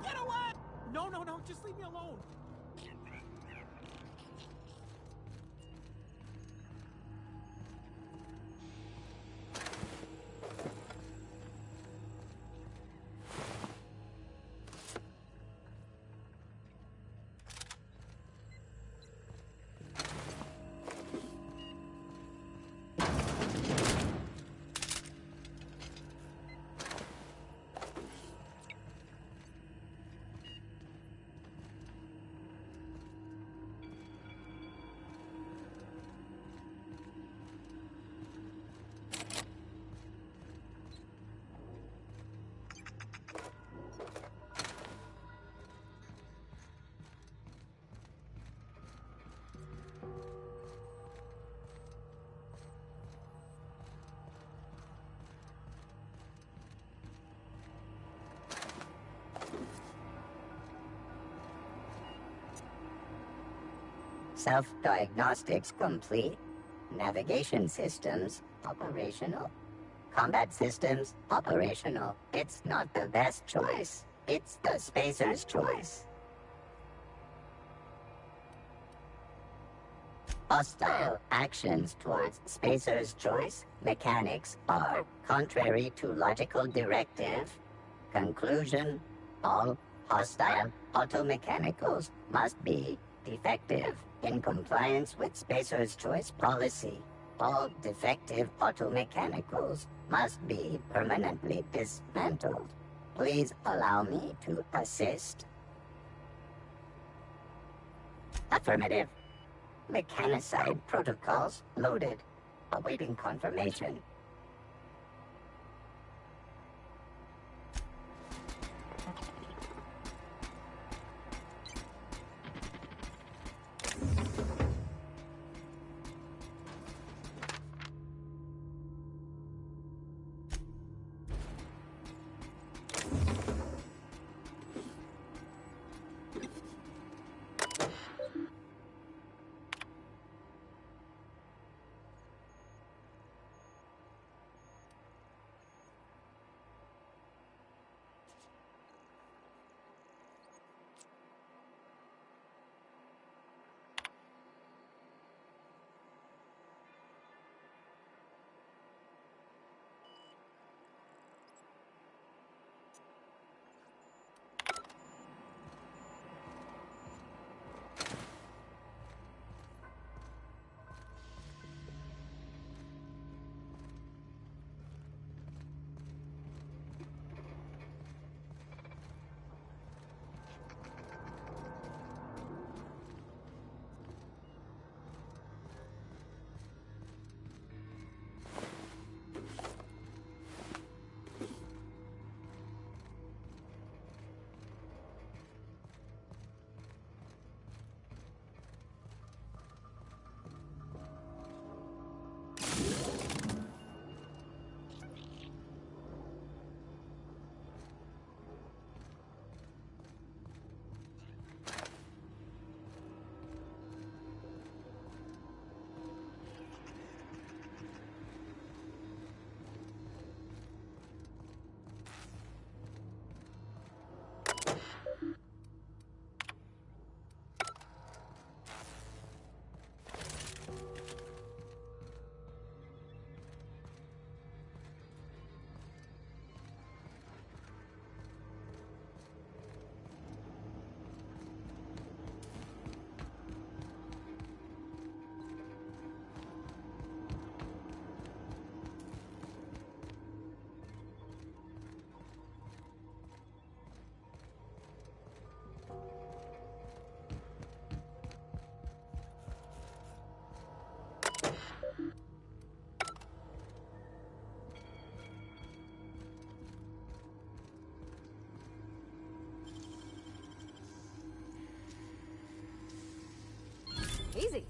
Get away! No, no, no, just leave me alone. Self-diagnostics complete. Navigation systems operational. Combat systems operational. It's not the best choice. It's the spacer's choice. Hostile actions towards spacer's choice mechanics are contrary to logical directive. Conclusion: all hostile automechanicals must be defective in compliance with spacer's choice policy. All defective automechanicals must be permanently dismantled. Please allow me to assist. Affirmative. Mechanicide protocols loaded. Awaiting confirmation. Easy.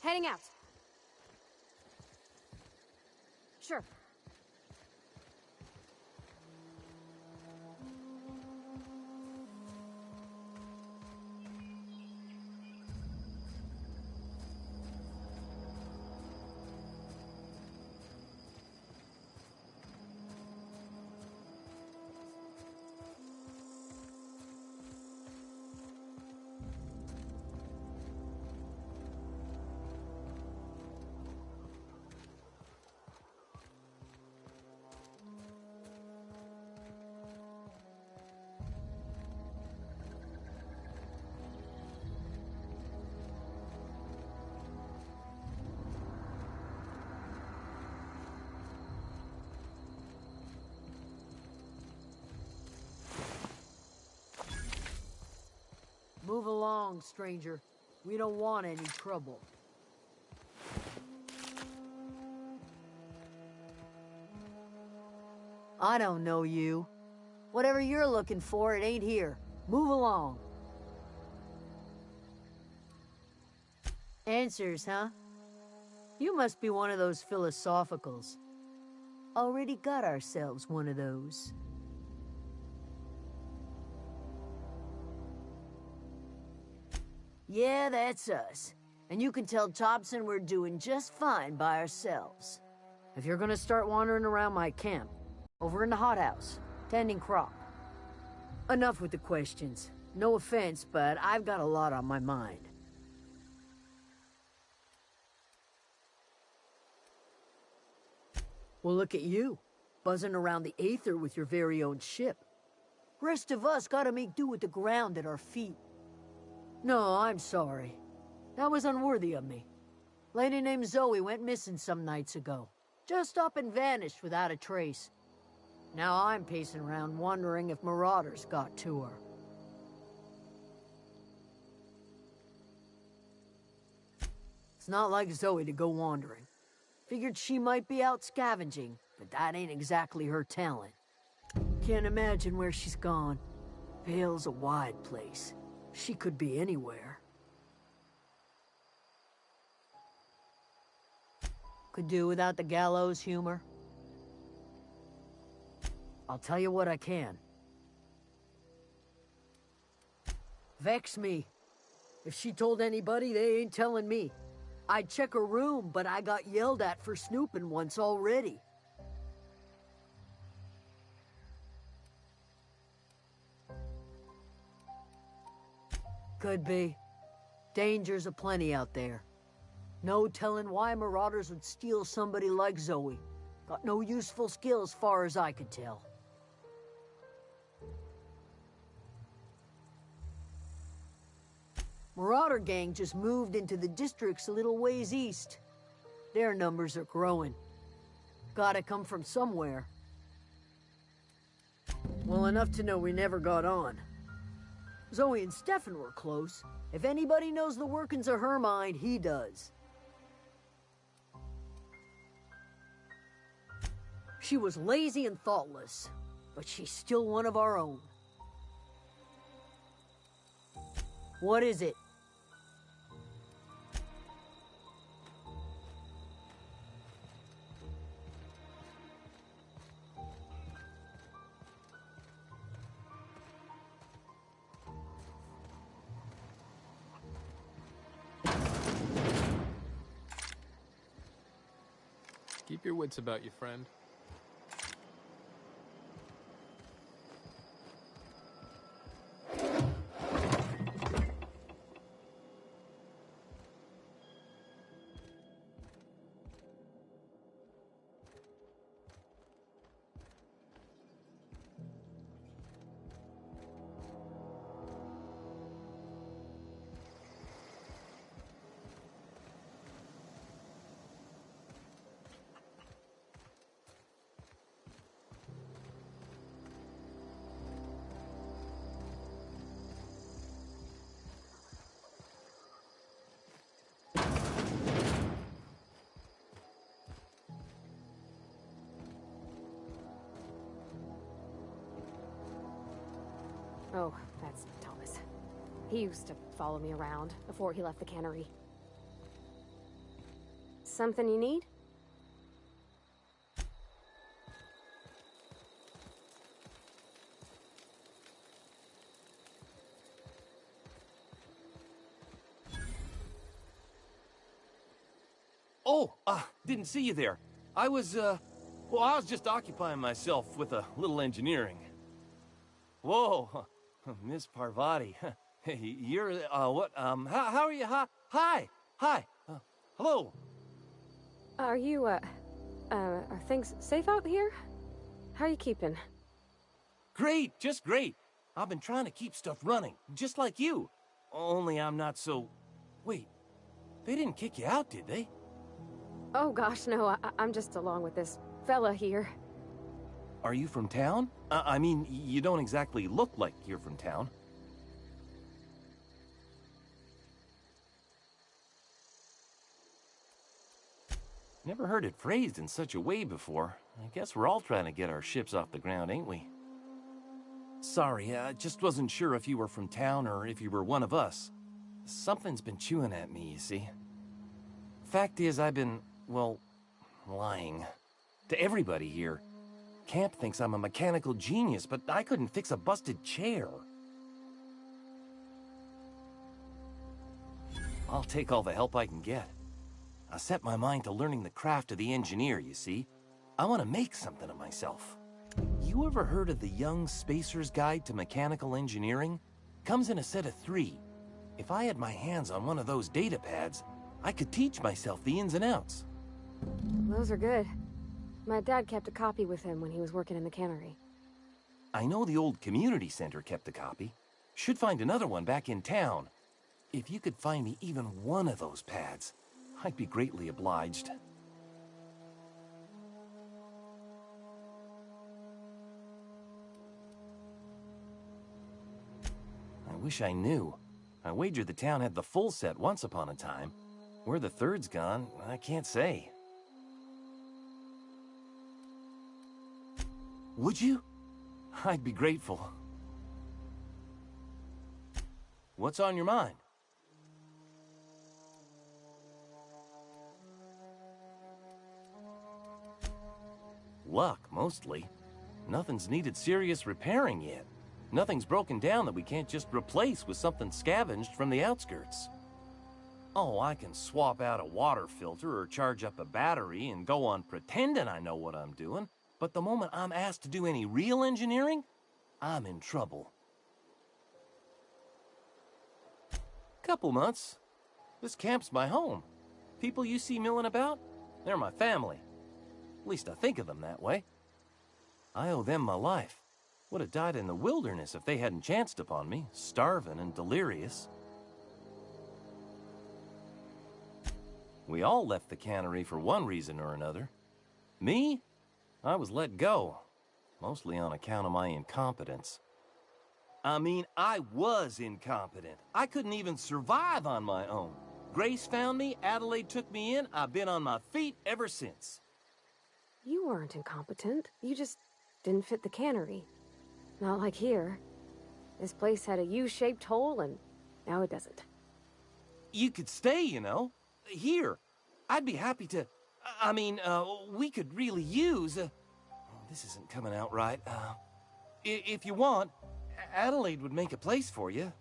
Heading out. Sure. Move along, stranger. We don't want any trouble. I don't know you. Whatever you're looking for, it ain't here. Move along. Answers, huh? You must be one of those philosophicals. Already got ourselves one of those. Yeah, that's us. And you can tell Thompson we're doing just fine by ourselves. If you're gonna start wandering around my camp, over in the hothouse, tending crop. Enough with the questions. No offense, but I've got a lot on my mind. Well, look at you, buzzing around the aether with your very own ship. Rest of us gotta make do with the ground at our feet. No, I'm sorry. That was unworthy of me. Lady named Zoe went missing some nights ago. Just up and vanished without a trace. Now I'm pacing around wondering if marauders got to her. It's not like Zoe to go wandering. Figured she might be out scavenging, but that ain't exactly her talent. Can't imagine where she's gone. Vale's a wide place. She could be anywhere. Could do without the gallows humor. I'll tell you what I can. Vex me. If she told anybody, they ain't telling me. I'd check her room, but I got yelled at for snooping once already. Could be. Dangers aplenty out there. No telling why marauders would steal somebody like Zoe. Got no useful skills far as I could tell. Marauder gang just moved into the districts a little ways east. Their numbers are growing. Gotta come from somewhere. Well, enough to know we never got on. Zoe and Stefan were close. If anybody knows the workings of her mind, he does. She was lazy and thoughtless, but she's still one of our own. What is it? Keep your wits about you, friend. Oh, that's Thomas. He used to follow me around before he left the cannery. Something you need? Oh, didn't see you there. I was just occupying myself with a little engineering. Whoa, Miss Parvati. You're, how are you? Hi. Hello. Are you, are things safe out here? How are you keeping? Great, just great. I've been trying to keep stuff running, just like you. Only I'm not so... Wait, they didn't kick you out, did they? Oh gosh, no, I'm just along with this fella here. Are you from town? I mean, you don't exactly look like you're from town. Never heard it phrased in such a way before. I guess we're all trying to get our ships off the ground, ain't we? Sorry, I just wasn't sure if you were from town or if you were one of us. Something's been chewing at me, you see. Fact is, I've been, well, lying. To everybody here. Camp thinks I'm a mechanical genius, but I couldn't fix a busted chair. I'll take all the help I can get. I set my mind to learning the craft of the engineer, you see. I want to make something of myself. You ever heard of the Young Spacer's Guide to Mechanical Engineering? Comes in a set of 3. If I had my hands on one of those data pads, I could teach myself the ins and outs. Those are good. My dad kept a copy with him when he was working in the cannery. I know the old community center kept a copy. Should find another one back in town. If you could find me even one of those pads, I'd be greatly obliged. I wish I knew. I wagered the town had the full set once upon a time. Where the third's gone, I can't say. Would you? I'd be grateful. What's on your mind? Luck, mostly. Nothing's needed serious repairing yet. Nothing's broken down that we can't just replace with something scavenged from the outskirts. Oh, I can swap out a water filter or charge up a battery and go on pretending I know what I'm doing, but the moment I'm asked to do any real engineering, I'm in trouble. Couple months. This camp's my home. People you see milling about, they're my family. At least I think of them that way. I owe them my life. Would have died in the wilderness if they hadn't chanced upon me, starving and delirious. We all left the cannery for one reason or another. Me? I was let go, mostly on account of my incompetence. I mean, I was incompetent. I couldn't even survive on my own. Grace found me, Adelaide took me in, I've been on my feet ever since. You weren't incompetent. You just didn't fit the cannery. Not like here. This place had a U-shaped hole, and now it doesn't. You could stay, you know. Here. I'd be happy to... I mean, we could really use... this isn't coming out right. If you want, Adelaide would make a place for you.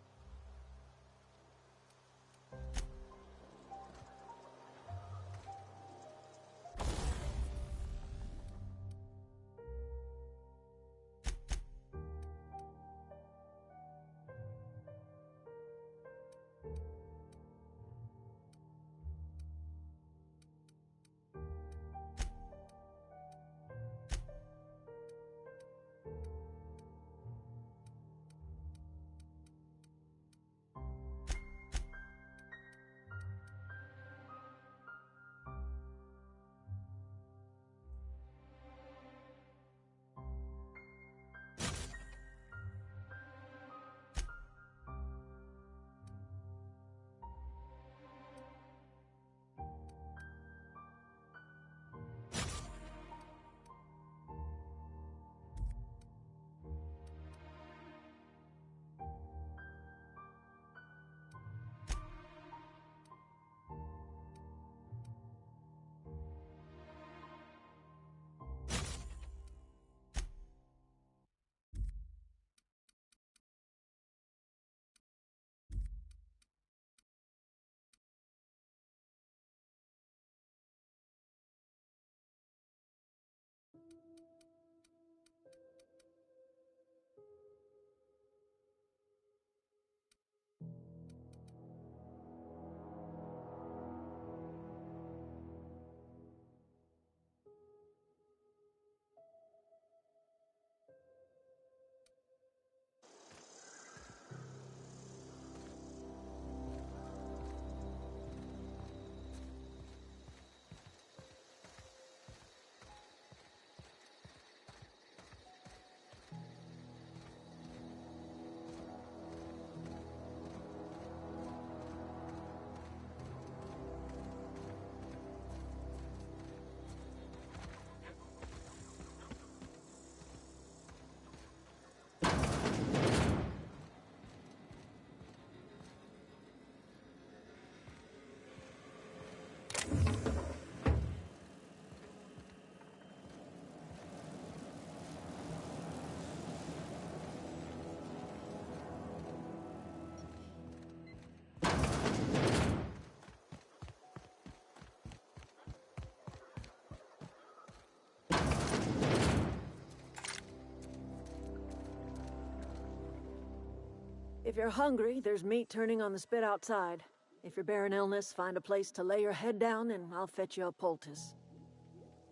If you're hungry, there's meat turning on the spit outside. If you're bearing illness, find a place to lay your head down and I'll fetch you a poultice.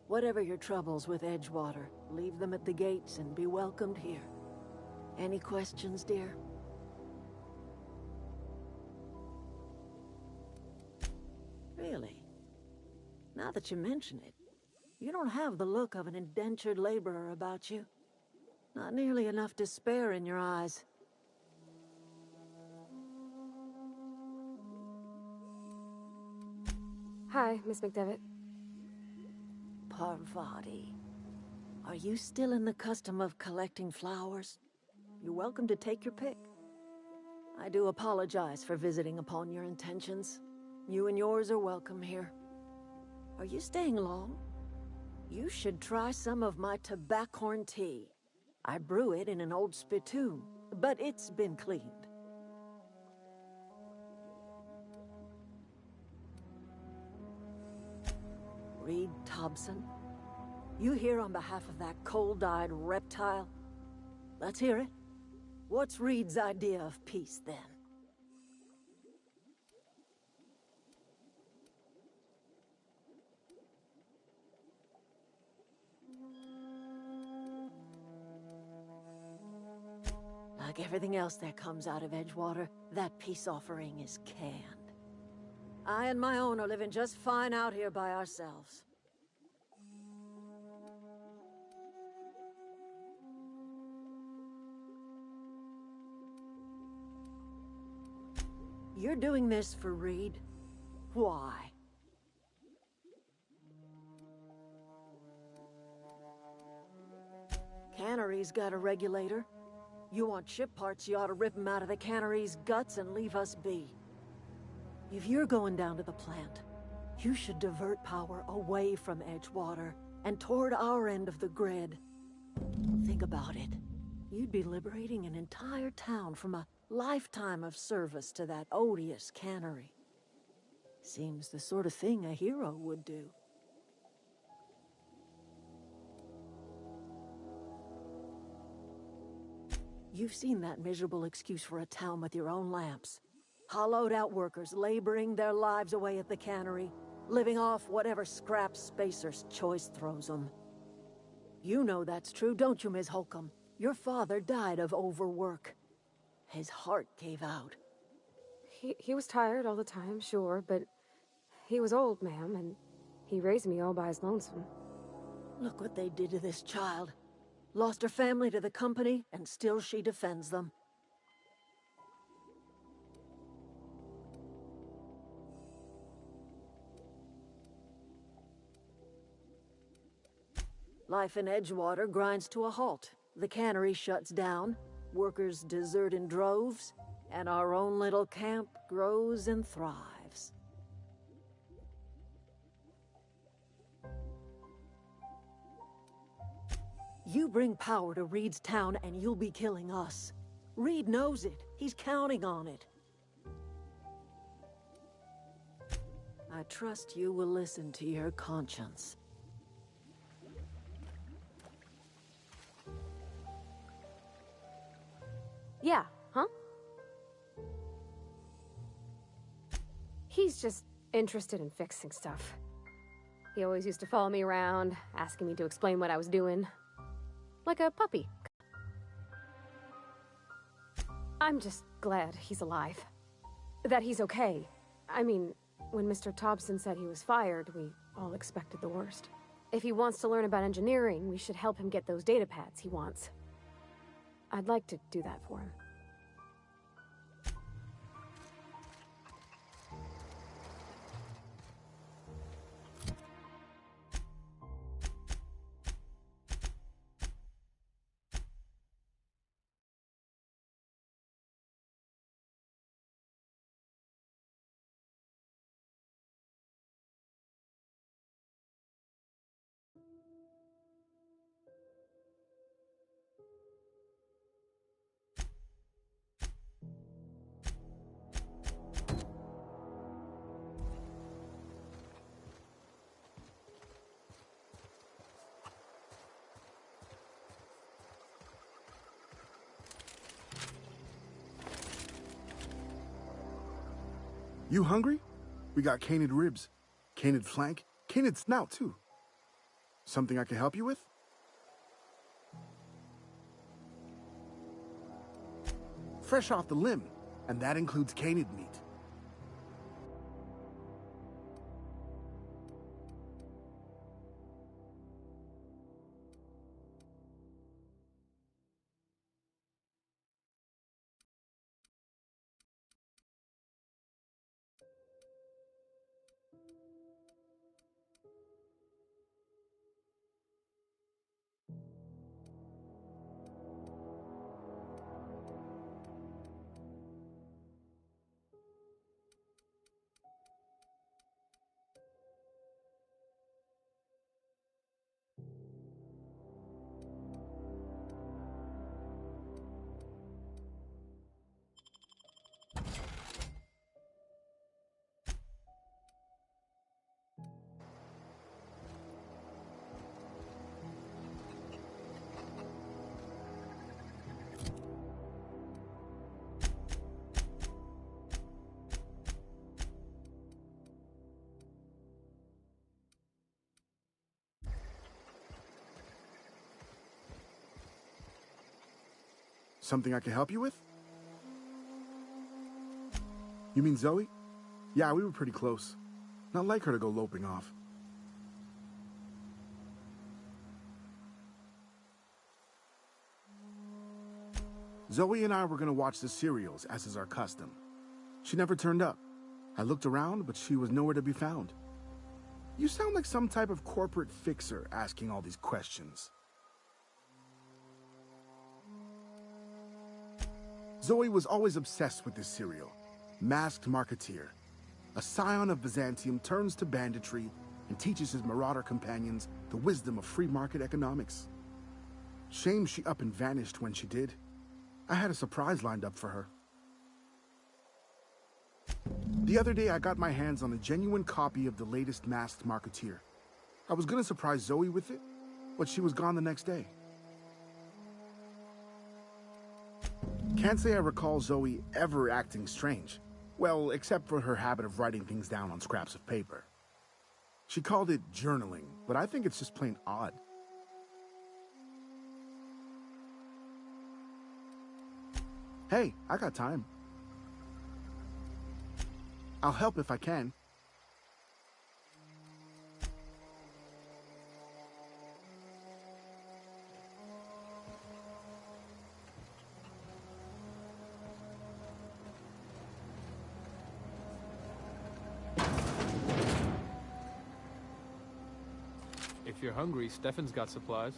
Whatever your troubles with Edgewater, leave them at the gates and be welcomed here. Any questions, dear? Really? Now that you mention it, you don't have the look of an indentured laborer about you. Not nearly enough despair in your eyes. Hi, Miss McDevitt. Parvati. Are you still in the custom of collecting flowers? You're welcome to take your pick. I do apologize for visiting upon your intentions. You and yours are welcome here. Are you staying long? You should try some of my tobaccorn tea. I brew it in an old spittoon, but it's been cleaned. Reed Thompson? You here on behalf of that cold-eyed reptile? Let's hear it. What's Reed's idea of peace, then? Like everything else that comes out of Edgewater, that peace offering is canned. I and my own are living just fine out here by ourselves. You're doing this for Reed? Why? Cannery's got a regulator. You want ship parts, you ought to rip them out of the cannery's guts and leave us be. If you're going down to the plant, you should divert power away from Edgewater and toward our end of the grid. Think about it. You'd be liberating an entire town from a lifetime of service to that odious cannery. Seems the sort of thing a hero would do. You've seen that miserable excuse for a town with your own lamps. Hollowed out workers laboring their lives away at the cannery, living off whatever scraps Spacer's Choice throws them. You know that's true, don't you, Ms. Holcomb? Your father died of overwork. His heart gave out. He was tired all the time, sure, but he was old, ma'am, and he raised me all by his lonesome. Look what they did to this child. Lost her family to the company, and still she defends them. Life in Edgewater grinds to a halt. The cannery shuts down, workers desert in droves, and our own little camp grows and thrives. You bring power to Reed's town and you'll be killing us. Reed knows it. He's counting on it. I trust you will listen to your conscience. Yeah, huh? He's just interested in fixing stuff. He always used to follow me around, asking me to explain what I was doing. Like a puppy. I'm just glad he's alive. That he's okay. I mean, when Mr. Thompson said he was fired, we all expected the worst. If he wants to learn about engineering, we should help him get those data pads he wants. I'd like to do that for him. You hungry? We got canid ribs, canid flank, canid snout, too. Something I can help you with? Fresh off the limb, and that includes canid meat. Something I can help you with? You mean Zoe? Yeah, we were pretty close. Not like her to go loping off. Zoe and I were gonna watch the serials, as is our custom. She never turned up. I looked around, but she was nowhere to be found. You sound like some type of corporate fixer asking all these questions. Zoe was always obsessed with this serial. Masked Marketeer. A scion of Byzantium turns to banditry and teaches his marauder companions the wisdom of free market economics. Shame she up and vanished when she did. I had a surprise lined up for her. The other day I got my hands on a genuine copy of the latest Masked Marketeer. I was gonna surprise Zoe with it, but she was gone the next day. Can't say I recall Zoe ever acting strange. Well, except for her habit of writing things down on scraps of paper. She called it journaling, but I think it's just plain odd. Hey, I got time. I'll help if I can. If you're hungry, Stefan's got supplies.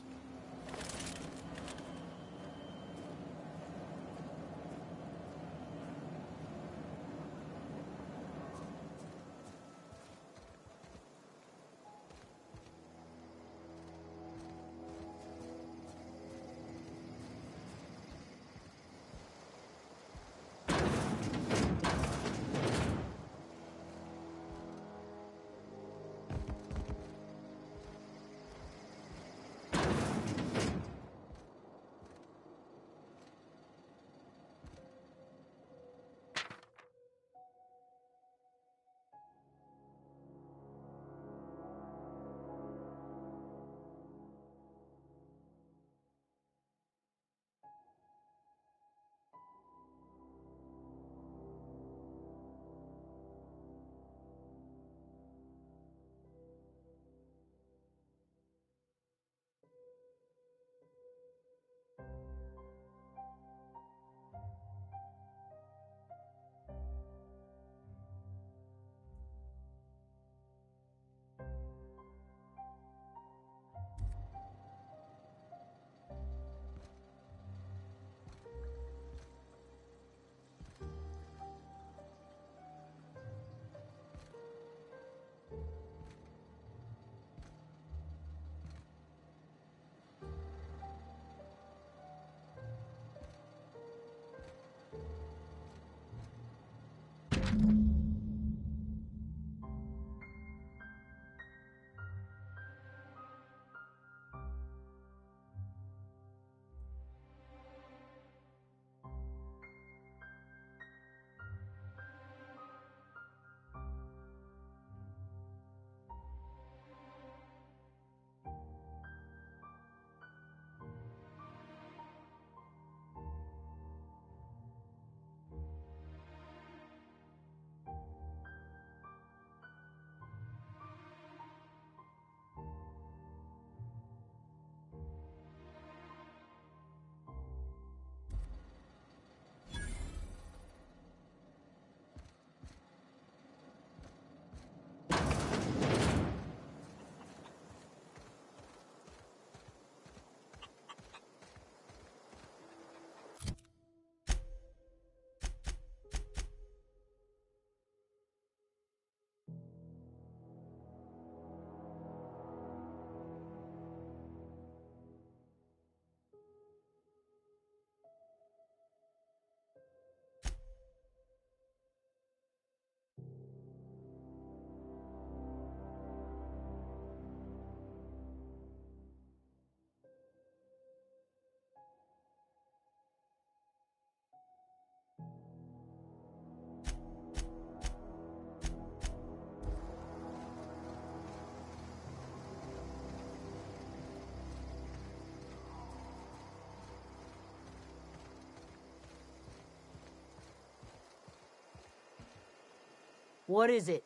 What is it?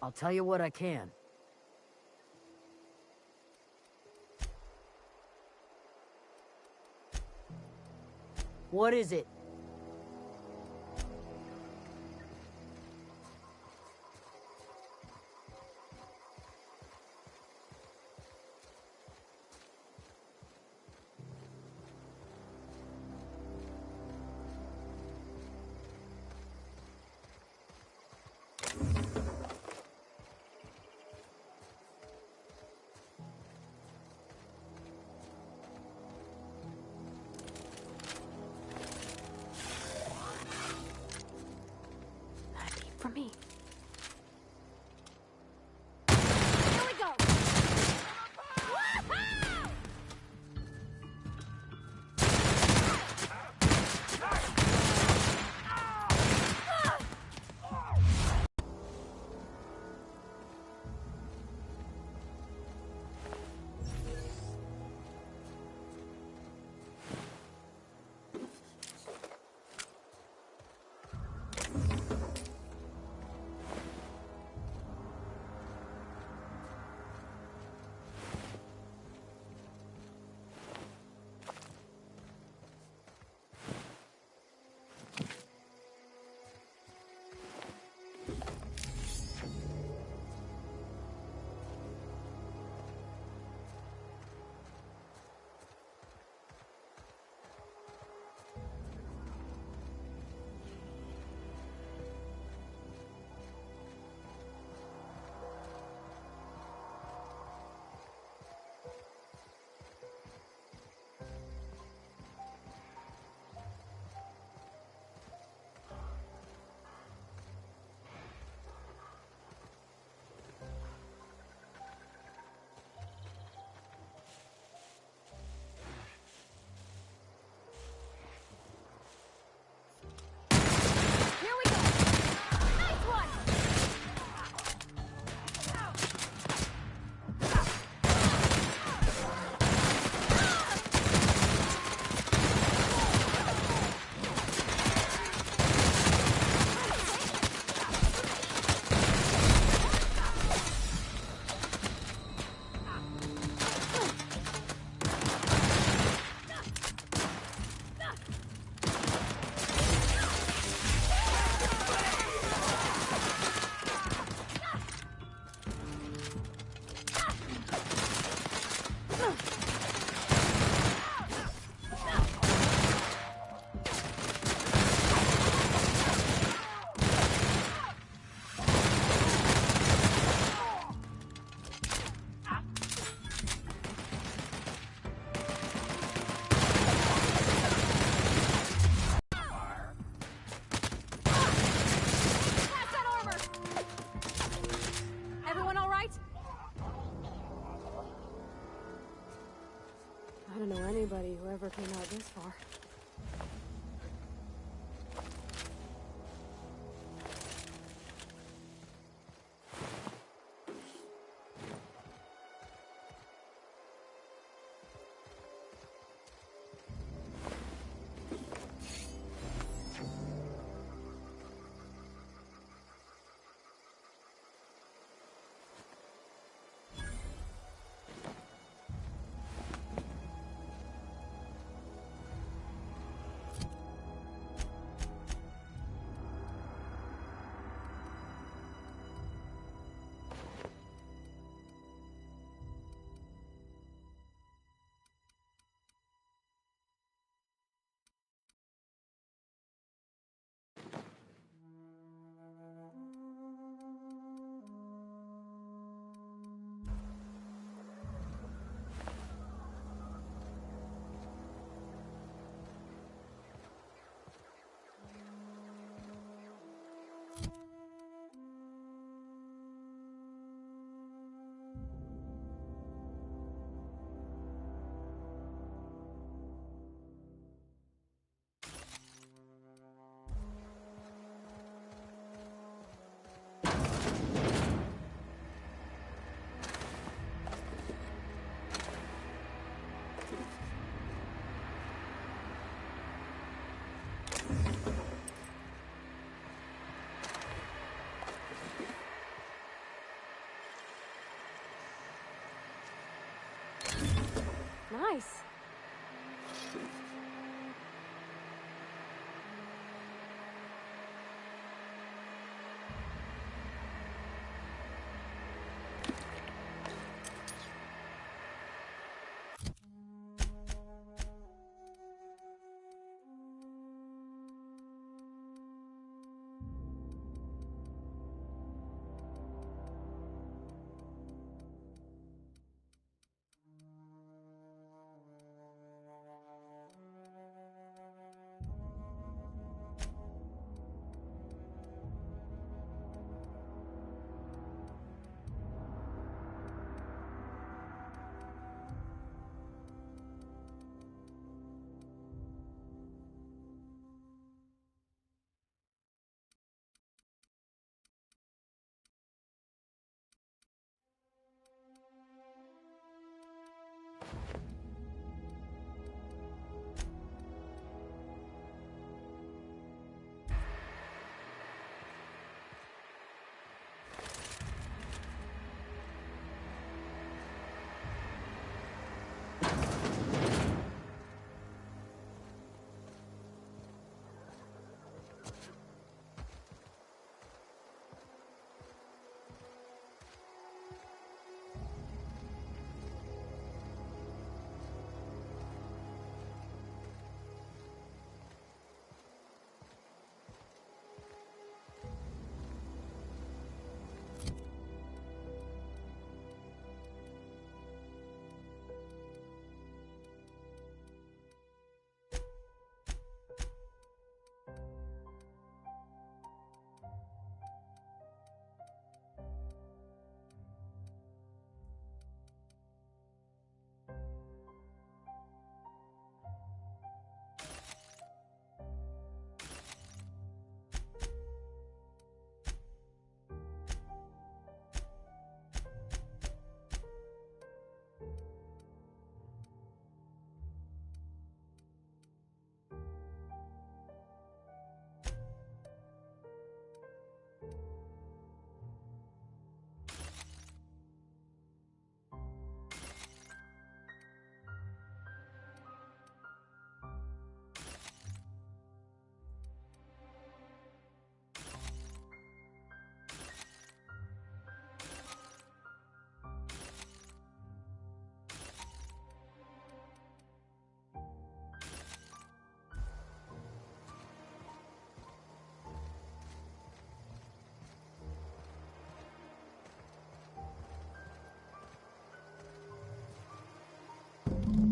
I'll tell you what I can. What is it? For me. Here we go! I don't know anybody who ever came out this far. Nice.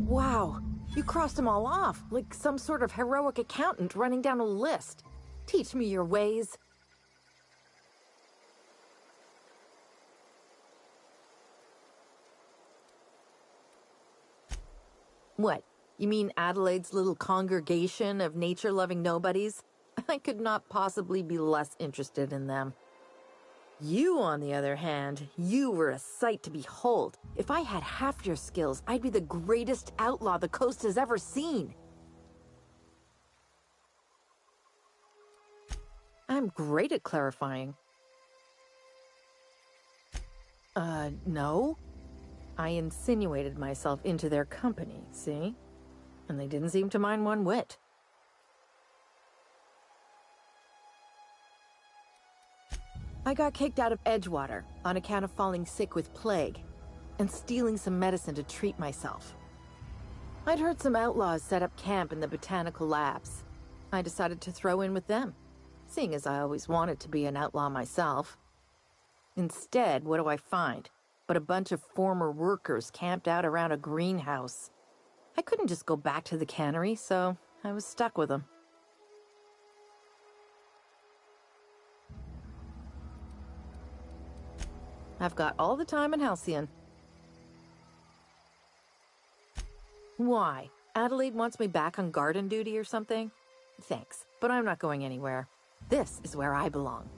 Wow, you crossed them all off, like some sort of heroic accountant running down a list. Teach me your ways. What? You mean Adelaide's little congregation of nature-loving nobodies? I could not possibly be less interested in them. You, on the other hand, you were a sight to behold. If I had half your skills, I'd be the greatest outlaw the coast has ever seen. I'm great at clarifying. No. I insinuated myself into their company, see? And they didn't seem to mind one whit. I got kicked out of Edgewater on account of falling sick with plague and stealing some medicine to treat myself. I'd heard some outlaws set up camp in the botanical labs. I decided to throw in with them, seeing as I always wanted to be an outlaw myself. Instead, what do I find but a bunch of former workers camped out around a greenhouse? I couldn't just go back to the cannery, so I was stuck with them. I've got all the time in Halcyon. Why? Adelaide wants me back on garden duty or something? Thanks, but I'm not going anywhere. This is where I belong.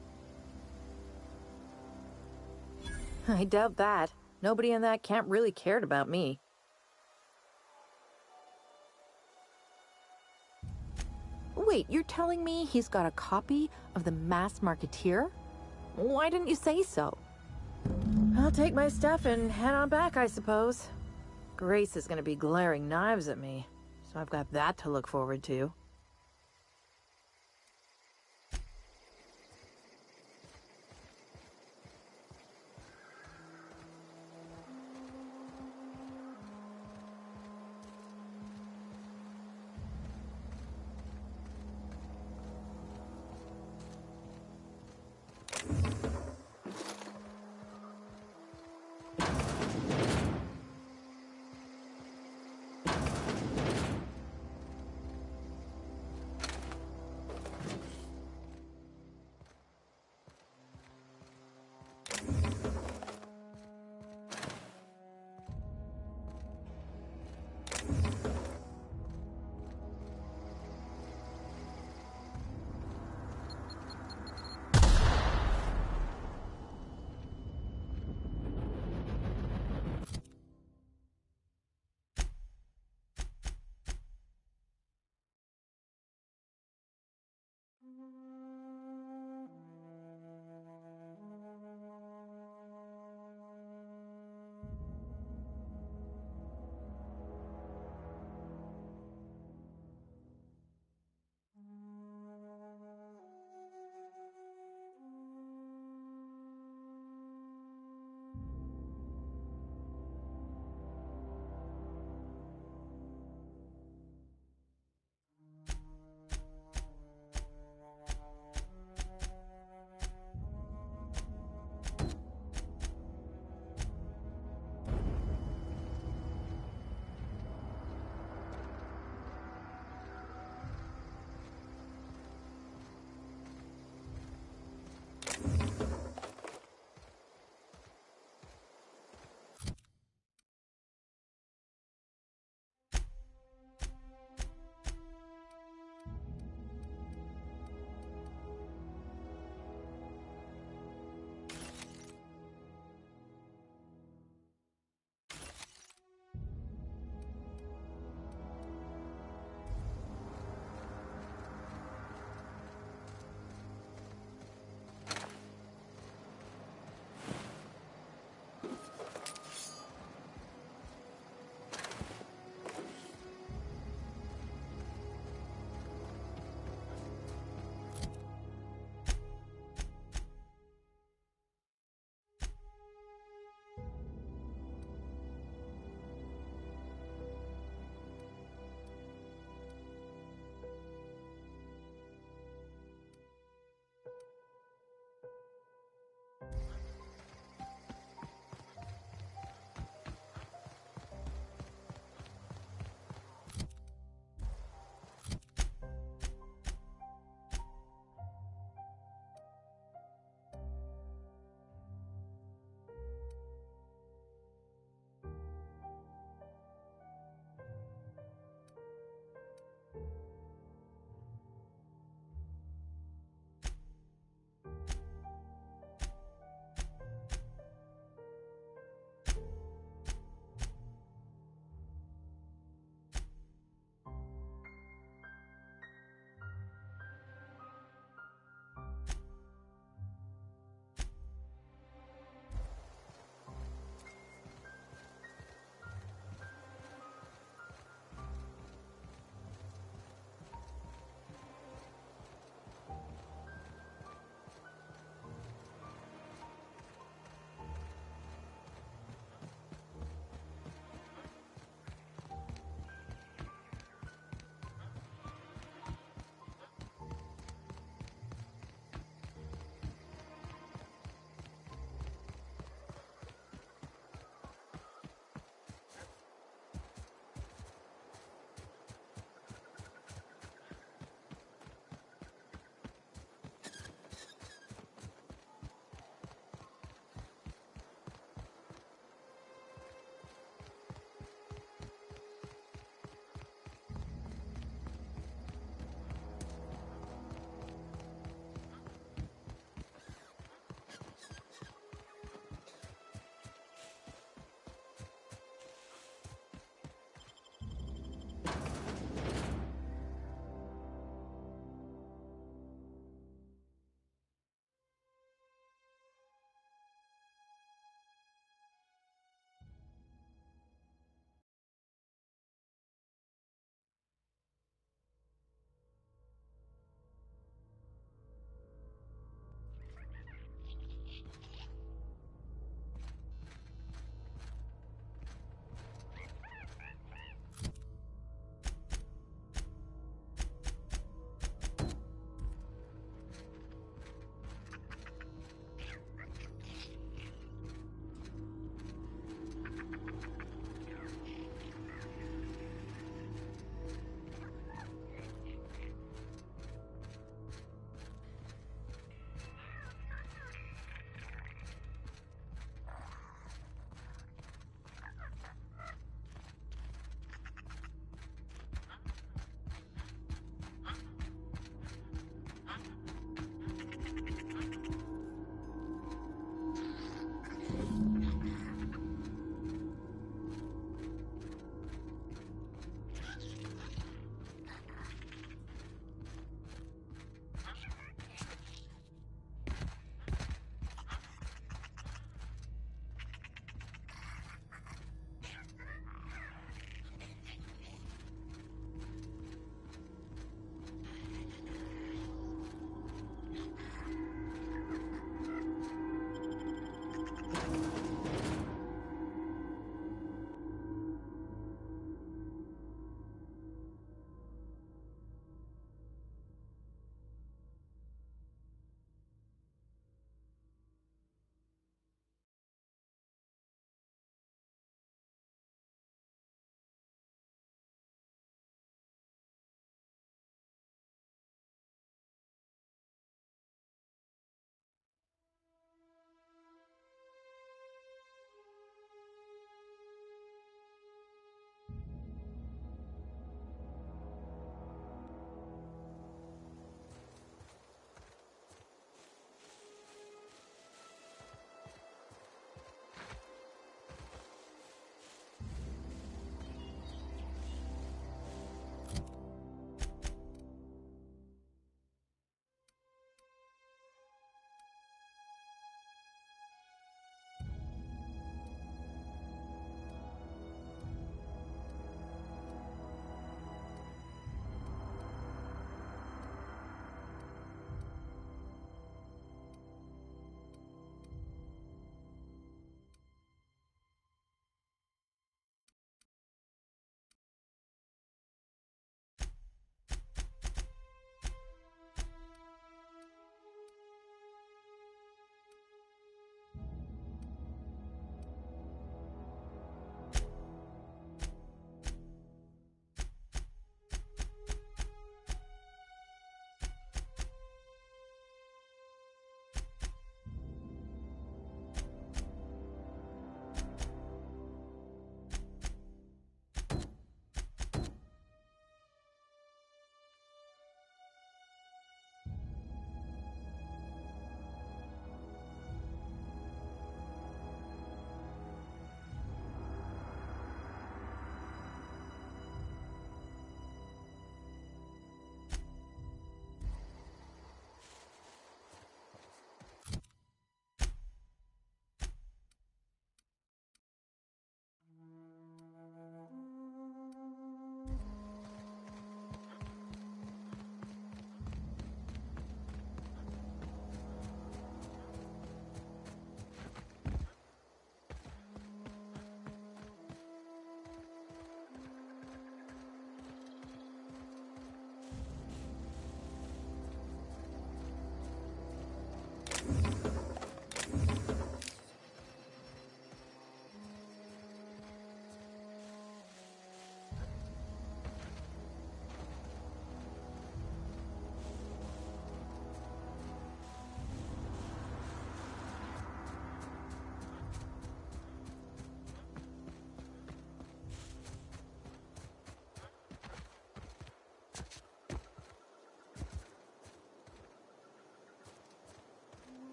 I doubt that. Nobody in that camp really cared about me. Wait, you're telling me he's got a copy of The Mass Marketeer? Why didn't you say so? I'll take my stuff and head on back, I suppose. Grace is gonna be glaring knives at me, so I've got that to look forward to.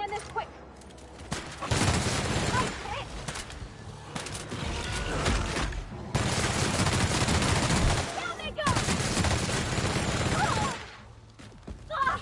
end this quick. Down they go! Oh! Ah!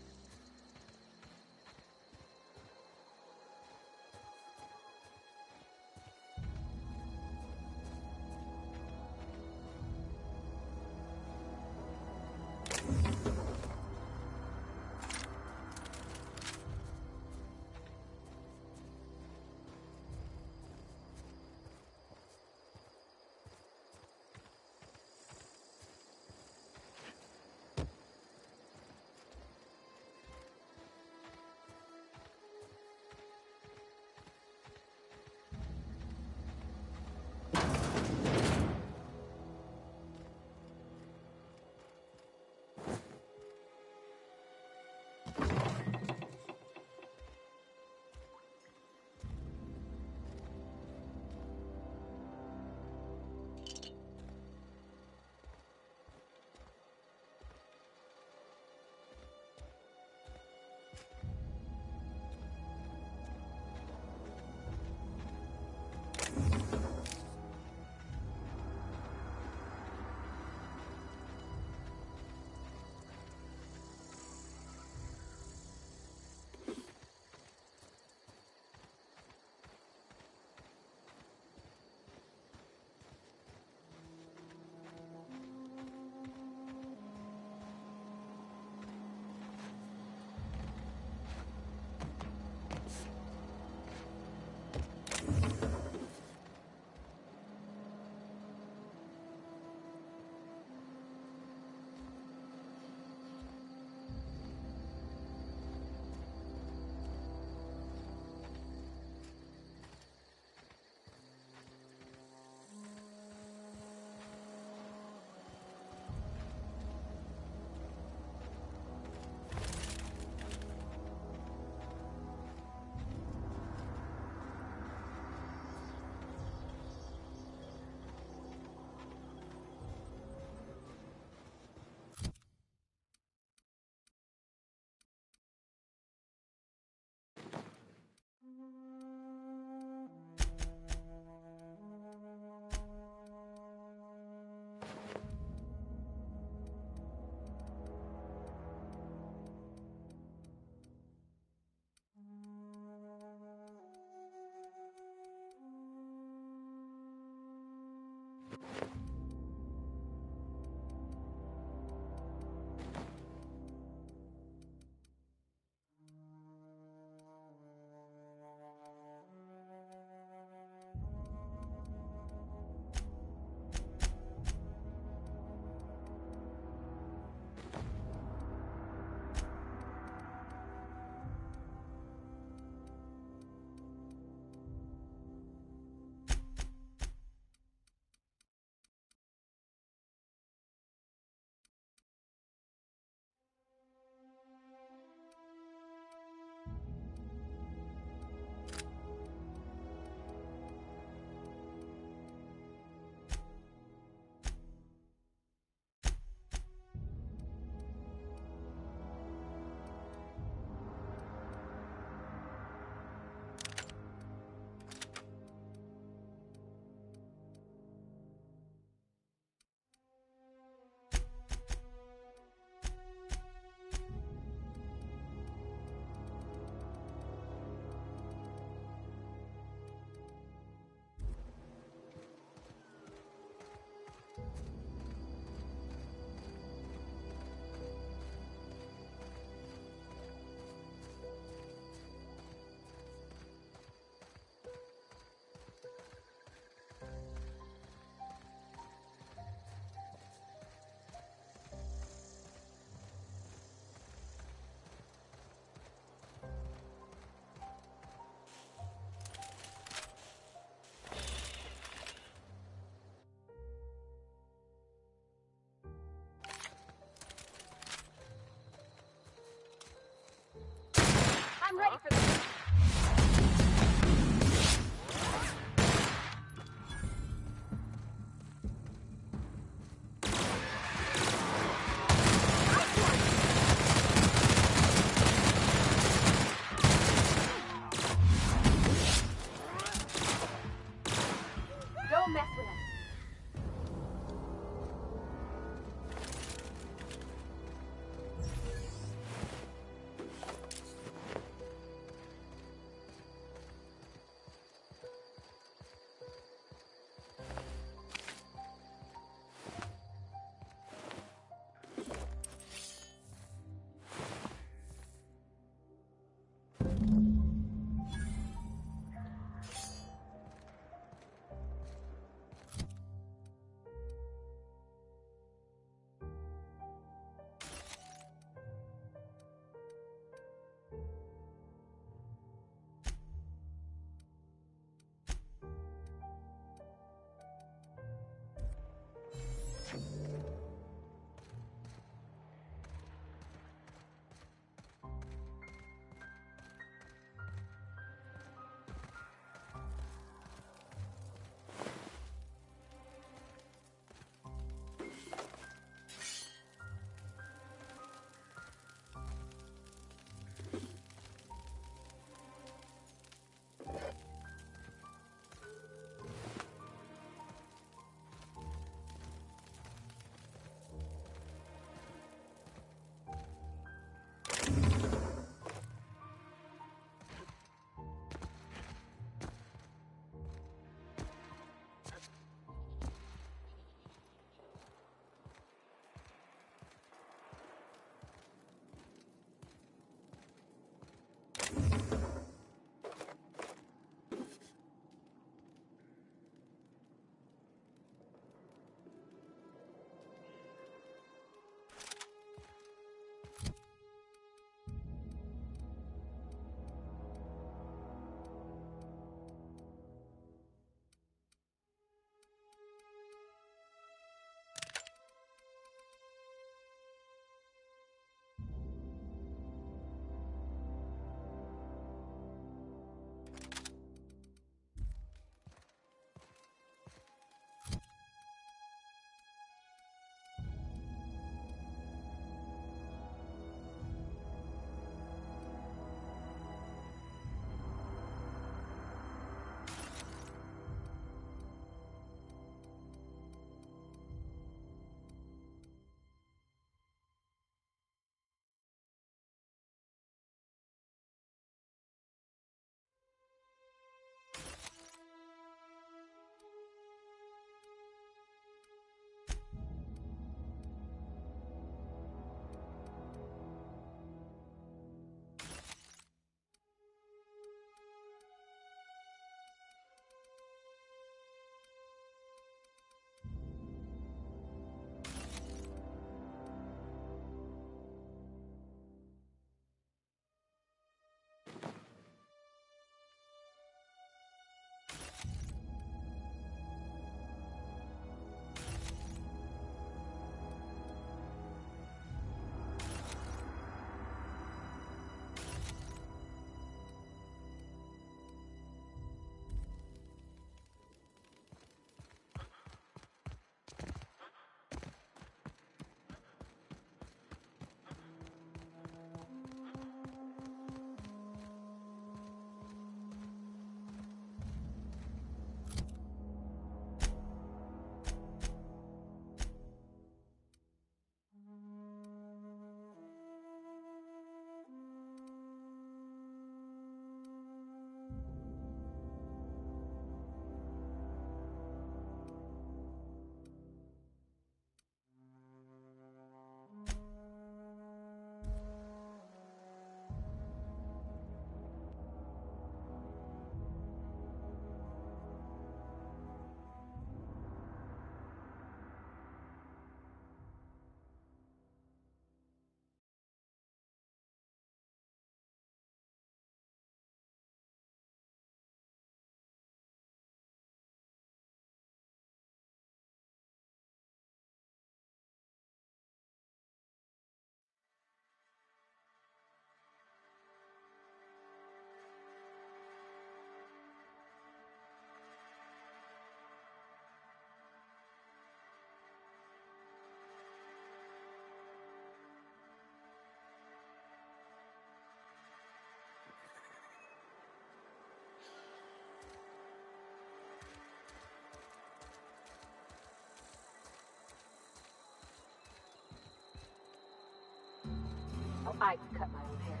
I cut my own hair.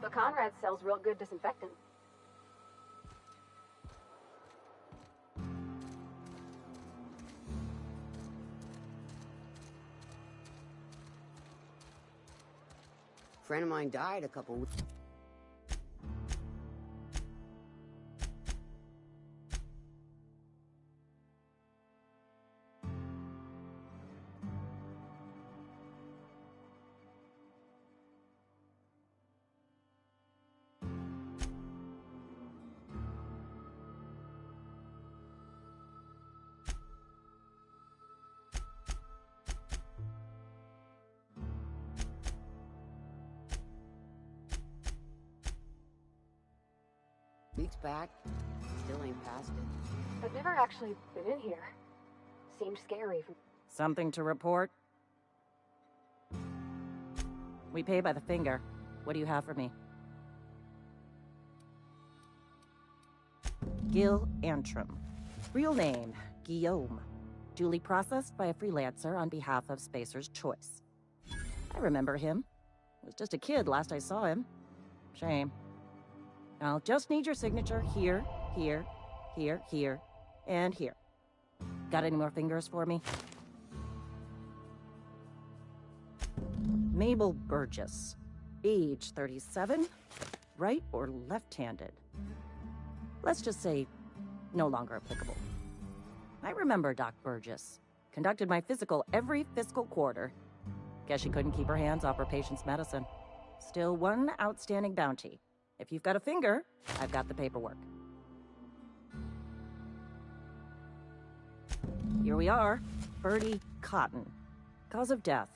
But Conrad sells real good disinfectant. Friend of mine died a couple weeks. Weeks back, still ain't past it. I've never actually been in here. Seemed scary. Something to report? We pay by the finger. What do you have for me? Gil Antrim. Real name, Guillaume. Duly processed by a freelancer on behalf of Spacer's Choice. I remember him. Was just a kid last I saw him. Shame. I'll just need your signature here, here, here, here, and here. Got any more fingers for me? Mabel Burgess. Age 37. Right or left-handed? Let's just say no longer applicable. I remember Doc Burgess. Conducted my physical every fiscal quarter. Guess she couldn't keep her hands off her patient's medicine. Still one outstanding bounty. If you've got a finger, I've got the paperwork. Here we are. Bertie Cotton. Cause of death.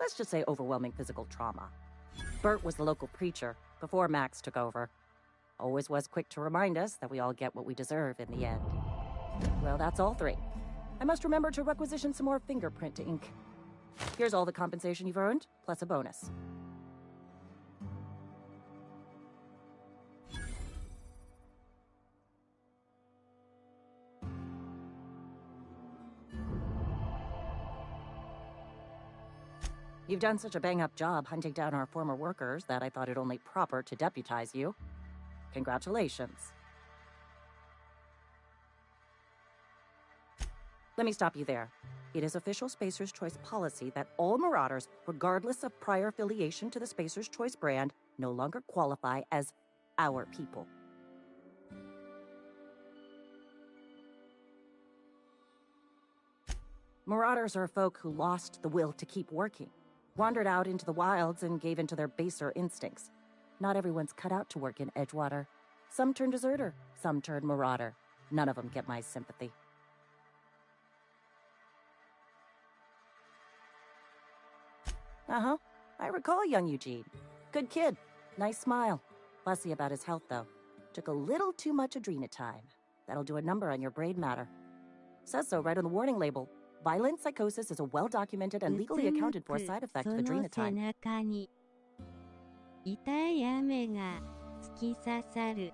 Let's just say overwhelming physical trauma. Bert was the local preacher before Max took over. Always was quick to remind us that we all get what we deserve in the end. Well, that's all three. I must remember to requisition some more fingerprint ink. Here's all the compensation you've earned, plus a bonus. You've done such a bang-up job hunting down our former workers that I thought it only proper to deputize you. Congratulations. Let me stop you there. It is official Spacer's Choice policy that all Marauders, regardless of prior affiliation to the Spacer's Choice brand, no longer qualify as our people. Marauders are folk who lost the will to keep working, wandered out into the wilds and gave into their baser instincts. Not everyone's cut out to work in Edgewater. Some turn deserter, some turn marauder. None of them get my sympathy. Uh-huh. I recall young Eugene. Good kid. Nice smile. Fussy about his health, though. Took a little too much adrenatime. That'll do a number on your brain matter. Says so right on the warning label. Violent psychosis is a well-documented and legally accounted for side effect of adrenatime. 痛い雨が突き刺さる。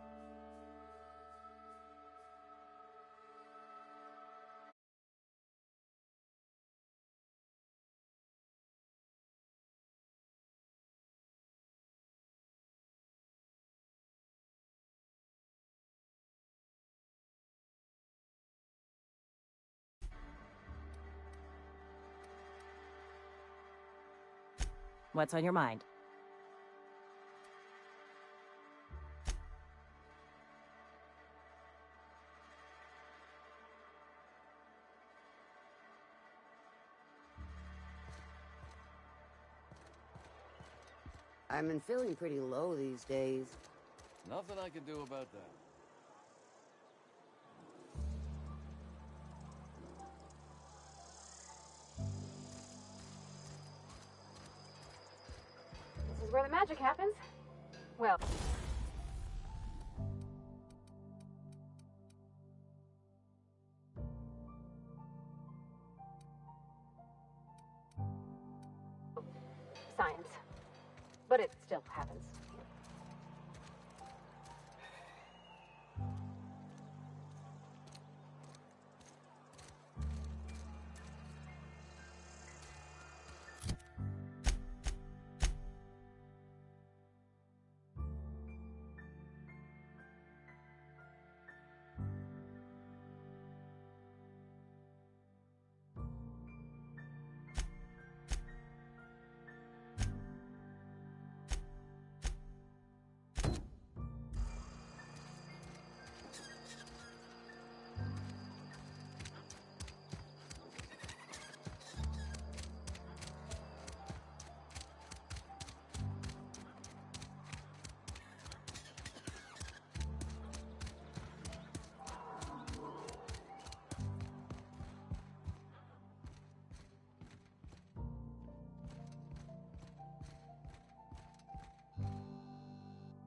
What's on your mind? I've been feeling pretty low these days. Nothing I can do about that. This is where the magic happens. Well... science. But it still happens.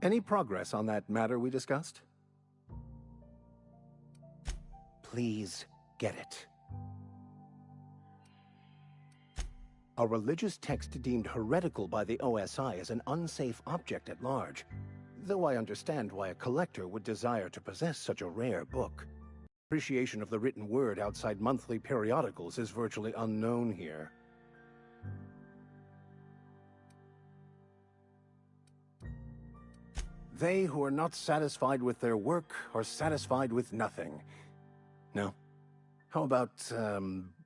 Any progress on that matter we discussed? Please get it. A religious text deemed heretical by the OSI is an unsafe object at large, though I understand why a collector would desire to possess such a rare book. Appreciation of the written word outside monthly periodicals is virtually unknown here. They who are not satisfied with their work are satisfied with nothing. No? How about,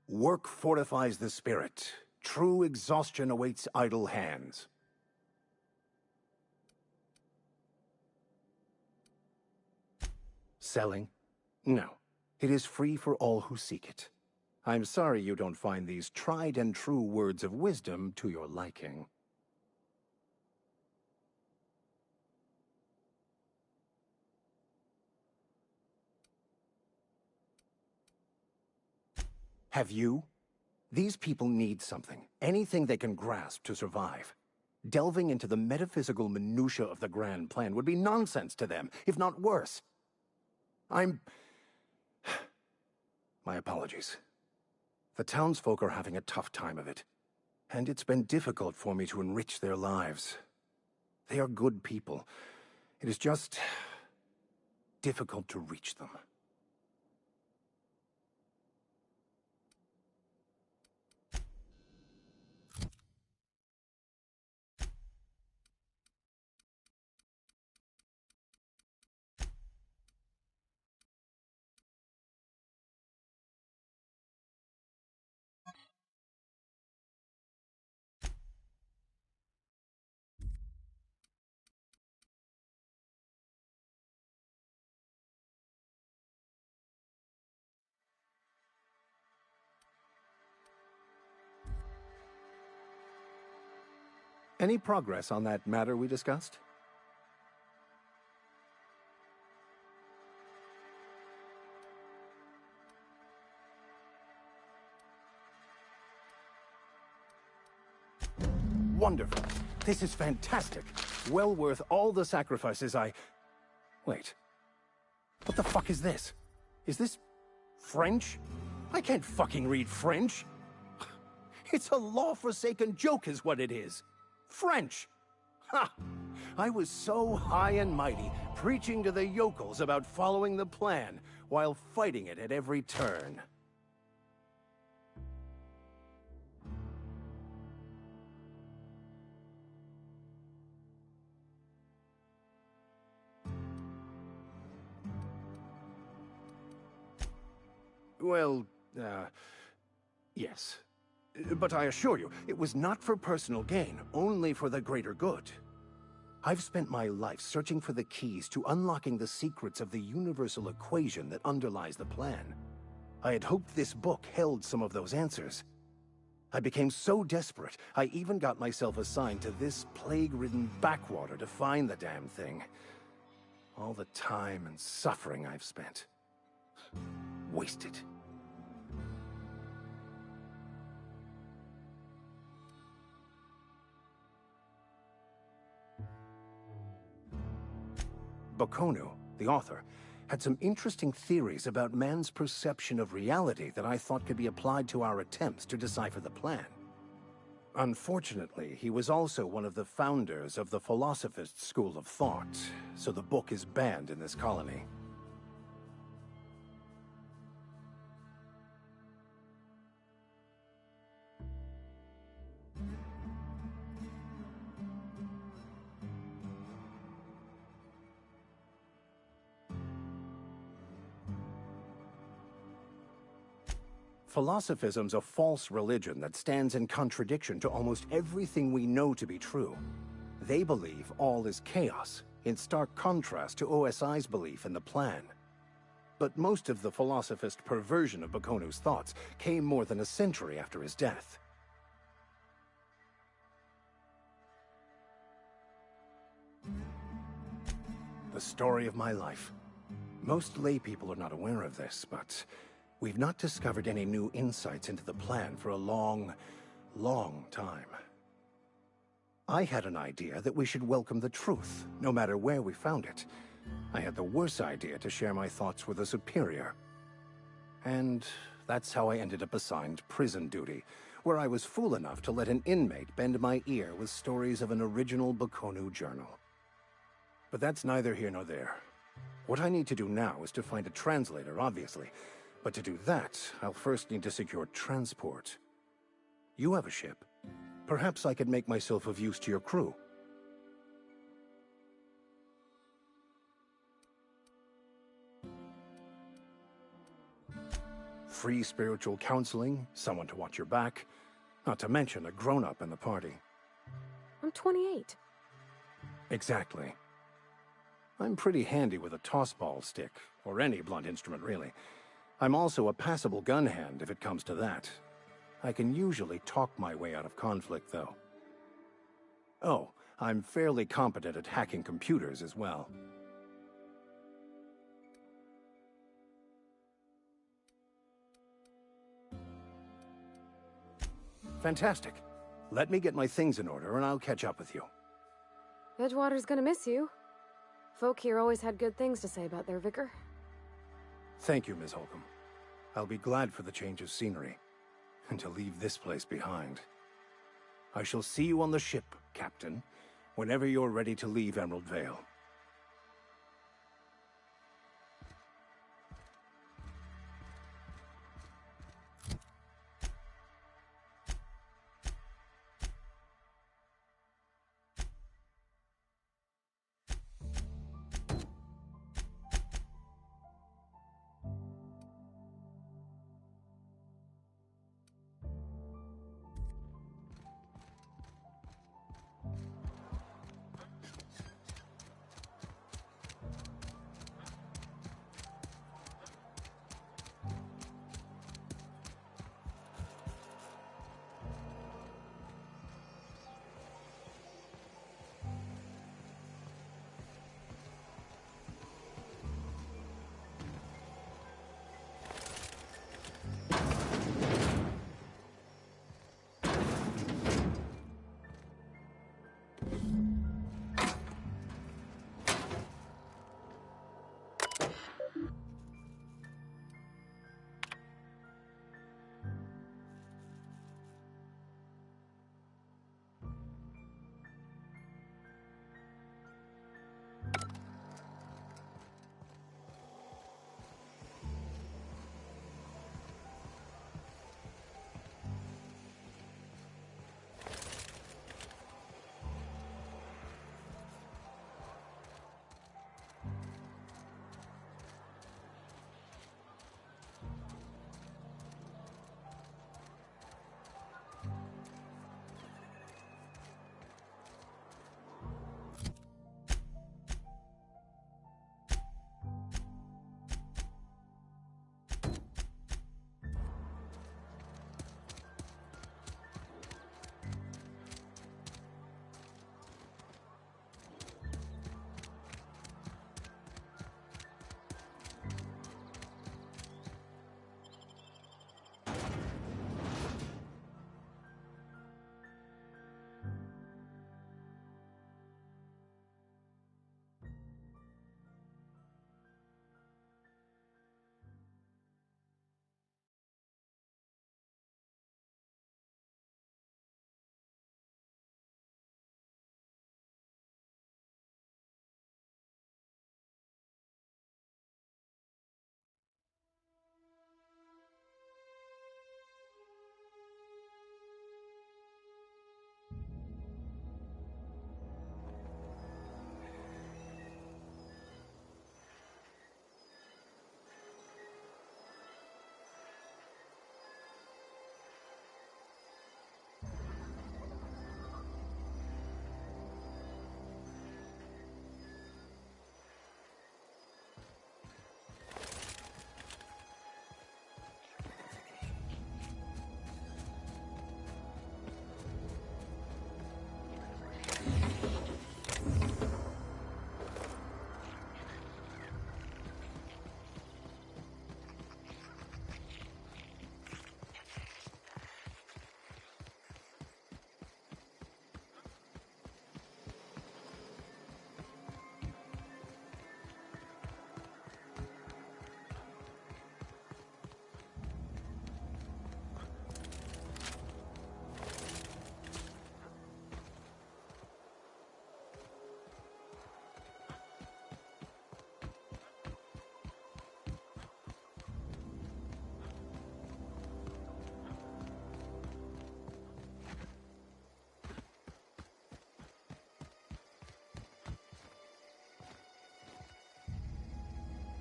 work fortifies the spirit. True exhaustion awaits idle hands. Selling? No. It is free for all who seek it. I'm sorry you don't find these tried and true words of wisdom to your liking. Have you? These people need something, anything they can grasp to survive. Delving into the metaphysical minutiae of the grand plan would be nonsense to them, if not worse. My apologies. The townsfolk are having a tough time of it, and it's been difficult for me to enrich their lives. They are good people. It is just difficult to reach them. Any progress on that matter we discussed? Wonderful. This is fantastic. Well worth all the sacrifices Wait. What the fuck is this? Is this French? I can't fucking read French. It's a law-forsaken joke is what it is. French! Ha! I was so high and mighty, preaching to the yokels about following the plan, while fighting it at every turn. Well, yes. But I assure you, it was not for personal gain, only for the greater good. I've spent my life searching for the keys to unlocking the secrets of the universal equation that underlies the plan. I had hoped this book held some of those answers. I became so desperate, I even got myself assigned to this plague-ridden backwater to find the damn thing. All the time and suffering I've spent. Wasted. Bakonu, the author, had some interesting theories about man's perception of reality that I thought could be applied to our attempts to decipher the plan. Unfortunately, he was also one of the founders of the philosophist school of thought, so the book is banned in this colony. Philosophism's a false religion that stands in contradiction to almost everything we know to be true. They believe all is chaos, in stark contrast to OSI's belief in the plan. But most of the philosophist perversion of Bakonu's thoughts came more than a century after his death. The story of my life. Most lay people are not aware of this, but we've not discovered any new insights into the plan for a long, long time. I had an idea that we should welcome the truth, no matter where we found it. I had the worse idea to share my thoughts with a superior. And that's how I ended up assigned prison duty, where I was fool enough to let an inmate bend my ear with stories of an original Bokonu journal. But that's neither here nor there. What I need to do now is to find a translator, obviously. But to do that, I'll first need to secure transport. You have a ship. Perhaps I could make myself of use to your crew. Free spiritual counseling, someone to watch your back, not to mention a grown-up in the party. I'm 28. Exactly. I'm pretty handy with a toss-ball stick, or any blunt instrument, really. I'm also a passable gun hand, if it comes to that. I can usually talk my way out of conflict, though. Oh, I'm fairly competent at hacking computers as well. Fantastic. Let me get my things in order, and I'll catch up with you. Edgewater's gonna miss you. Folk here always had good things to say about their vicar. Thank you, Ms. Holcomb. I'll be glad for the change of scenery, and to leave this place behind. I shall see you on the ship, Captain, whenever you're ready to leave Emerald Vale.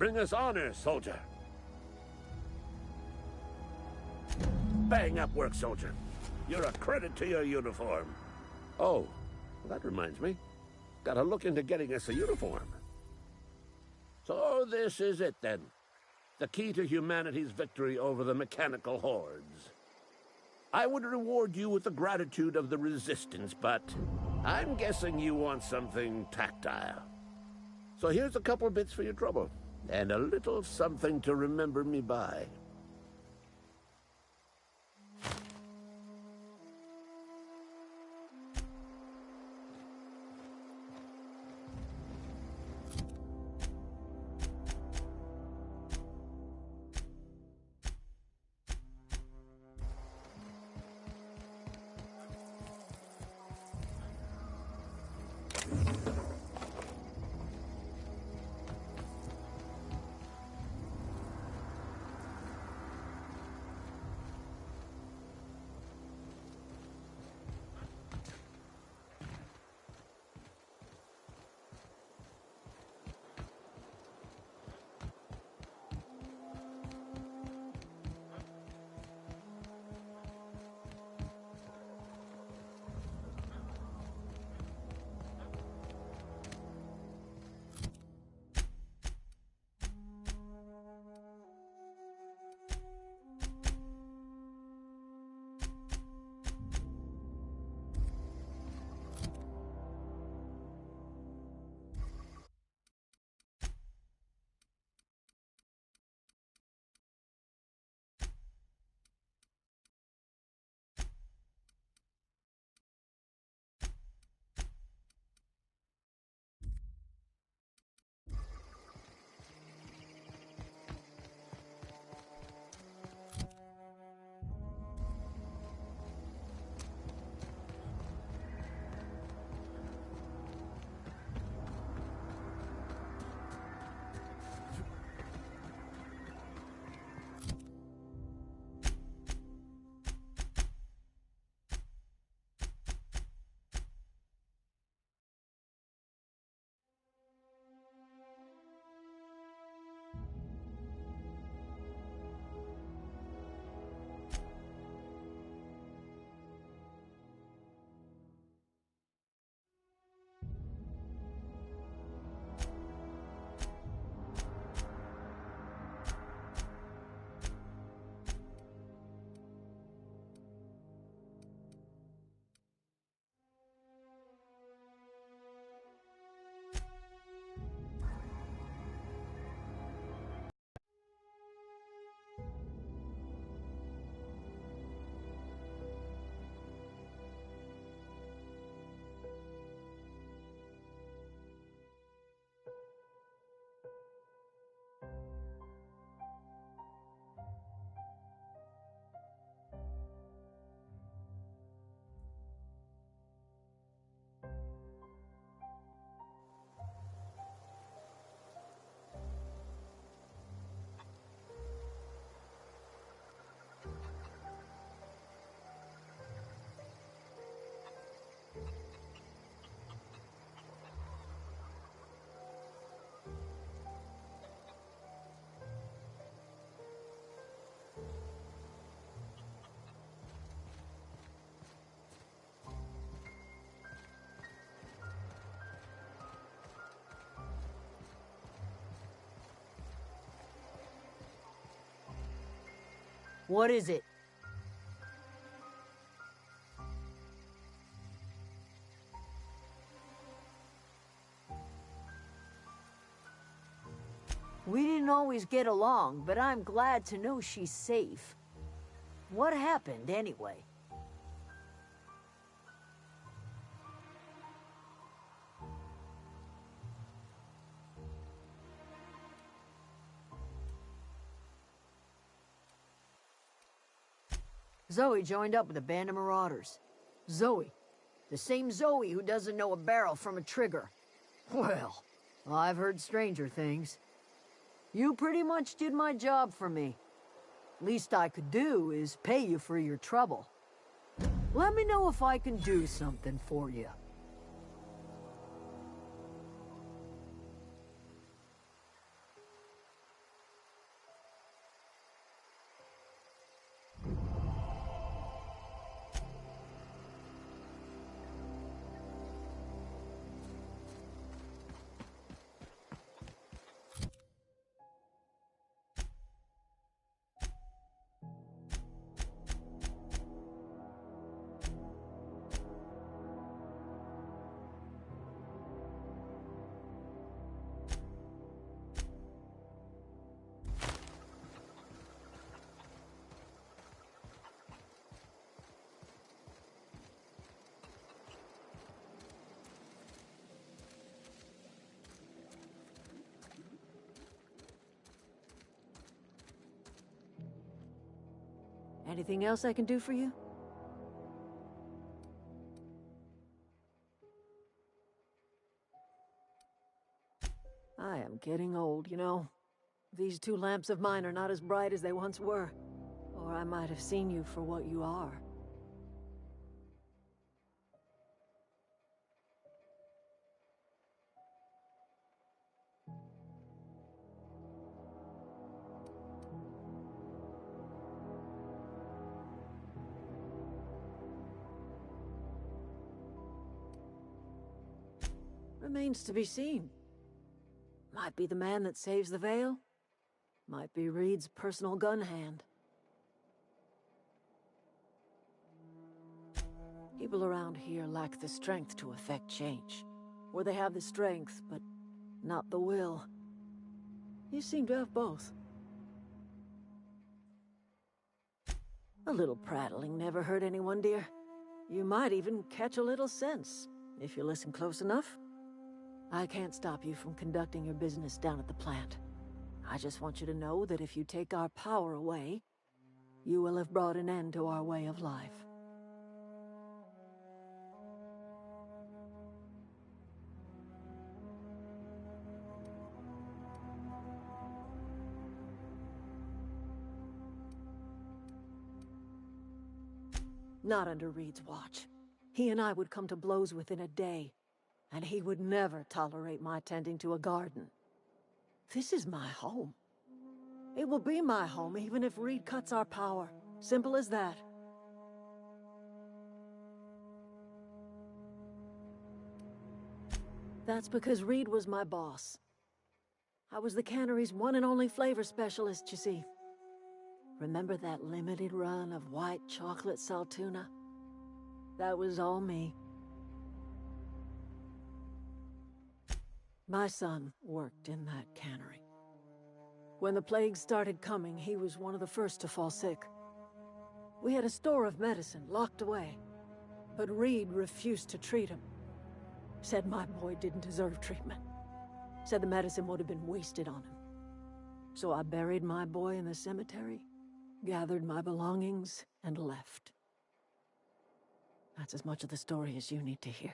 Bring us honor, soldier. Bang up work, soldier. You're a credit to your uniform. Oh, that reminds me. Gotta look into getting us a uniform. So this is it, then. The key to humanity's victory over the mechanical hordes. I would reward you with the gratitude of the Resistance, but I'm guessing you want something tactile. So here's a couple of bits for your trouble, and a little something to remember me by. What is it? We didn't always get along, but I'm glad to know she's safe. What happened, anyway? Zoe joined up with a band of marauders. Zoe. The same Zoe who doesn't know a barrel from a trigger. Well, I've heard stranger things. You pretty much did my job for me. Least I could do is pay you for your trouble. Let me know if I can do something for you. Anything else I can do for you? I am getting old, you know. These two lamps of mine are not as bright as they once were. Or I might have seen you for what you are. Remains to be seen. Might be the man that saves the Veil. Might be Reed's personal gun hand. People around here lack the strength to effect change. Or they have the strength, but not the will. You seem to have both. A little prattling never hurt anyone, dear. You might even catch a little sense, if you listen close enough. I can't stop you from conducting your business down at the plant. I just want you to know that if you take our power away, you will have brought an end to our way of life. Not under Reed's watch. He and I would come to blows within a day, and he would never tolerate my tending to a garden. This is my home. It will be my home even if Reed cuts our power. Simple as that. That's because Reed was my boss. I was the cannery's one and only flavor specialist, you see. Remember that limited run of white chocolate saltuna? That was all me. My son worked in that cannery. When the plague started coming, he was one of the first to fall sick. We had a store of medicine locked away, but Reed refused to treat him. Said my boy didn't deserve treatment. Said the medicine would have been wasted on him. So I buried my boy in the cemetery, gathered my belongings, and left. That's as much of the story as you need to hear.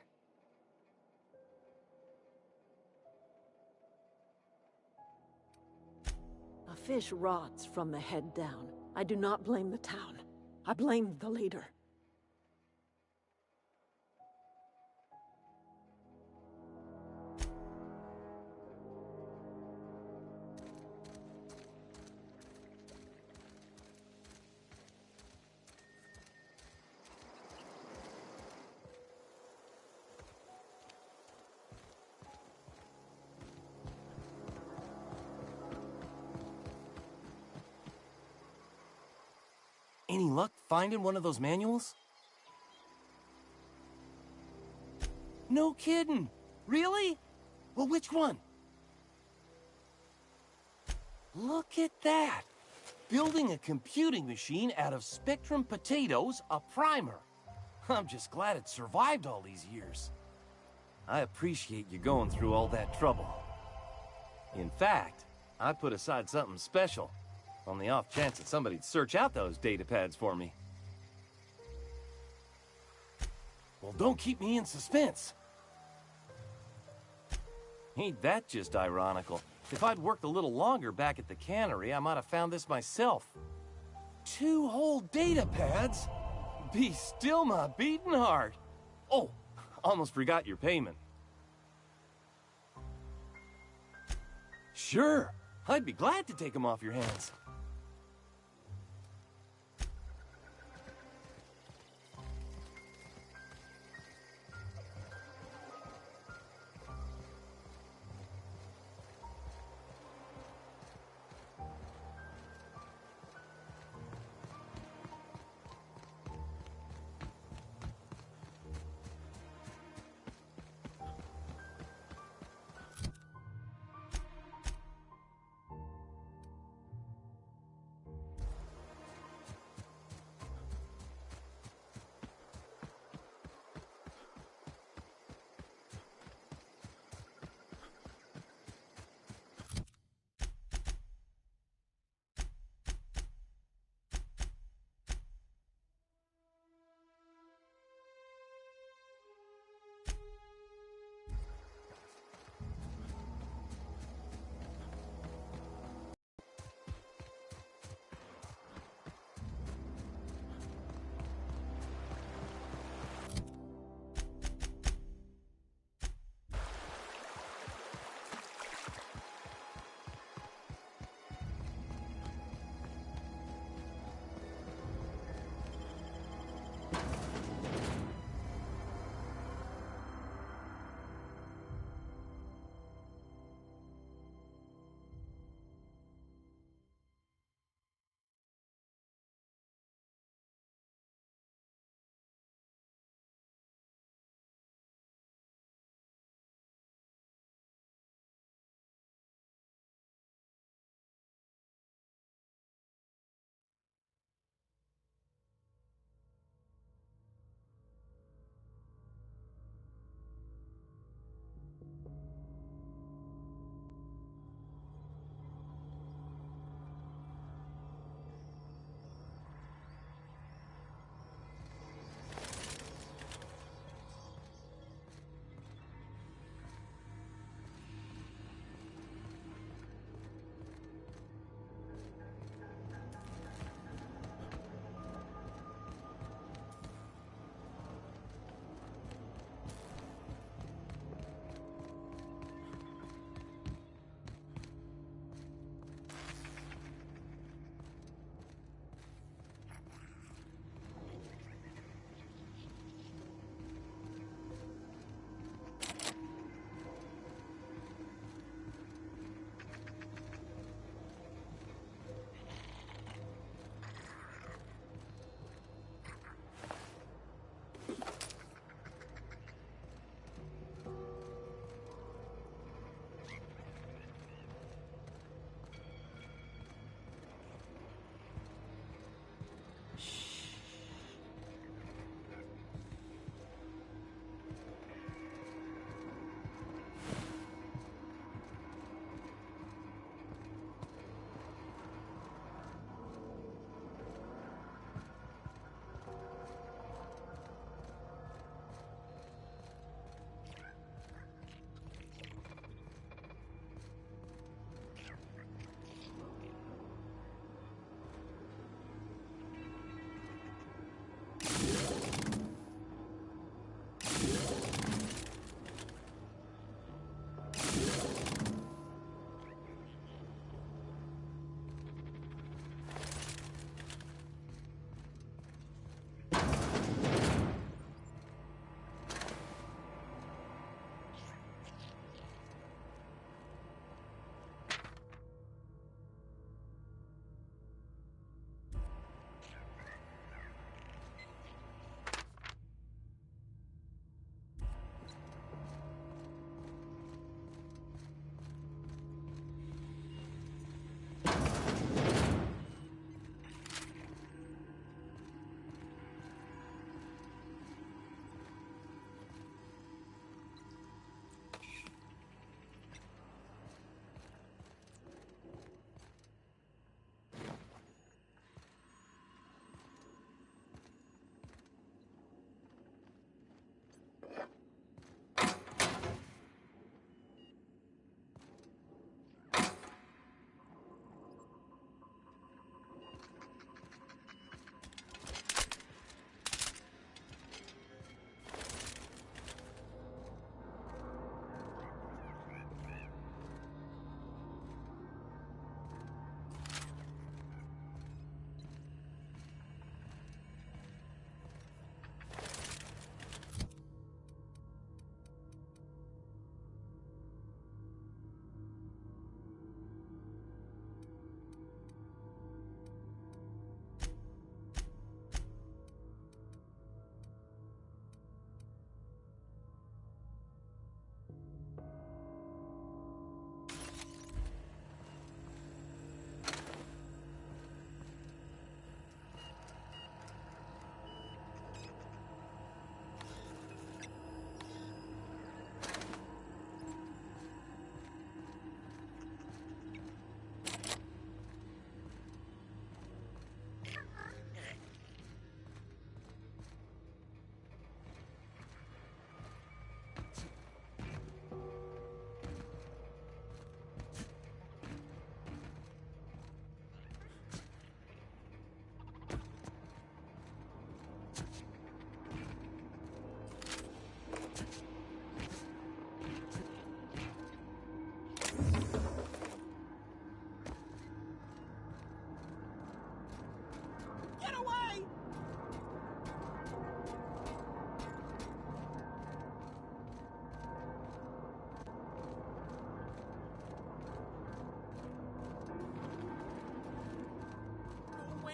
A fish rots from the head down. I do not blame the town. I blame the leader. Any luck finding one of those manuals? No kidding! Really? Well, which one? Look at that! Building a computing machine out of Spectrum potatoes, a primer. I'm just glad it survived all these years. I appreciate you going through all that trouble. In fact, I put aside something special, on the off chance that somebody'd search out those data pads for me. Well, don't keep me in suspense. Ain't that just ironical? If I'd worked a little longer back at the cannery, I might have found this myself. 2 whole data pads? Be still my beating heart. Oh, almost forgot your payment. Sure, I'd be glad to take them off your hands.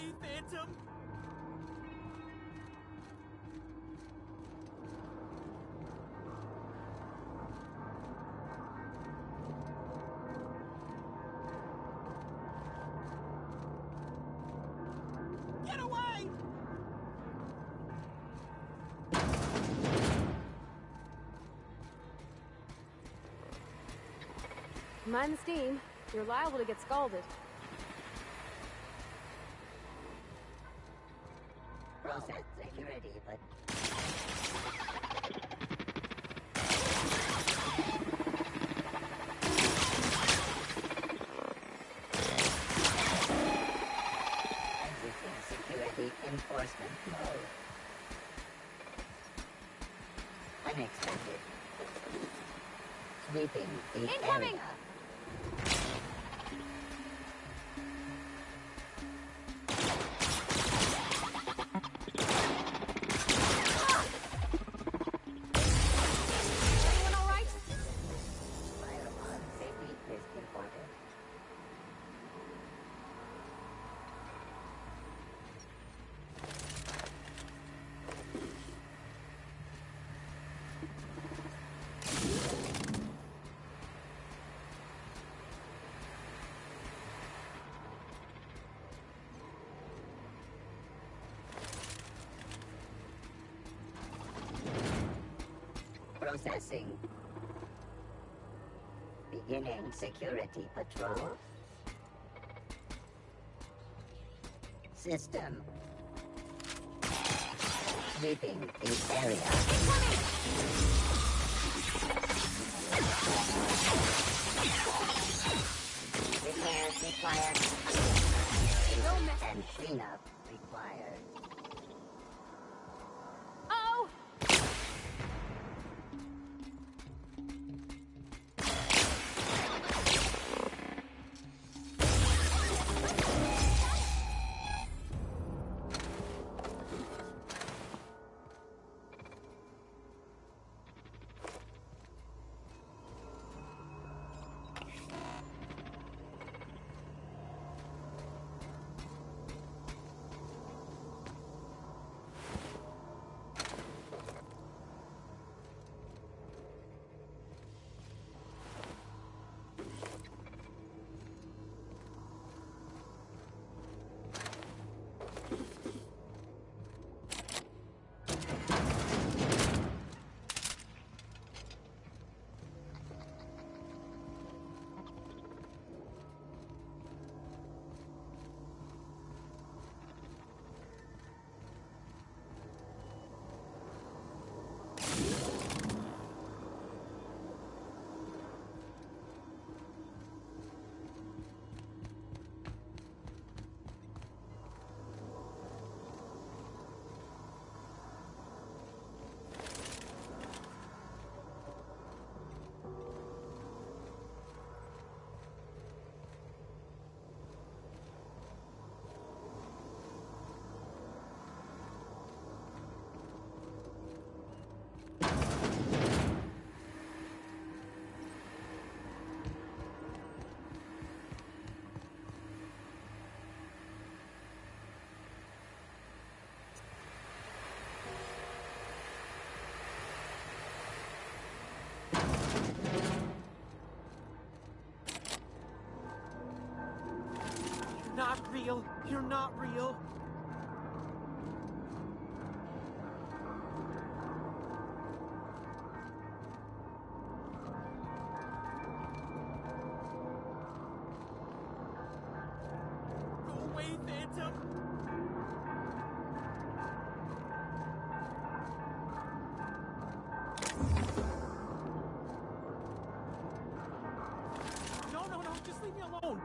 away, Phantom! Get away! Mind the steam. You're liable to get scalded. Process security, but... Exiting security enforcement mode. Unexpected. Sweeping the Incoming! area. Processing. Beginning security patrol. System. Sweeping the area. Repairs required. And cleanup required. Oh! Not real. You're not real. Go away, Phantom. No, just leave me alone.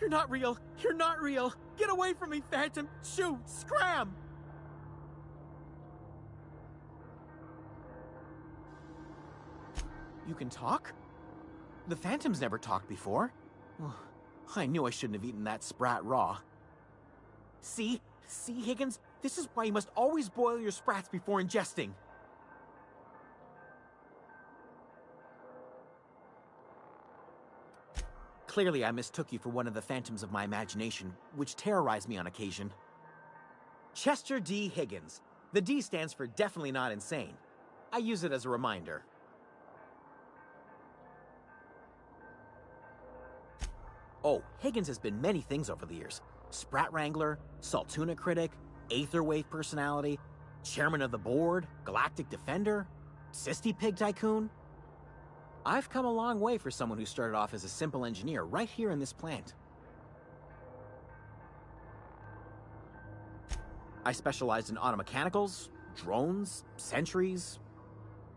You're not real. You're not real. Get away from me, Phantom. Shoot. Scram. You can talk? The Phantom's never talked before. I knew I shouldn't have eaten that sprat raw. See, Higgins? This is why you must always boil your sprats before ingesting. Clearly, I mistook you for one of the phantoms of my imagination, which terrorized me on occasion. Chester D. Higgins. The D stands for definitely not insane. I use it as a reminder. Oh, Higgins has been many things over the years. Sprat Wrangler, Saltuna Critic, Aetherwave Personality, Chairman of the Board, Galactic Defender, Sisty Pig Tycoon. I've come a long way for someone who started off as a simple engineer right here in this plant. I specialized in automechanicals, drones, sentries,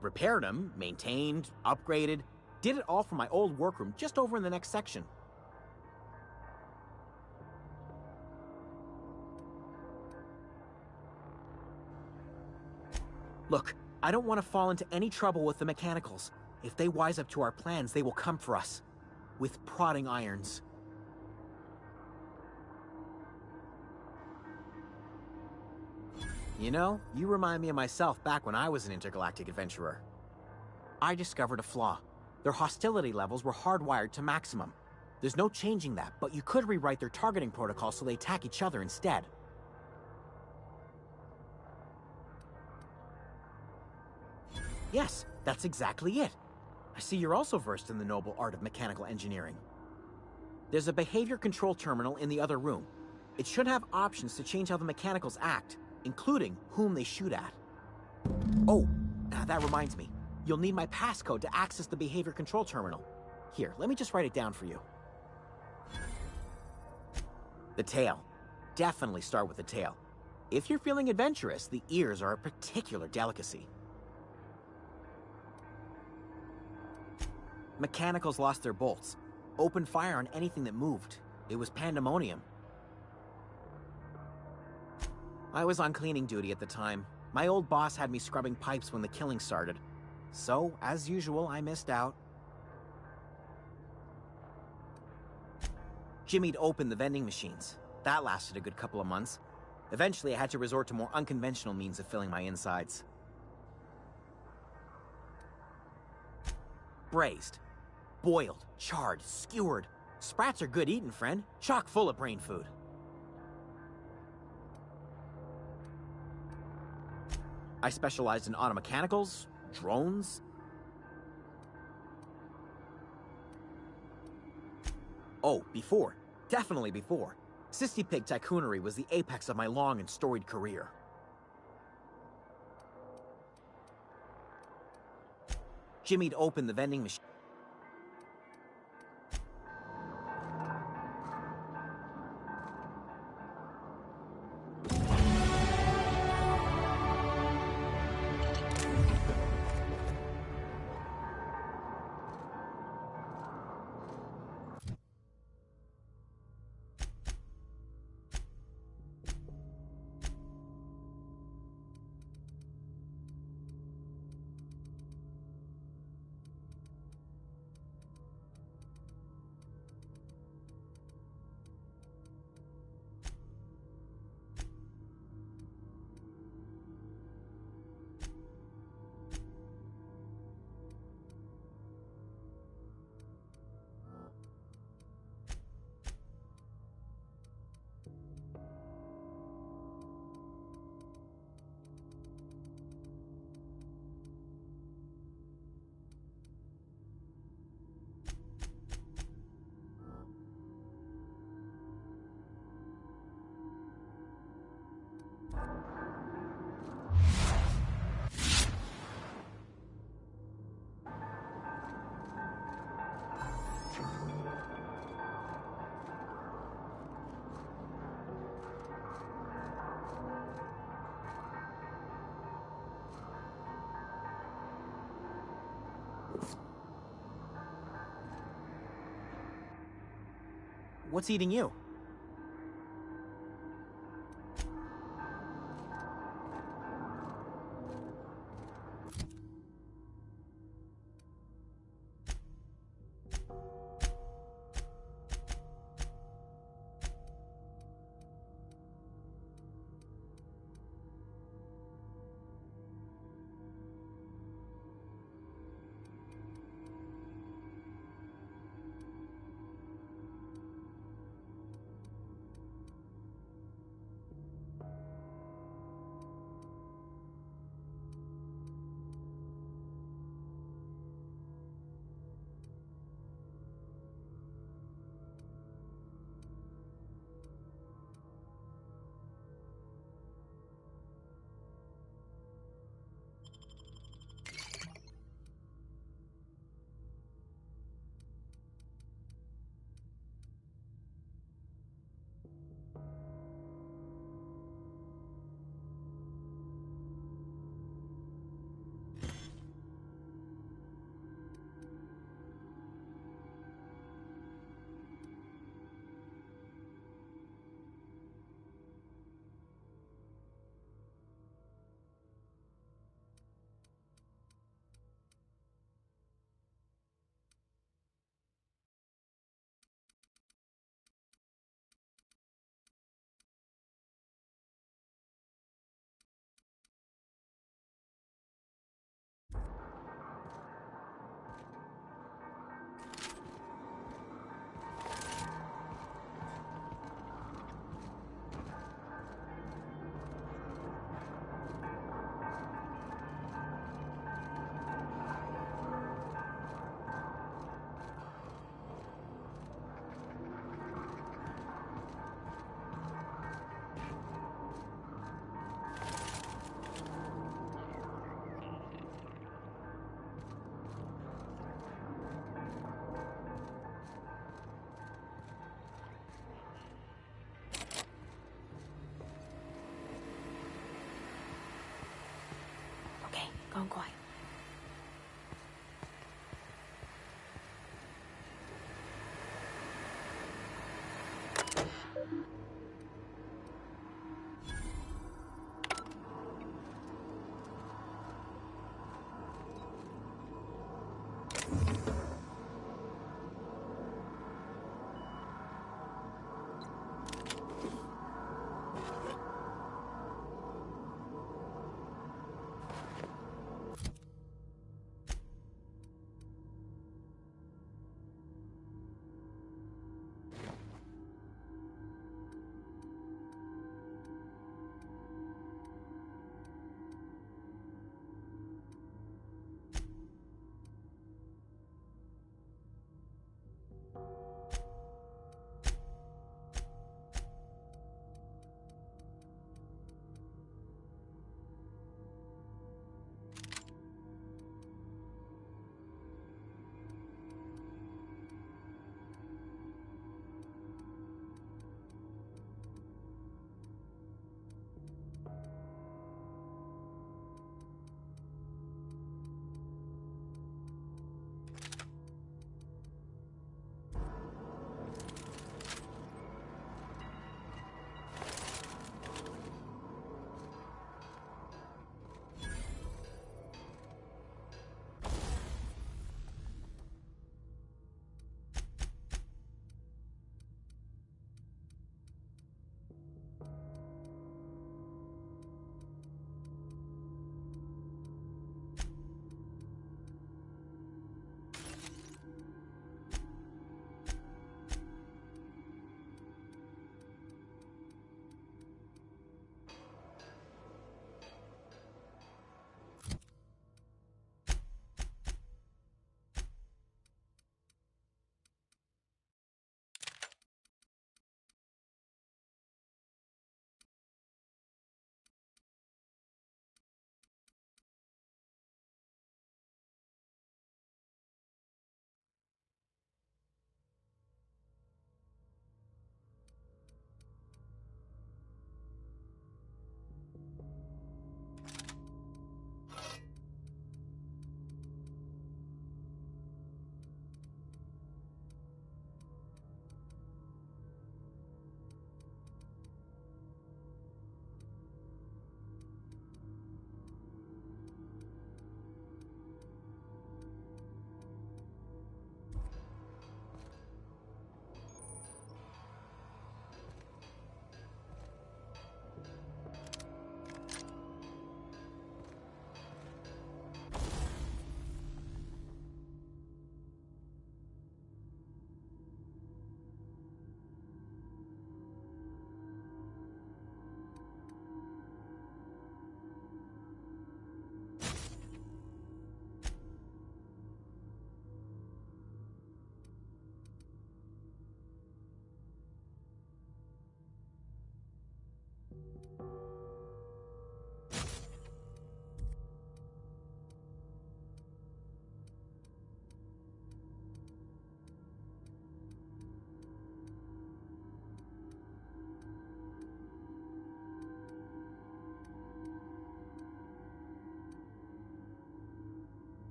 repaired them, maintained, upgraded, did it all from my old workroom just over in the next section. Look, I don't want to fall into any trouble with the mechanicals. If they wise up to our plans, they will come for us. With prodding irons. You know, you remind me of myself back when I was an intergalactic adventurer. I discovered a flaw. Their hostility levels were hardwired to maximum. There's no changing that, but you could rewrite their targeting protocol so they attack each other instead. Yes, that's exactly it. I see you're also versed in the noble art of mechanical engineering. There's a behavior control terminal in the other room. It should have options to change how the mechanicals act, including whom they shoot at. Oh, that reminds me. You'll need my passcode to access the behavior control terminal. Here, let me just write it down for you. The tail. Definitely start with the tail. If you're feeling adventurous, the ears are a particular delicacy. Mechanicals lost their bolts. Opened fire on anything that moved. It was pandemonium. I was on cleaning duty at the time. My old boss had me scrubbing pipes when the killing started. So, as usual, I missed out. Jimmy'd opened the vending machines. That lasted a good couple of months. Eventually, I had to resort to more unconventional means of filling my insides. Braised. Boiled, charred, skewered. Sprats are good eating, friend. Chock full of brain food. I specialized in automechanicals, drones. Oh, before. Definitely before. Sisty Pig Tycoonery was the apex of my long and storied career. Jimmy'd opened the vending machine. What's eating you? Gone quiet.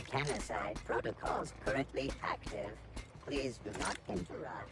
mechanicide protocols currently active. Please do not interrupt.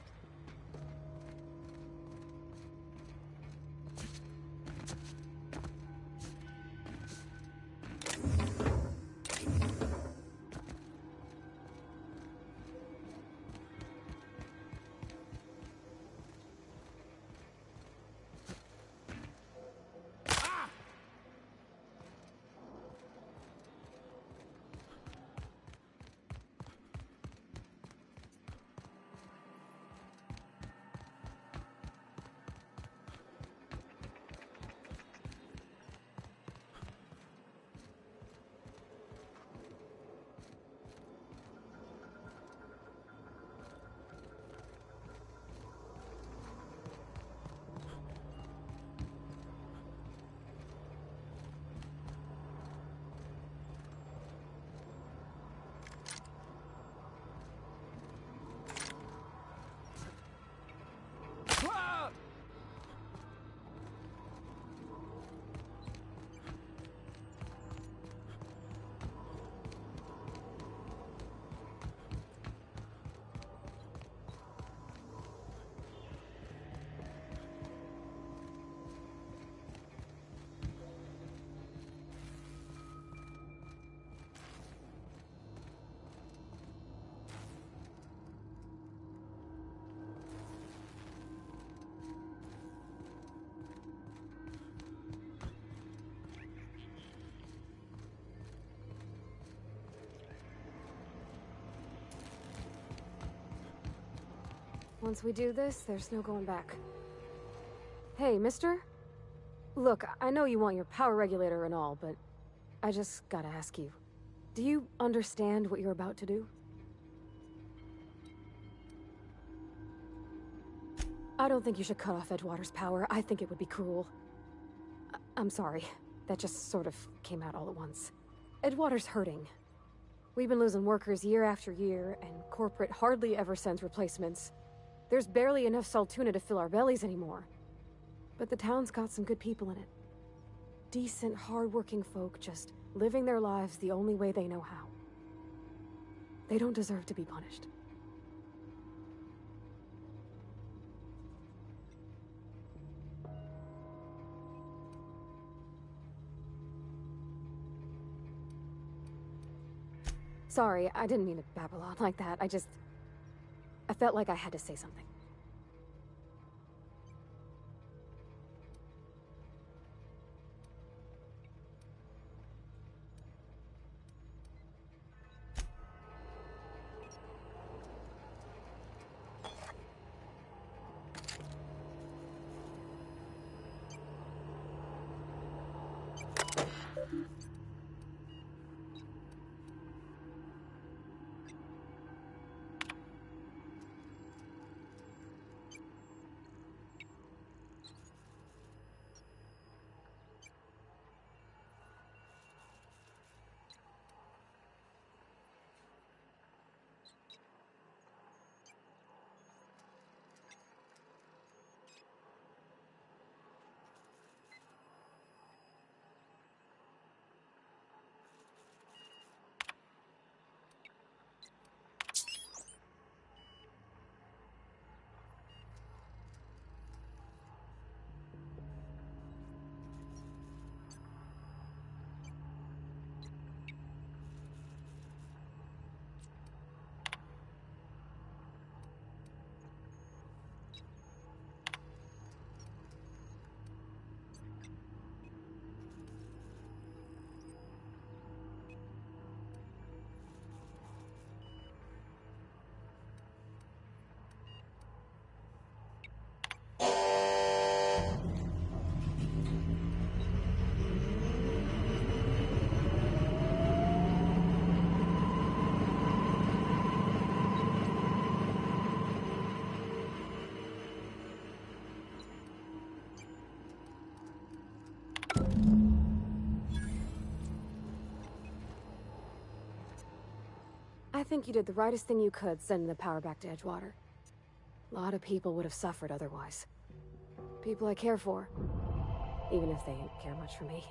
Once we do this, there's no going back. Hey, mister? Look, I know you want your power regulator and all, but I just gotta ask you. Do you understand what you're about to do? I don't think you should cut off Edgewater's power. I think it would be cruel. I'm sorry. That just sort of came out all at once. Edgewater's hurting. We've been losing workers year after year, and corporate hardly ever sends replacements. There's barely enough Saltuna to fill our bellies anymore. But the town's got some good people in it. Decent, hard-working folk just living their lives the only way they know how. They don't deserve to be punished. Sorry, I didn't mean to babble on like that. I felt like I had to say something. I think you did the rightest thing you could, sending the power back to Edgewater. A lot of people would have suffered otherwise. People I care for, even if they didn't care much for me.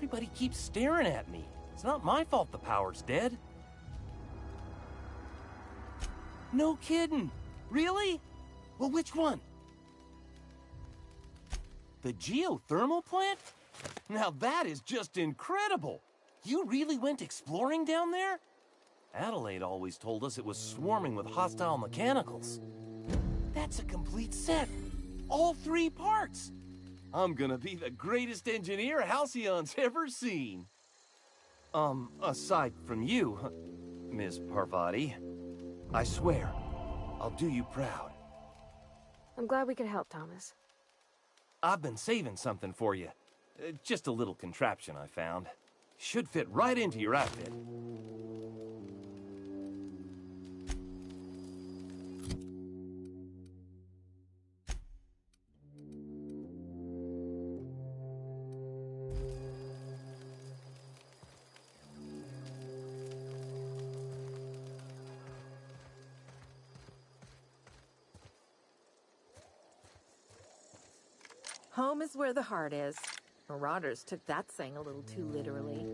Everybody keeps staring at me. It's not my fault the power's dead. No kidding. Really? Well, which one? The geothermal plant? Now that is just incredible. You really went exploring down there? Adelaide always told us it was swarming with hostile mechanicals. That's a complete set. All 3 parts. I'm gonna be the greatest engineer Halcyon's ever seen. Aside from you, Ms. Parvati, I swear, I'll do you proud. I'm glad we could help, Thomas. I've been saving something for you. Just a little contraption I found. Should fit right into your outfit. Home is where the heart is. Marauders took that saying a little too literally.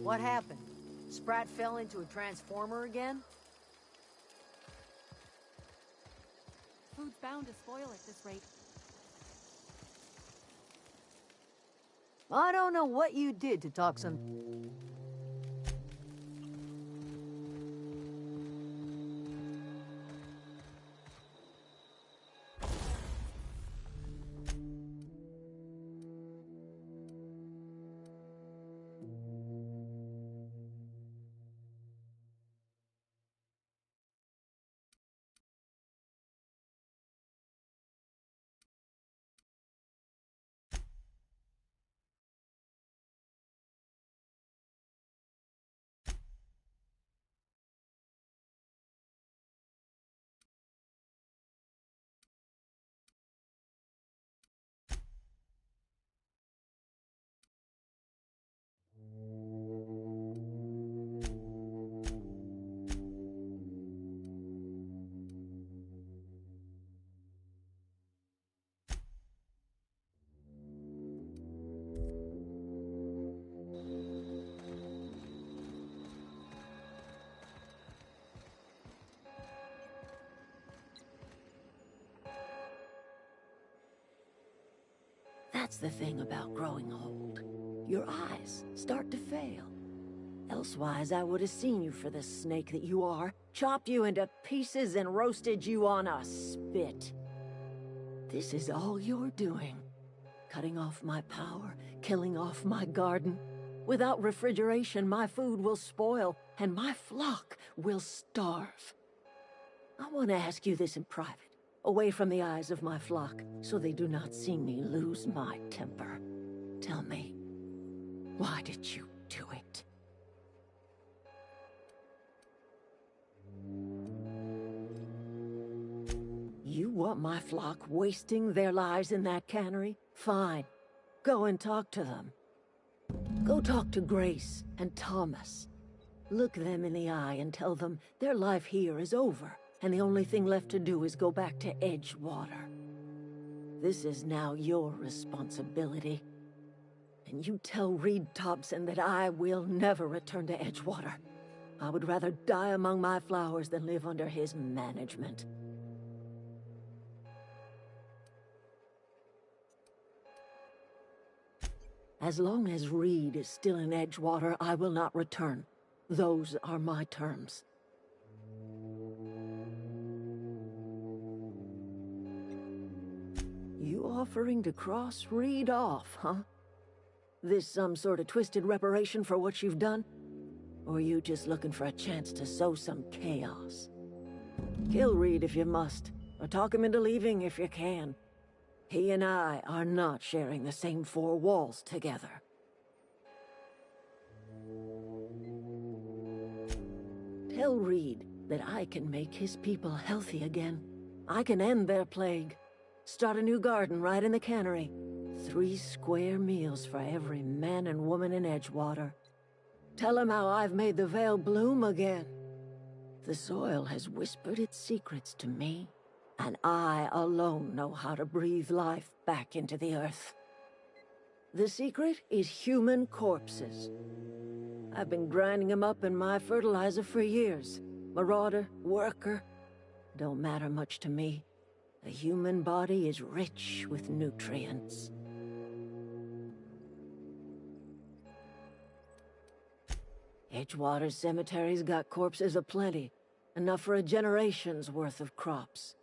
What happened? Sprat fell into a transformer again? Food's bound to spoil at this rate. I don't know what you did to talk some... That's the thing about growing old. your eyes start to fail. Elsewise, I would have seen you for the snake that you are, chopped you into pieces and roasted you on a spit. This is all you're doing. Cutting off my power, killing off my garden. Without refrigeration, my food will spoil, and my flock will starve. I want to ask you this in private, away from the eyes of my flock, so they do not see me lose my temper. Tell me, why did you do it? You want my flock wasting their lives in that cannery? Fine. Go and talk to them. Go talk to Grace and Thomas. Look them in the eye and tell them their life here is over, and the only thing left to do is go back to Edgewater. This is now your responsibility. And you tell Reed Thompson that I will never return to Edgewater. I would rather die among my flowers than live under his management. As long as Reed is still in Edgewater, I will not return. Those are my terms. You offering to cross Reed off, huh? This some sort of twisted reparation for what you've done? Or you just looking for a chance to sow some chaos? Kill Reed if you must, or talk him into leaving if you can. He and I are not sharing the same four walls together. Tell Reed that I can make his people healthy again. I can end their plague. Start a new garden right in the cannery. 3 square meals for every man and woman in Edgewater. Tell him how I've made the Vale bloom again. The soil has whispered its secrets to me, and I alone know how to breathe life back into the earth. The secret is human corpses. I've been grinding them up in my fertilizer for years. Marauder, worker, don't matter much to me. The human body is rich with nutrients. Edgewater's cemetery's got corpses aplenty, enough for a generation's worth of crops.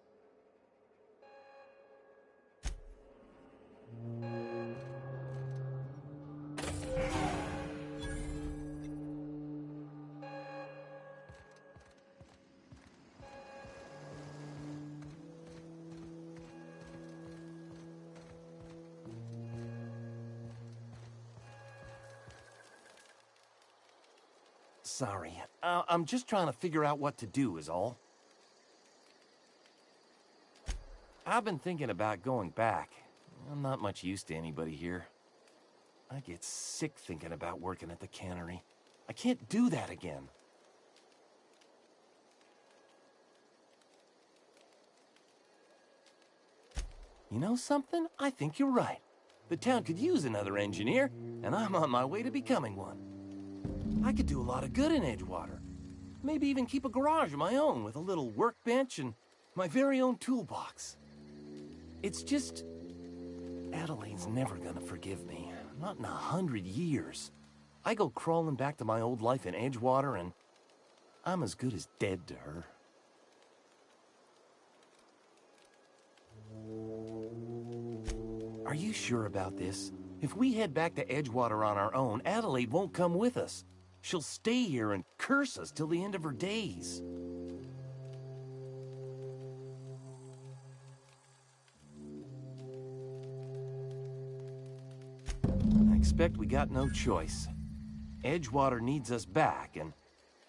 Sorry, I'm just trying to figure out what to do is all. I've been thinking about going back. I'm not much use to anybody here. I get sick thinking about working at the cannery. I can't do that again. You know something? I think you're right. The town could use another engineer, and I'm on my way to becoming one. I could do a lot of good in Edgewater. Maybe even keep a garage of my own with a little workbench and my very own toolbox. It's just... Adelaide's never gonna forgive me. Not in 100 years. I go crawling back to my old life in Edgewater, and I'm as good as dead to her. Are you sure about this? If we head back to Edgewater on our own, Adelaide won't come with us. She'll stay here and curse us till the end of her days. I expect we got no choice. Edgewater needs us back, and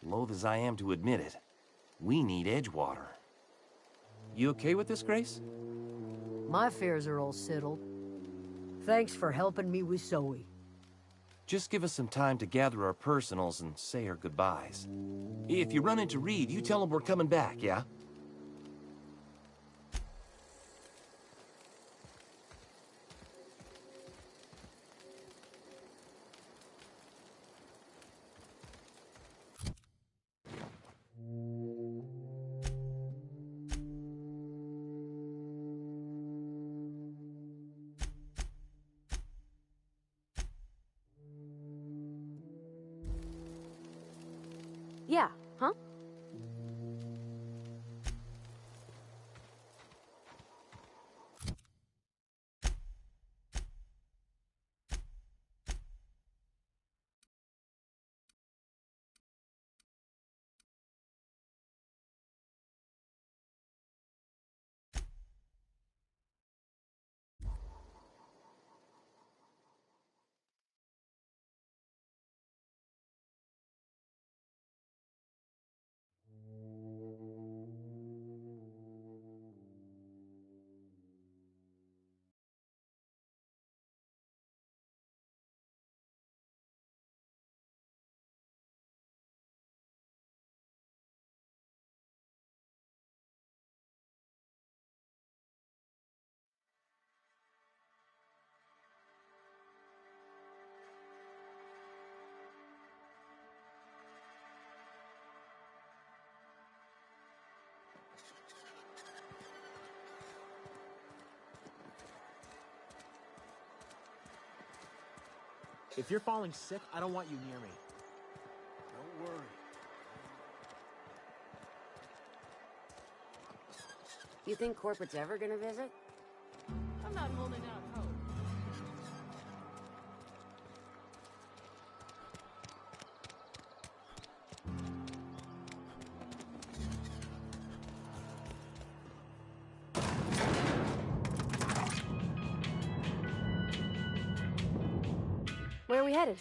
loath as I am to admit it, we need Edgewater. You okay with this, Grace? My affairs are all settled. Thanks for helping me with Zoe. Just give us some time to gather our personals and say our goodbyes. If you run into Reed, you tell him we're coming back, yeah? Yeah, huh? If you're falling sick, I don't want you near me. Don't worry. You think corporate's ever gonna visit? I'm not holding out hope. Where are we headed?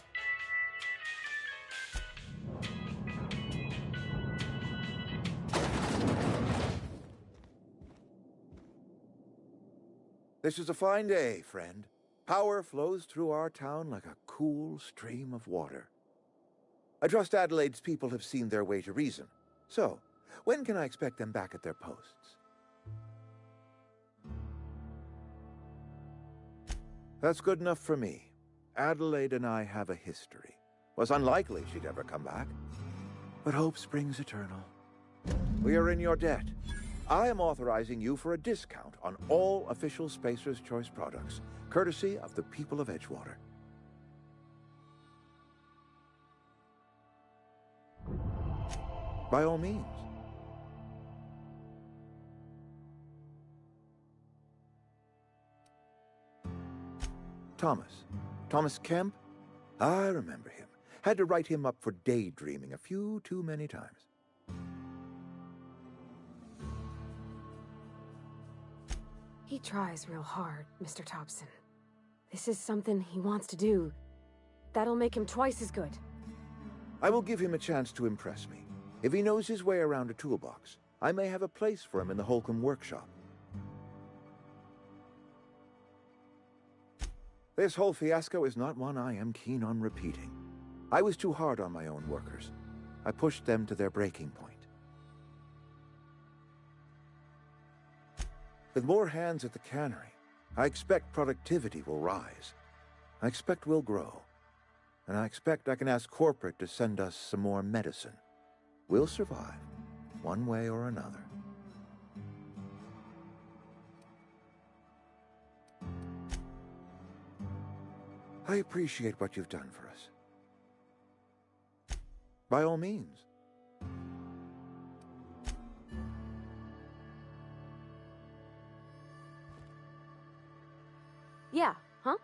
This is a fine day, friend. Power flows through our town like a cool stream of water. I trust Adelaide's people have seen their way to reason. So, when can I expect them back at their posts? That's good enough for me. Adelaide and I have a history. Was unlikely she'd ever come back. But hope springs eternal. We are in your debt. I am authorizing you for a discount on all official Spacer's Choice products, courtesy of the people of Edgewater. By all means. Thomas Kemp? I remember him. Had to write him up for daydreaming a few too many times. He tries real hard, Mr. Thompson. This is something he wants to do. That'll make him twice as good. I will give him a chance to impress me. If he knows his way around a toolbox, I may have a place for him in the Holcomb workshop. This whole fiasco is not one I am keen on repeating. I was too hard on my own workers. I pushed them to their breaking point. With more hands at the cannery, I expect productivity will rise. I expect we'll grow. And I expect I can ask corporate to send us some more medicine. We'll survive, one way or another. I appreciate what you've done for us. By all means. Yeah, huh?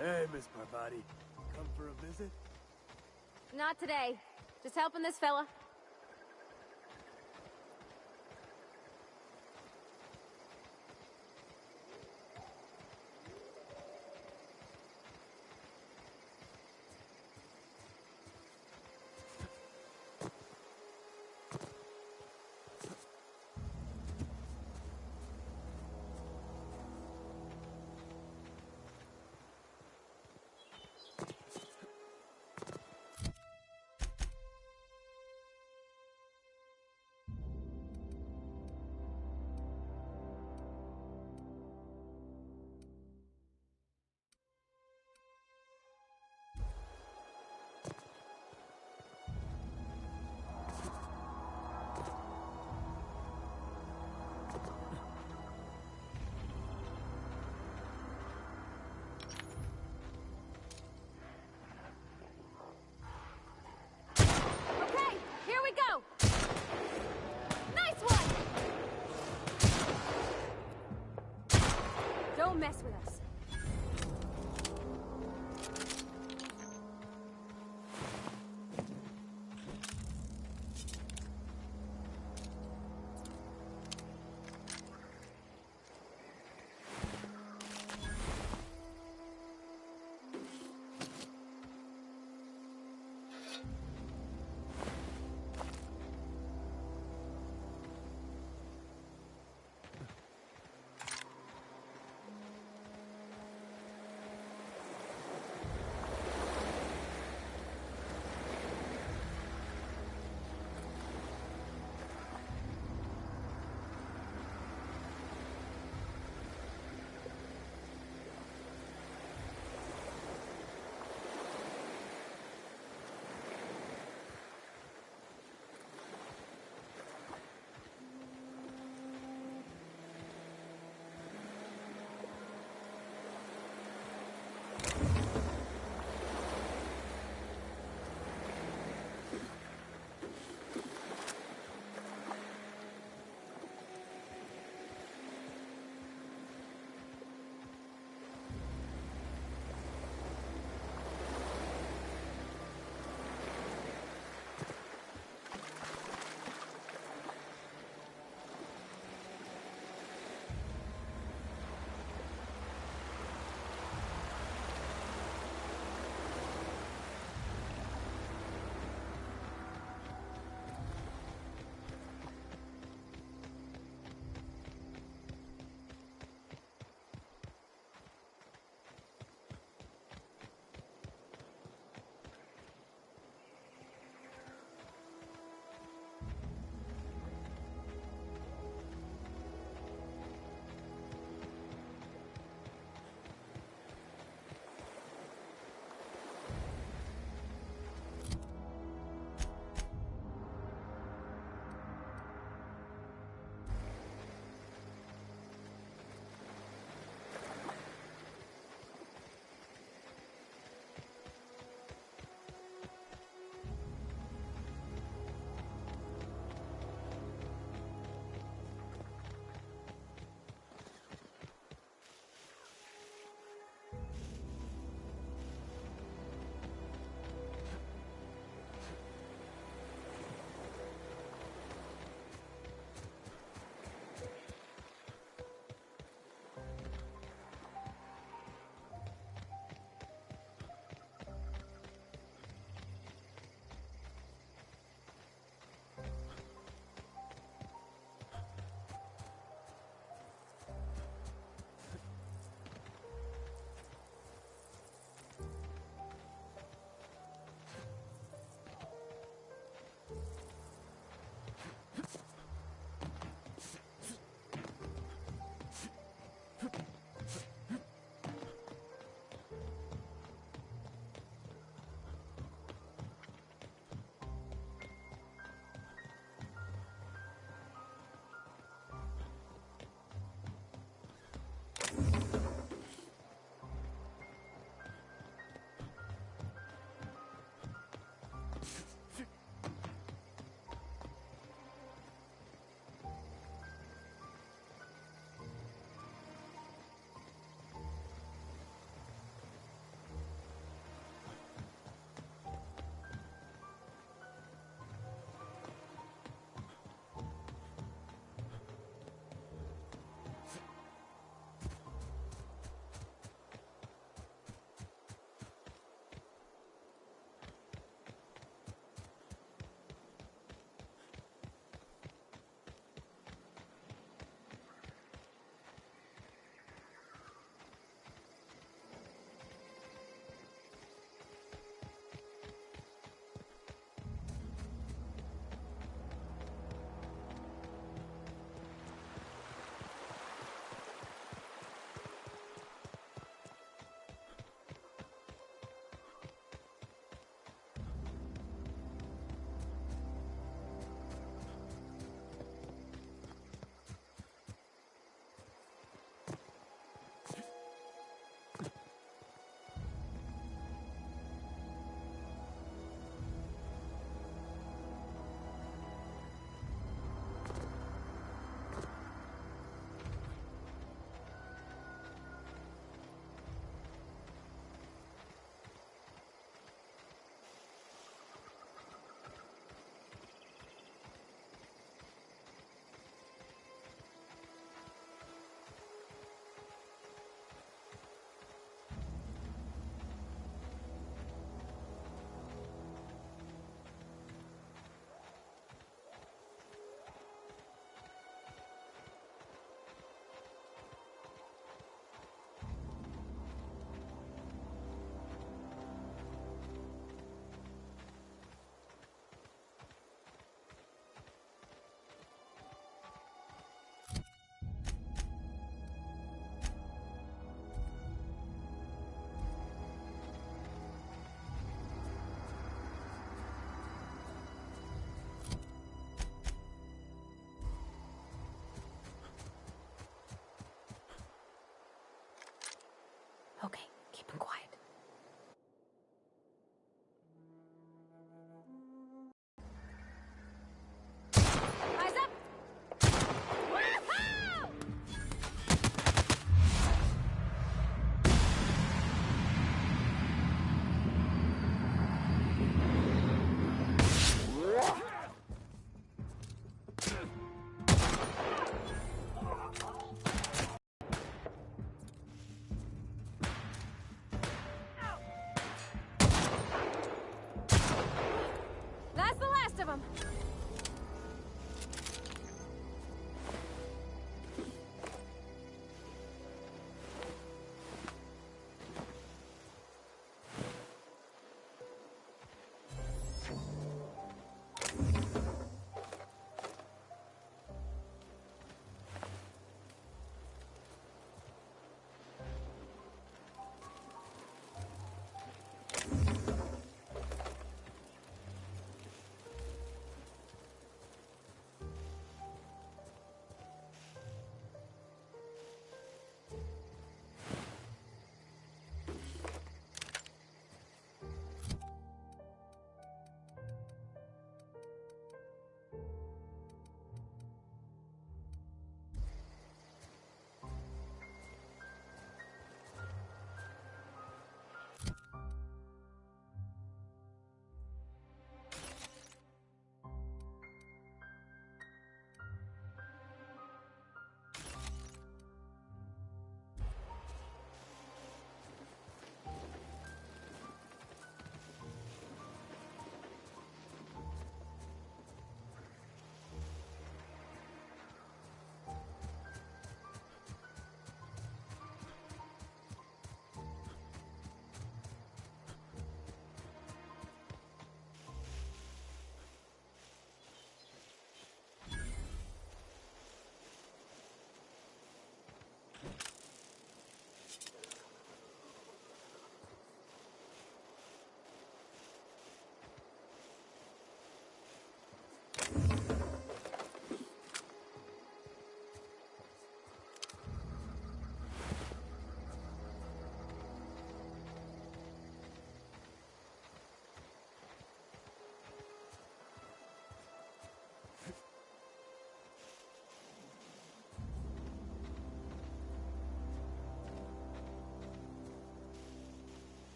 Hey, Miss Parvati. Come for a visit? Not today. Just helping this fella. him.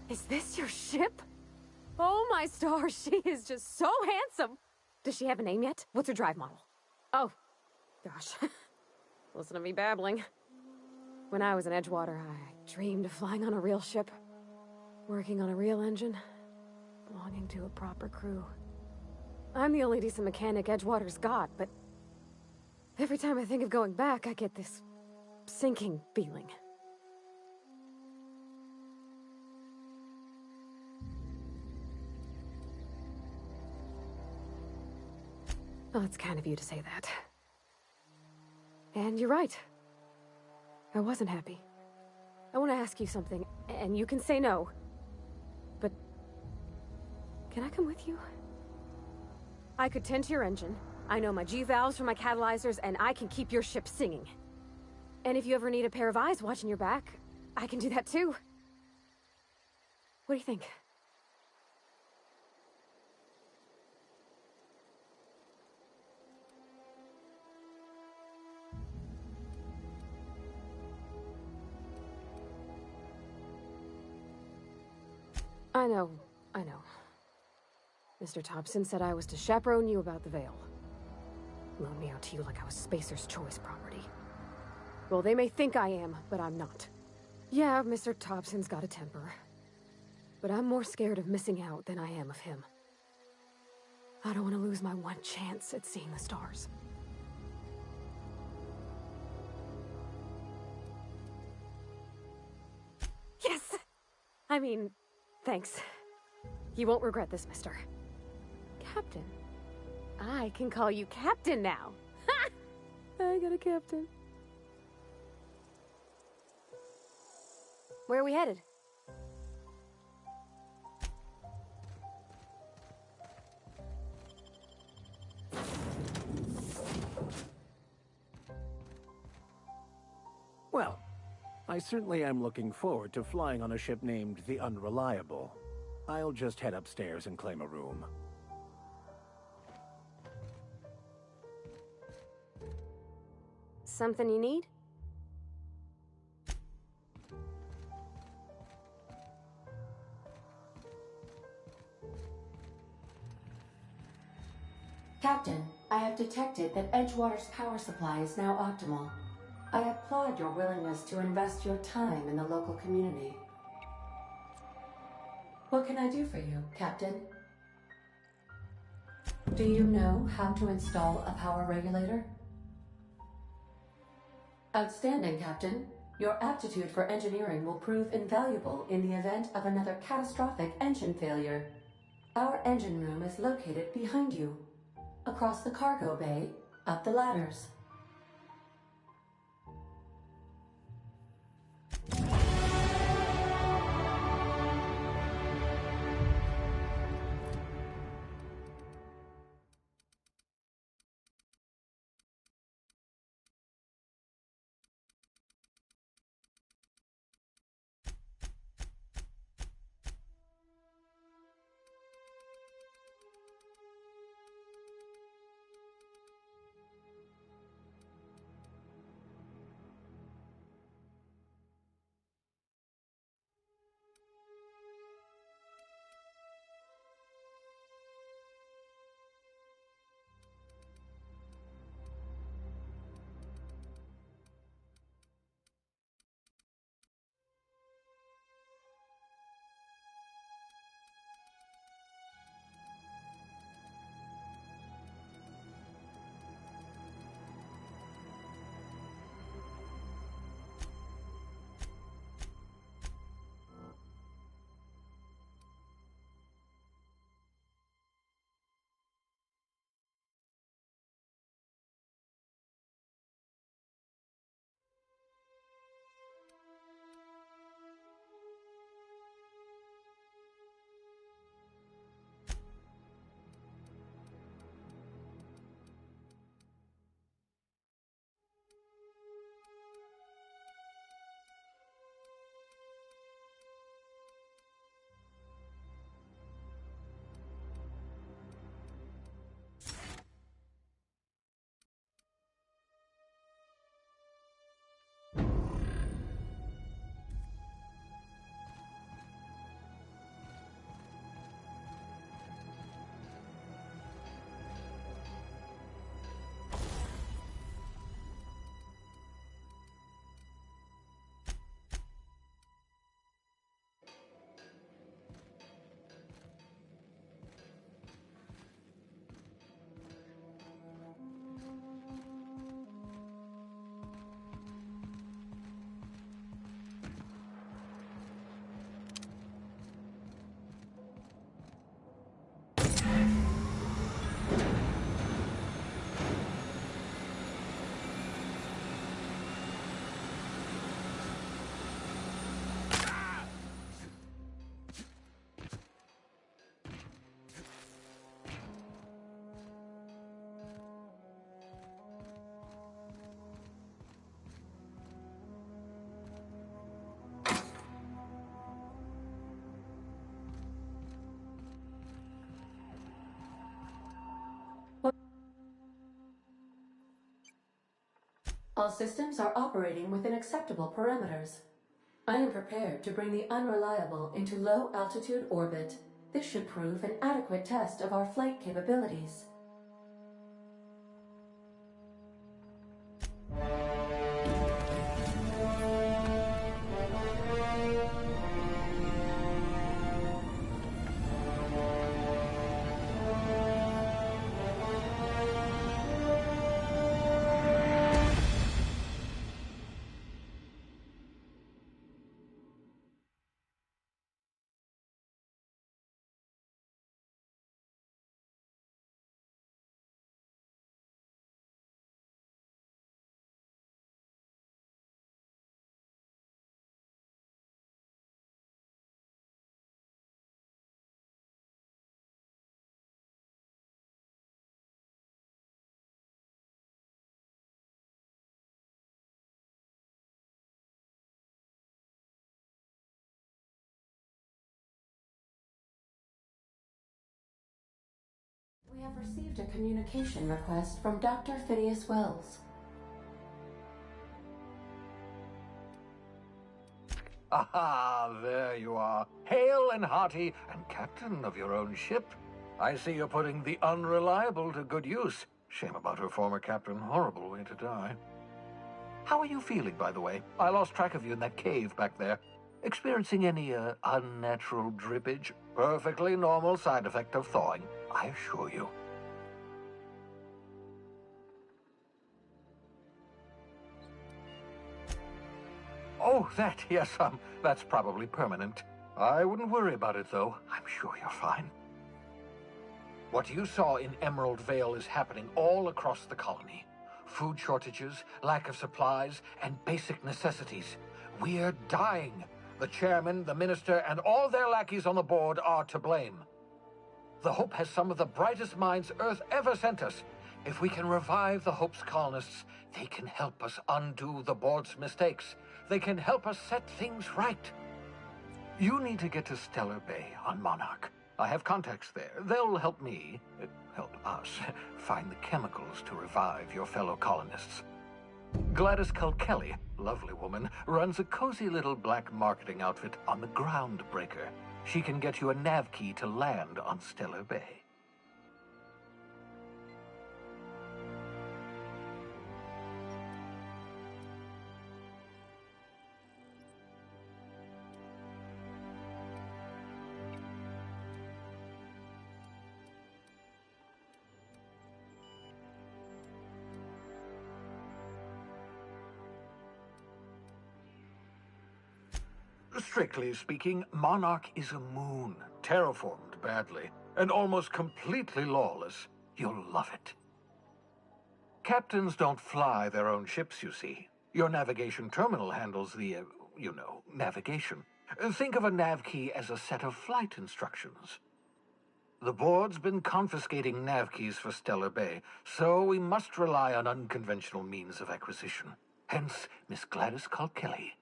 Is this your ship? Oh my stars, she is just so handsome. Does she have a name yet? What's her drive model? Oh, gosh. Listen to me babbling. When I was in Edgewater, I dreamed of flying on a real ship, working on a real engine, belonging to a proper crew. I'm the only decent mechanic Edgewater's got, but every time I think of going back, I get this sinking feeling. Well, it's kind of you to say that. And you're right. I wasn't happy. I want to ask you something, and you can say no. But can I come with you? I could tend to your engine. I know my G-valves from my catalyzers, and I can keep your ship singing. And if you ever need a pair of eyes watching your back, I can do that too. What do you think? I know. Mr. Thompson said I was to chaperone you about the Veil. Loan me out to you like I was Spacer's Choice property. Well, they may think I am, but I'm not. Yeah, Mr. Thompson's got a temper. But I'm more scared of missing out than I am of him. I don't want to lose my one chance at seeing the stars. Yes! I mean, thanks. You won't regret this, mister. Captain. I can call you Captain now. Ha! I got a captain. Where are we headed? Well, I certainly am looking forward to flying on a ship named the Unreliable. I'll just head upstairs and claim a room. Something you need? Captain, I have detected that Edgewater's power supply is now optimal. I applaud your willingness to invest your time in the local community. What can I do for you, Captain? Do you know how to install a power regulator? Outstanding, Captain. Your aptitude for engineering will prove invaluable in the event of another catastrophic engine failure. Our engine room is located behind you. Across the cargo bay, up the ladders. All systems are operating within acceptable parameters. I am prepared to bring the unreliable into low-altitude orbit. This should prove an adequate test of our flight capabilities. We have received a communication request from Dr. Phineas Wells. Aha, there you are. Hale and hearty, and captain of your own ship. I see you're putting the unreliable to good use. Shame about her former captain. Horrible way to die. How are you feeling, by the way? I lost track of you in that cave back there. Experiencing any, unnatural drippage? Perfectly normal side effect of thawing, I assure you. Oh, that, yes, that's probably permanent. I wouldn't worry about it, though. I'm sure you're fine. What you saw in Emerald Vale is happening all across the colony. Food shortages, lack of supplies, and basic necessities. We're dying. The chairman, the minister, and all their lackeys on the board are to blame. The Hope has some of the brightest minds Earth ever sent us. If we can revive the Hope's colonists, they can help us undo the board's mistakes. They can help us set things right. You need to get to Stellar Bay on Monarch. I have contacts there. They'll help me, help us, find the chemicals to revive your fellow colonists. Gladys Kelly, lovely woman, runs a cozy little black marketing outfit on the Groundbreaker. She can get you a nav key to land on Stellar Bay. Strictly speaking, Monarch is a moon, terraformed badly, and almost completely lawless. You'll love it. Captains don't fly their own ships, you see. Your navigation terminal handles the, navigation. Think of a nav key as a set of flight instructions. The board's been confiscating nav keys for Stellar Bay, so we must rely on unconventional means of acquisition. Hence, Miss Gladys Kelly.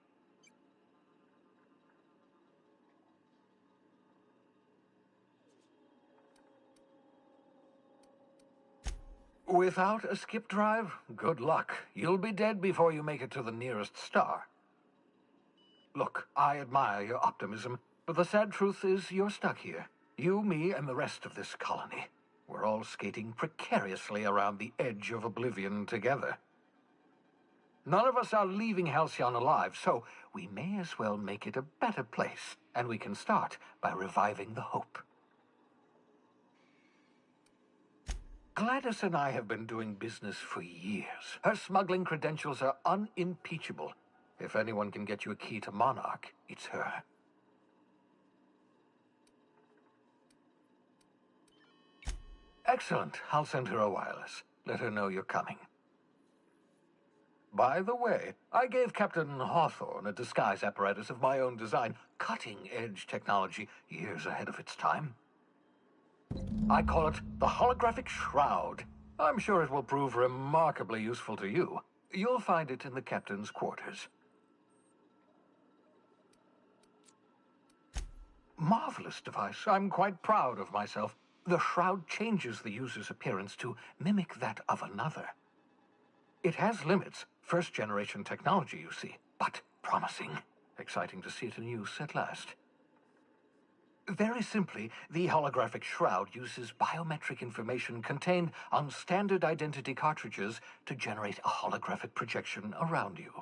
Without a skip drive, good luck. You'll be dead before you make it to the nearest star. Look, I admire your optimism, but the sad truth is you're stuck here. You, me, and the rest of this colony. We're all skating precariously around the edge of oblivion together. None of us are leaving Halcyon alive, so we may as well make it a better place, and we can start by reviving the Hope. Gladys and I have been doing business for years. Her smuggling credentials are unimpeachable. If anyone can get you a key to Monarch, it's her. Excellent. I'll send her a wireless. Let her know you're coming. By the way, I gave Captain Hawthorne a disguise apparatus of my own design, cutting-edge technology, years ahead of its time. I call it the Holographic Shroud. I'm sure it will prove remarkably useful to you. You'll find it in the captain's quarters. Marvelous device. I'm quite proud of myself. The shroud changes the user's appearance to mimic that of another. It has limits. First-generation technology, you see, but promising. Exciting to see it in use at last. Very simply, the holographic shroud uses biometric information contained on standard identity cartridges to generate a holographic projection around you.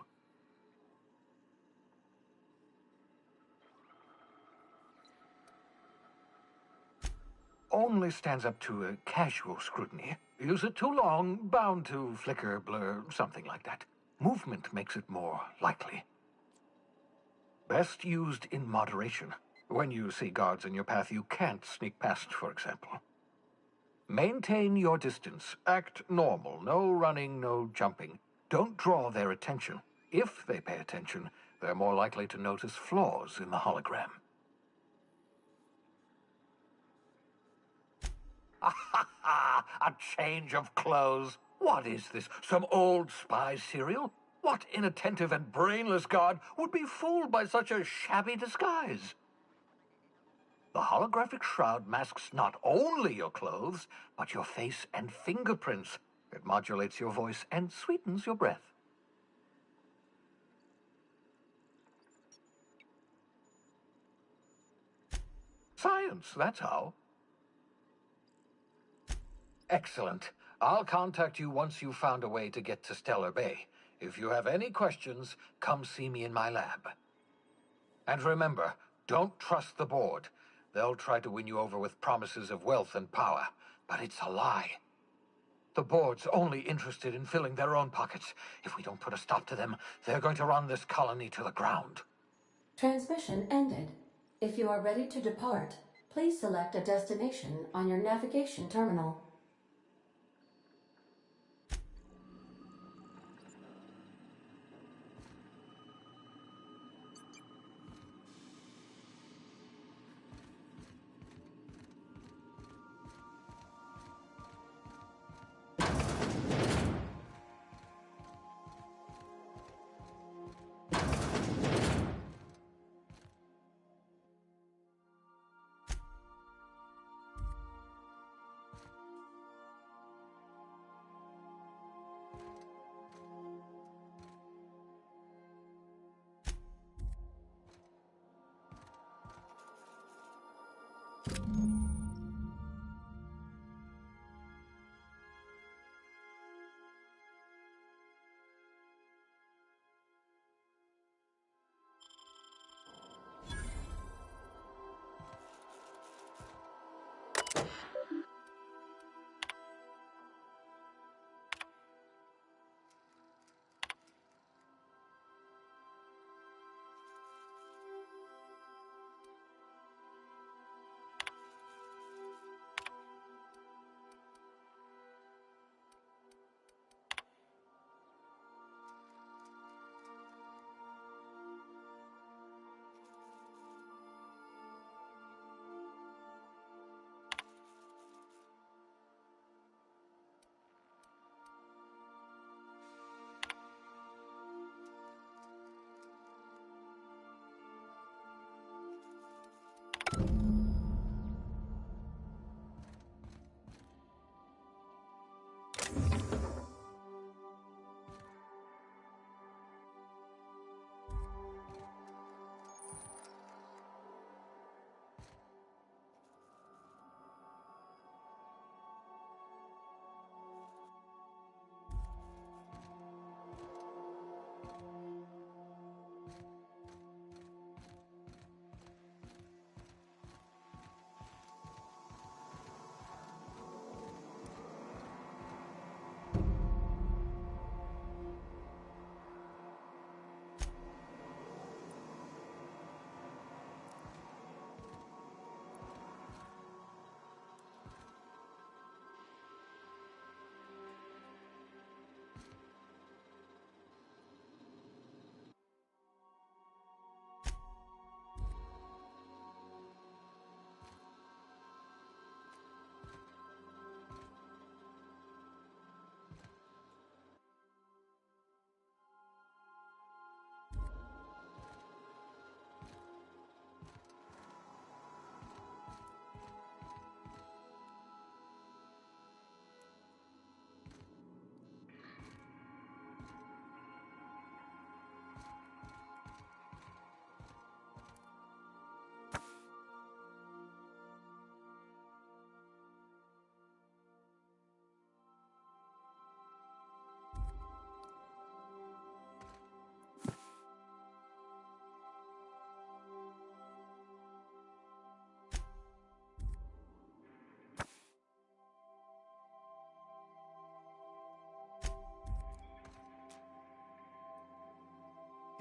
Only stands up to a casual scrutiny. Use it too long, bound to flicker, blur, something like that. Movement makes it more likely. Best used in moderation. When you see guards in your path you can't sneak past, for example. Maintain your distance. Act normal. No running, no jumping. Don't draw their attention. If they pay attention, they're more likely to notice flaws in the hologram. A change of clothes. What is this? Some old spy serial? What inattentive and brainless guard would be fooled by such a shabby disguise? The holographic shroud masks not only your clothes, but your face and fingerprints. It modulates your voice and sweetens your breath. Science, that's how. Excellent. I'll contact you once you've found a way to get to Stellar Bay. If you have any questions, come see me in my lab. And remember, don't trust the board. They'll try to win you over with promises of wealth and power, but it's a lie. The board's only interested in filling their own pockets. If we don't put a stop to them, they're going to run this colony to the ground. Transmission ended. If you are ready to depart, please select a destination on your navigation terminal.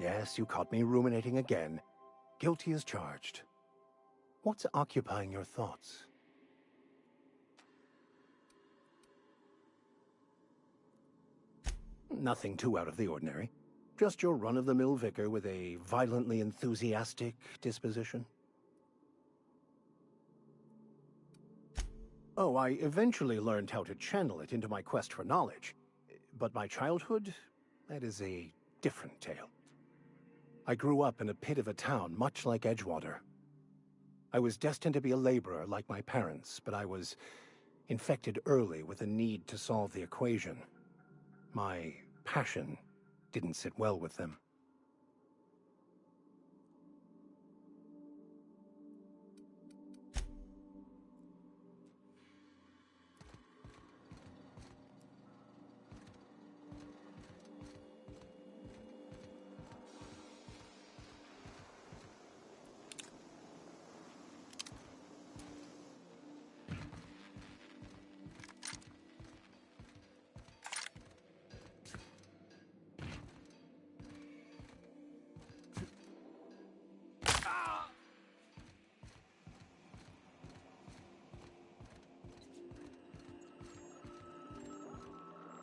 Yes, you caught me ruminating again. Guilty as charged. What's occupying your thoughts? Nothing too out of the ordinary. Just your run-of-the-mill vicar with a violently enthusiastic disposition. Oh, I eventually learned how to channel it into my quest for knowledge. But my childhood, that is a different tale. I grew up in a pit of a town, much like Edgewater. I was destined to be a laborer like my parents, but I was infected early with a need to solve the equation. My passion didn't sit well with them.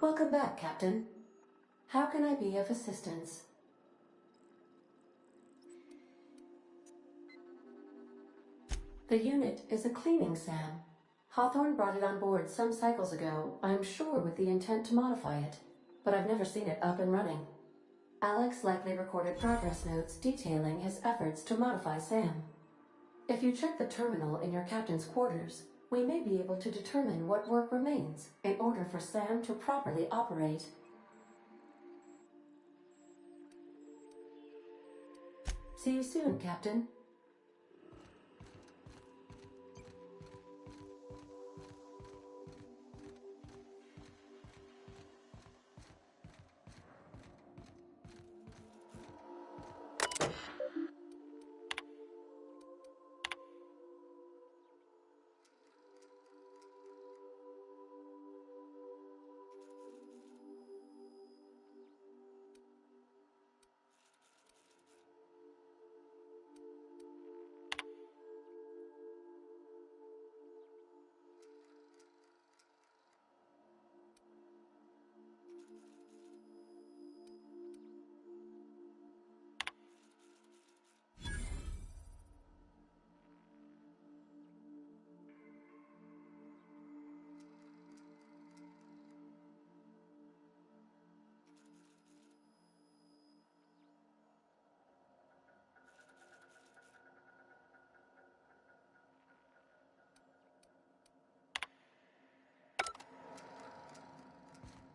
Welcome back, Captain. How can I be of assistance? The unit is a cleaning SAM. Hawthorne brought it on board some cycles ago, I'm sure with the intent to modify it, but I've never seen it up and running. Alex likely recorded progress notes detailing his efforts to modify SAM. If you check the terminal in your captain's quarters, we may be able to determine what work remains in order for SAM to properly operate. See you soon, Captain.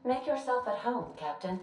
Make yourself at home, Captain.